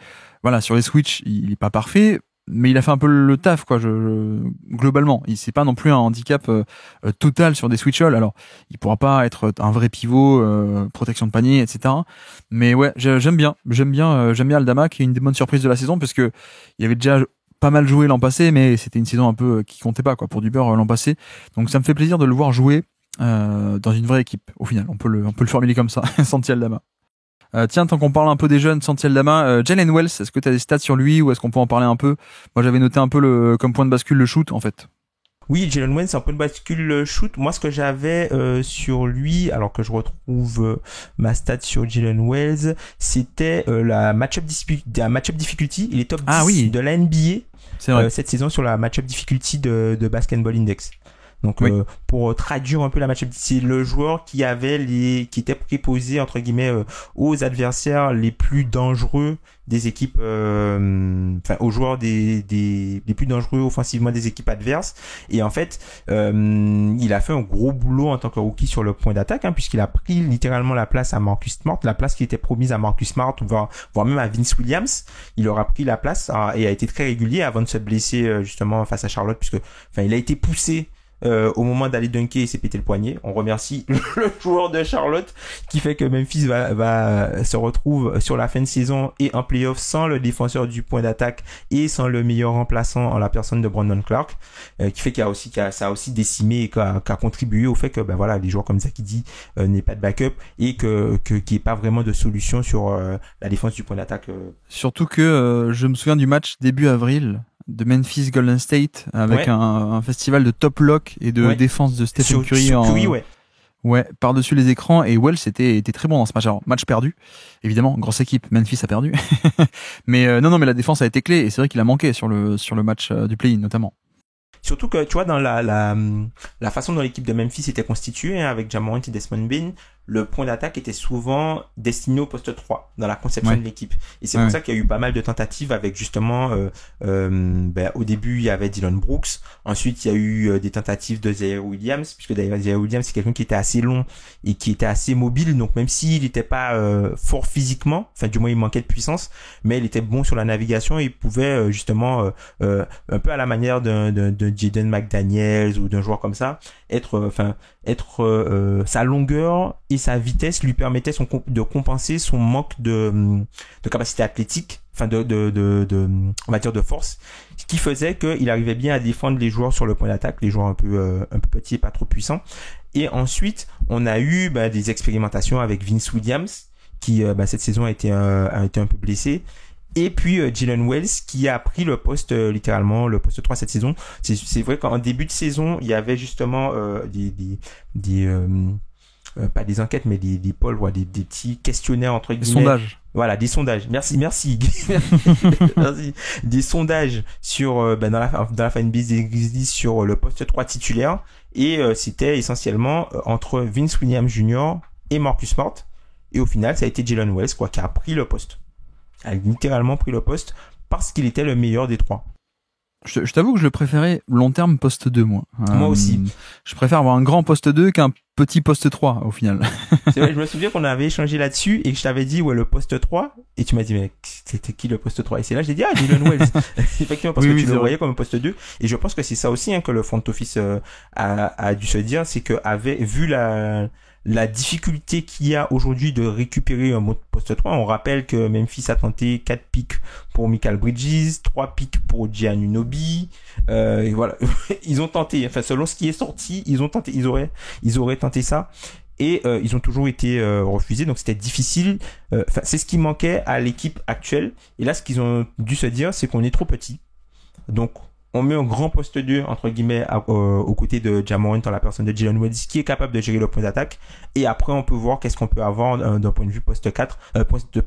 switches, il est pas parfait. Mais il a fait un peu le taf, quoi. Globalement, c'est pas non plus un handicap total sur des switch-all. Alors, il pourra pas être un vrai pivot, protection de panier, etc. Mais ouais, j'aime bien Aldama, qui est une des bonnes surprises de la saison, parce que il avait déjà pas mal joué l'an passé, mais c'était une saison un peu qui comptait pas, quoi, pour du beurre l'an passé. Donc ça me fait plaisir de le voir jouer dans une vraie équipe. Au final, on peut le formuler comme ça, Santi Aldama. Tiens, tant qu'on parle un peu des jeunes, Santi Aldama, Jalen Wells, est-ce que tu as des stats sur lui ou est-ce qu'on peut en parler un peu? Moi, j'avais noté un peu comme point de bascule le shoot, en fait. Oui, Jalen Wells, c'est un point de bascule le shoot. Moi, ce que j'avais sur lui, alors que je retrouve ma stat sur Jalen Wells, c'était la match-up difficulty. Il est top 10 de la NBA cette saison sur la match-up difficulty de Basketball Index. Donc oui. Pour traduire un peu la match-up, c'est le joueur qui était préposé entre guillemets aux adversaires les plus dangereux des équipes, aux joueurs les plus dangereux offensivement des équipes adverses. Et en fait, il a fait un gros boulot en tant que rookie sur le point d'attaque, hein, puisqu'il a pris littéralement la place à Marcus Smart, la place qui était promise à Marcus Smart, voire même à Vince Williams. Il aura pris la place et a été très régulier avant de se blesser justement face à Charlotte, puisque il a été poussé. Au moment d'aller dunker, il s'est pété le poignet. On remercie le joueur de Charlotte qui fait que Memphis va se retrouve sur la fin de saison et en playoff sans le défenseur du point d'attaque et sans le meilleur remplaçant en la personne de Brandon Clark, qui fait ça a aussi décimé et qu'a contribué au fait que les joueurs comme Zakidi n'aient pas de backup et qu'il n'y ait pas vraiment de solution sur la défense du point d'attaque. Surtout que je me souviens du match début avril de Memphis Golden State avec un festival de top lock et de défense de Stephen Curry Ouais, par-dessus les écrans, et Wells était très bon dans ce match. Alors, match perdu, évidemment, grosse équipe, Memphis a perdu. Mais non, mais la défense a été clé, et c'est vrai qu'il a manqué sur le match du play-in notamment. Surtout que, tu vois, dans la façon dont l'équipe de Memphis était constituée, hein, avec Ja Morant et Desmond Bane, le point d'attaque était souvent destiné au poste 3 dans la conception de l'équipe. Et c'est pour ça qu'il y a eu pas mal de tentatives avec justement, au début, il y avait Dillon Brooks. Ensuite, il y a eu des tentatives de Zaire Williams, puisque d'ailleurs, Zaire Williams, c'est quelqu'un qui était assez long et qui était assez mobile. Donc, même s'il n'était pas fort physiquement, enfin, du moins, il manquait de puissance, mais il était bon sur la navigation et il pouvait justement, un peu à la manière de Jaden McDaniels ou d'un joueur comme ça, sa longueur et sa vitesse lui permettaient de compenser son manque de capacité athlétique, enfin on va dire de force, ce qui faisait qu'il arrivait bien à défendre les joueurs sur le point d'attaque, les joueurs un peu petits et pas trop puissants. Et ensuite, on a eu des expérimentations avec Vince Williams, qui cette saison a été un peu blessé. Et puis Jalen Wells qui a pris le poste littéralement le poste 3 cette saison. C'est vrai qu'en début de saison, il y avait justement pas des enquêtes mais des polls, des petits questionnaires entre guillemets. Des sondages. Voilà, des sondages. Merci. Merci. Des sondages sur dans la fanbase des Grizzlies sur le poste 3 titulaire et c'était essentiellement entre Vince Williams Jr. et Marcus Smart et au final, ça a été Jalen Wells qui a pris le poste. A littéralement pris le poste parce qu'il était le meilleur des trois. Je t'avoue que je préférais long terme poste 2, moi. Moi aussi. Je préfère avoir un grand poste 2 qu'un petit poste 3, au final. C'est vrai, je me souviens qu'on avait échangé là-dessus et que je t'avais dit, le poste 3. Et tu m'as dit, mais c'était qui le poste 3? Et c'est là que j'ai dit, Jalen Wells. Effectivement, parce que tu le voyais comme un poste 2. Et je pense que c'est ça aussi, que le front office a dû se dire, c'est que vu la difficulté qu'il y a aujourd'hui de récupérer un poste 3, on rappelle que Memphis a tenté 4 pics pour Mikal Bridges, 3 pics pour Giannunobi, et voilà. Ils ont tenté, enfin, selon ce qui est sorti, ils auraient tenté ça. Et ils ont toujours été refusés, donc c'était difficile. C'est ce qui manquait à l'équipe actuelle. Et là, ce qu'ils ont dû se dire, c'est qu'on est trop petit. Donc, on met un grand poste 2, entre guillemets, aux côtés de Ja Morant dans la personne de Jalen Wells, qui est capable de gérer le point d'attaque. Et après, on peut voir qu'est-ce qu'on peut avoir d'un point de vue poste 4,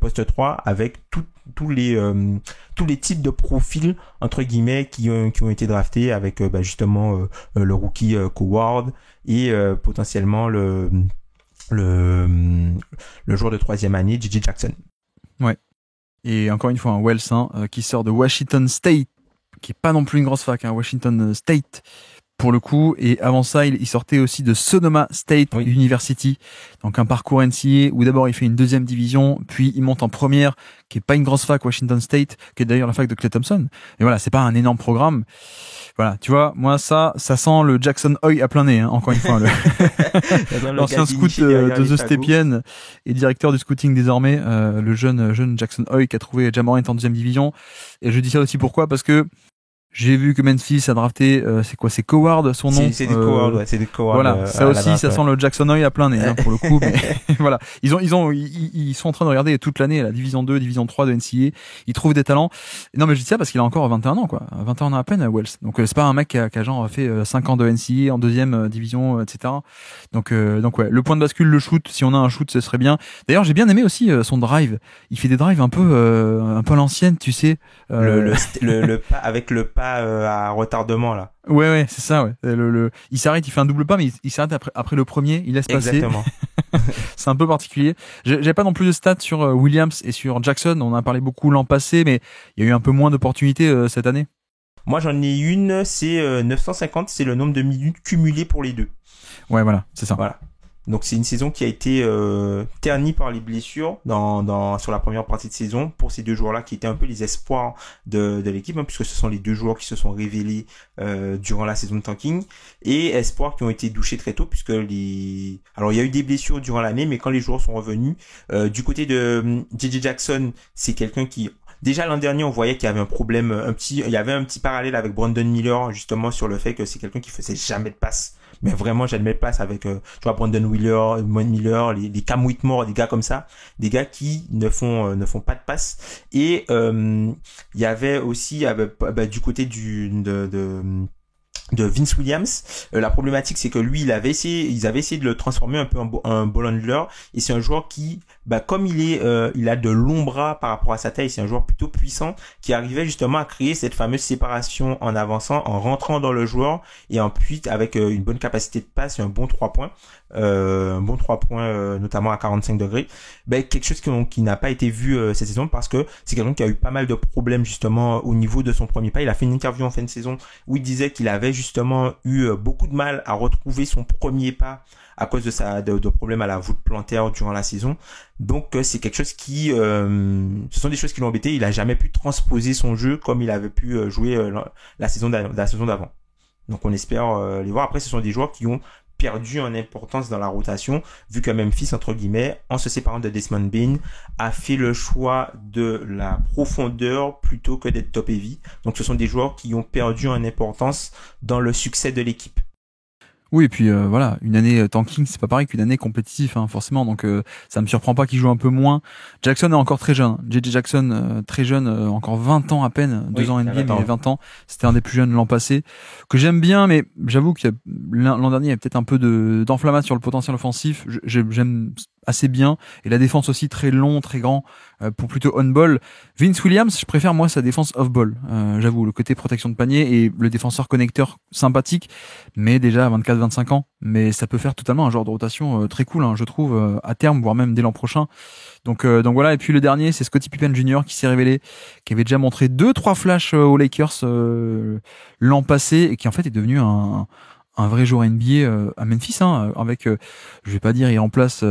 poste 3, avec tous les types de profils, entre guillemets, qui ont été draftés avec, justement, le rookie Coward et potentiellement le joueur de 3e année, J.J. Jackson. Ouais. Et encore une fois, un Wells, qui sort de Washington State, qui est pas non plus une grosse fac, Washington State pour le coup, et avant ça il sortait aussi de Sonoma State University, donc un parcours NCAA où d'abord il fait une 2e division, puis il monte en première, qui est pas une grosse fac, Washington State, qui est d'ailleurs la fac de Klay Thompson, et voilà, c'est pas un énorme programme. Voilà, tu vois, moi ça sent le Jackson Hoy à plein nez, encore une fois, l'ancien scout de The Stepien et directeur du scouting désormais, le jeune Jackson Hoy qui a trouvé Ja Morant en 2e division. Et je dis ça aussi pourquoi, parce que j'ai vu que Memphis a drafté, c'est Coward son nom? C'est des Coward, c'est des Coward. Voilà, ça aussi, ça sent le Jackson Hoy à plein nez, pour le coup, mais voilà. Ils sont en train de regarder toute l'année la division 2, division 3 de NCAA. Ils trouvent des talents. Non, mais je dis ça parce qu'il a encore 21 ans, 21 ans à peine, Wells. Donc, c'est pas un mec qui a genre fait 5 ans de NCAA en 2e division, etc. Donc ouais, le point de bascule, le shoot. Si on a un shoot, ce serait bien. D'ailleurs, j'ai bien aimé aussi son drive. Il fait des drives un peu à l'ancienne, tu sais. Le pas avec le pas à retardement là. Ouais, c'est ça, ouais. Il s'arrête, il fait un double pas, mais il s'arrête après le premier, il laisse passer. Exactement. C'est un peu particulier. J'ai pas non plus de stats sur Williams et sur Jackson. On en a parlé beaucoup l'an passé, mais il y a eu un peu moins d'opportunités cette année. Moi, j'en ai une, c'est 950, c'est le nombre de minutes cumulées pour les deux. Ouais, voilà, c'est ça. Voilà. Donc c'est une saison qui a été ternie par les blessures sur la première partie de saison pour ces deux joueurs-là qui étaient un peu les espoirs de l'équipe, puisque ce sont les deux joueurs qui se sont révélés durant la saison de tanking et espoirs qui ont été douchés très tôt puisque alors il y a eu des blessures durant l'année, mais quand les joueurs sont revenus du côté de J.J. Jackson, c'est quelqu'un qui déjà l'an dernier, on voyait qu'il y avait un problème, il y avait un petit parallèle avec Brandon Miller justement sur le fait que c'est quelqu'un qui faisait jamais de passes. Mais vraiment, j'admets pas avec, tu vois, Brandon Miller, les Cam Whitmore, des gars comme ça, des gars qui ne font pas de passe. Et il y avait aussi, du côté de Vince Williams. La problématique, c'est que lui, ils avaient essayé de le transformer un peu en un ball handler, et c'est un joueur qui, comme il a de longs bras par rapport à sa taille, c'est un joueur plutôt puissant, qui arrivait justement à créer cette fameuse séparation en avançant, en rentrant dans le joueur, et ensuite avec une bonne capacité de passe et un bon 3 points, notamment à 45 degrés. Quelque chose qui n'a pas été vu cette saison, parce que c'est quelqu'un qui a eu pas mal de problèmes justement au niveau de son premier pas. Il a fait une interview en fin de saison où il disait qu'il avait justement eu beaucoup de mal à retrouver son premier pas à cause de problèmes à la voûte plantaire durant la saison. Donc c'est quelque chose ce sont des choses qui l'ont embêté. Il a jamais pu transposer son jeu comme il avait pu jouer la saison d'avant. Donc on espère les voir. Après, ce sont des joueurs qui ont perdu en importance dans la rotation, vu que Memphis, entre guillemets, en se séparant de Desmond Bane, a fait le choix de la profondeur plutôt que d'être top heavy. Donc ce sont des joueurs qui ont perdu en importance dans le succès de l'équipe. Oui, et puis voilà, une année tanking, c'est pas pareil qu'une année compétitive, hein, forcément. Donc ça me surprend pas qu'il joue un peu moins. Jackson est encore très jeune. JJ Jackson, très jeune, encore 20 ans à peine, 2 ans NBA, mais 20 ans. C'était un des plus jeunes l'an passé, que j'aime bien, mais j'avoue que l'an dernier, il y a peut-être un peu d'enflammation sur le potentiel offensif. J'aime assez bien, et la défense aussi très long, très grand, pour plutôt on-ball. Vince Williams, je préfère moi sa défense off-ball, j'avoue, le côté protection de panier et le défenseur connecteur sympathique, mais déjà à 24-25 ans, mais ça peut faire totalement un genre de rotation très cool, hein, je trouve, à terme, voire même dès l'an prochain. Donc voilà. Et puis le dernier, c'est Scottie Pippen Jr. qui s'est révélé, qui avait déjà montré 2-3 flashs aux Lakers l'an passé, et qui en fait est devenu un vrai joueur NBA à Memphis, hein, avec je vais pas dire il remplace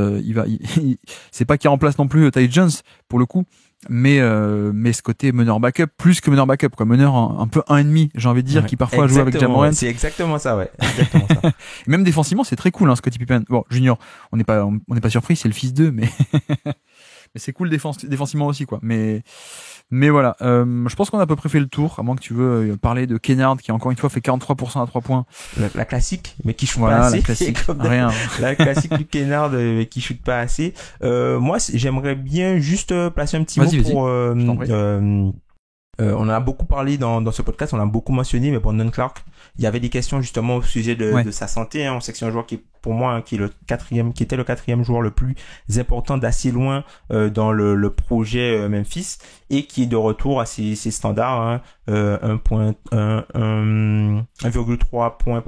c'est pas qu'il remplace non plus Ty Jones pour le coup, mais ce côté meneur backup, plus que meneur backup, quoi, meneur un peu 1,5, j'ai envie de dire, qui parfois joue avec Ja Morant. C'est exactement ça, ouais. Exactement ça. Et même défensivement, c'est très cool, hein, Scottie Pippen. Bon, Junior, on n'est pas surpris, c'est le fils d'eux, mais mais c'est cool défensivement aussi, quoi. Mais voilà, je pense qu'on a à peu près fait le tour, à moins que tu veux parler de Kennard, qui encore une fois fait 43% à 3 points. La classique, mais qui shoot pas assez. La classique, rien. La classique du Kennard, mais qui shoot pas assez. Moi, j'aimerais bien juste placer un petit mot pour... on en a beaucoup parlé dans ce podcast, on a beaucoup mentionné, mais Brandon Clark, il y avait des questions justement au sujet de sa santé, hein. On sait que c'est un joueur qui est, pour moi, hein, qui était le 4e joueur le plus important d'assez loin dans le projet Memphis, et qui est de retour à ses standards, hein, 1,3 points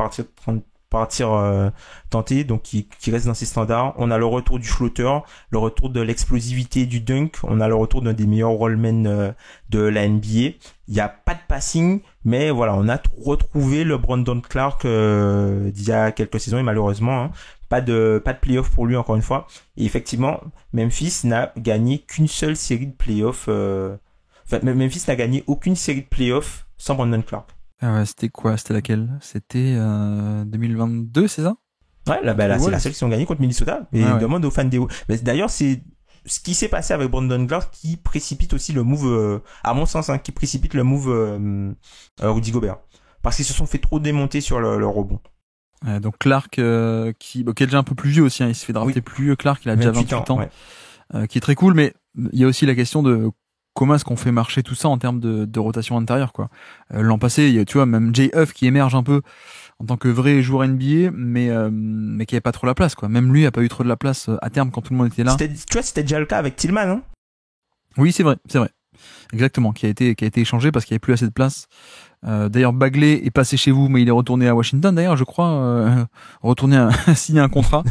par tir tenté, donc qui reste dans ses standards. On a le retour du flotteur, le retour de l'explosivité du dunk, on a le retour d'un des meilleurs rollmen de la NBA. Il n'y a pas de passing, mais voilà, on a retrouvé le Brandon Clark d'il y a quelques saisons, et malheureusement, hein, pas de playoff pour lui encore une fois. Et effectivement, Memphis n'a gagné qu'une seule série de playoffs. Memphis n'a gagné aucune série de playoffs sans Brandon Clark. Ah ouais, c'était quoi? C'était laquelle? C'était 2022, c'est ça? Ouais, là, c'est la seule qui ont gagné contre Minnesota. Et demande aux fans des... Mais d'ailleurs, c'est ce qui s'est passé avec Brandon Clark qui précipite aussi le move, à mon sens, hein, qui précipite le move Rudy Gobert. Parce qu'ils se sont fait trop démonter sur le rebond. Donc Clark, qui est déjà un peu plus vieux aussi, hein, il se fait drafter plus vieux. Clark, il a déjà 28 ans. Ouais. Qui est très cool, mais il y a aussi la question de comment est-ce qu'on fait marcher tout ça en termes de rotation intérieure, quoi. L'an passé, il y a, tu vois, même Jay Huff qui émerge un peu en tant que vrai joueur NBA, mais qui avait pas trop la place, quoi. Même lui a pas eu trop de la place à terme quand tout le monde était là. Tu vois, c'était déjà le cas avec Tillman, hein. Oui, c'est vrai. Exactement, qui a été échangé parce qu'il y avait plus assez de place. D'ailleurs, Bagley est passé chez vous, mais il est retourné à Washington, d'ailleurs, je crois, signer un contrat.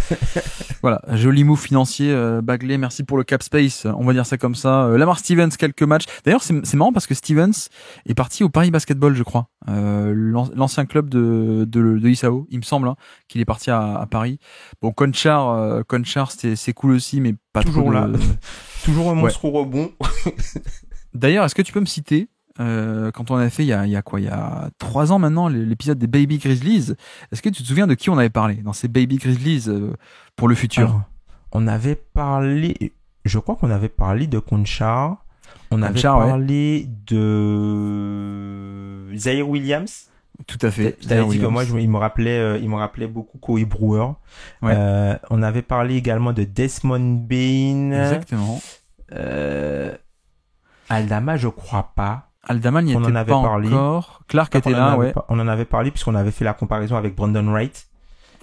Voilà, joli move financier, Bagley, merci pour le cap space, on va dire ça comme ça. Lamar Stevens, quelques matchs. D'ailleurs, c'est marrant parce que Stevens est parti au Paris Basketball, je crois, l'ancien club de Issao, il me semble, hein, qu'il est parti à Paris. Bon, Conchar, c'est cool aussi, mais pas toujours trop là. Toujours un monstre au rebond. D'ailleurs, est-ce que tu peux me citer, quand on a fait il y a 3 ans maintenant, l'épisode des Baby Grizzlies, est-ce que tu te souviens de qui on avait parlé dans ces Baby Grizzlies pour le futur? Alors, on avait parlé, je crois qu'on avait parlé de Conchar, avait parlé de Zaire Williams. Tout à fait. T'avais dit que moi, il me rappelait beaucoup Corey Brewer. Ouais. On avait parlé également de Desmond Bane. Exactement. Aldama, je crois pas. Aldama n'y était pas encore. Clark était là, ouais. On en avait parlé puisqu'on avait fait la comparaison avec Brandon Wright.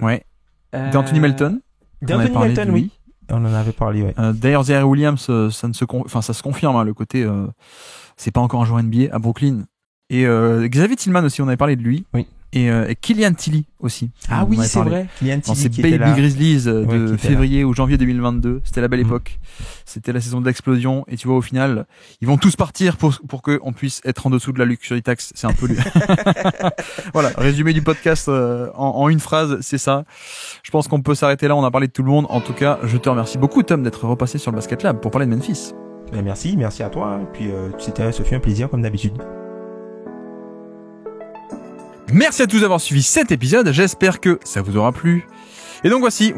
Ouais. D'Anthony Melton. D'Anthony Melton, oui. On en avait parlé, ouais. D'ailleurs, Zaire Williams, ça se confirme, hein, le côté, c'est pas encore un joueur NBA à Brooklyn. Et Xavier Tillman aussi, on avait parlé de lui. Oui. Et Killian Tilly aussi. Ah oui, c'est vrai. Killian Tilly. Dans ces Baby Grizzlies de février ou janvier 2022. C'était la belle époque. C'était la saison de l'explosion. Et tu vois, au final, ils vont tous partir pour qu'on puisse être en dessous de la luxury tax. C'est un peu voilà. Résumé du podcast en une phrase, c'est ça. Je pense qu'on peut s'arrêter là. On a parlé de tout le monde. En tout cas, je te remercie beaucoup, Tom, d'être repassé sur le Basket Lab pour parler de Memphis. Merci à toi. Et puis, c'était, Sophie, un plaisir comme d'habitude. Merci à tous d'avoir suivi cet épisode, j'espère que ça vous aura plu. Et donc voici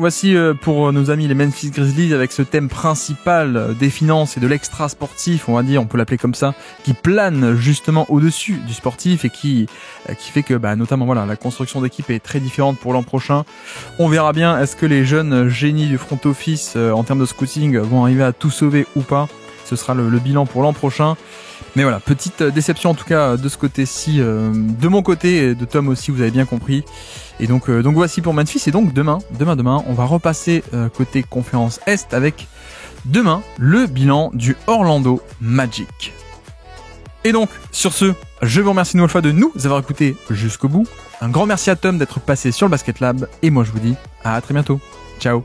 pour nos amis les Memphis Grizzlies avec ce thème principal des finances et de l'extra sportif, on va dire, on peut l'appeler comme ça, qui plane justement au-dessus du sportif et qui fait que notamment voilà, la construction d'équipe est très différente pour l'an prochain. On verra bien, est-ce que les jeunes génies du front office en termes de scouting vont arriver à tout sauver ou pas. Ce sera le bilan pour l'an prochain. Mais voilà, petite déception en tout cas de ce côté-ci, de mon côté et de Tom aussi, vous avez bien compris. Et donc voici pour Memphis. Et donc demain, on va repasser côté conférence Est avec demain le bilan du Orlando Magic. Et donc sur ce, je vous remercie une nouvelle fois de nous avoir écoutés jusqu'au bout. Un grand merci à Tom d'être passé sur le Basket Lab. Et moi je vous dis à très bientôt. Ciao.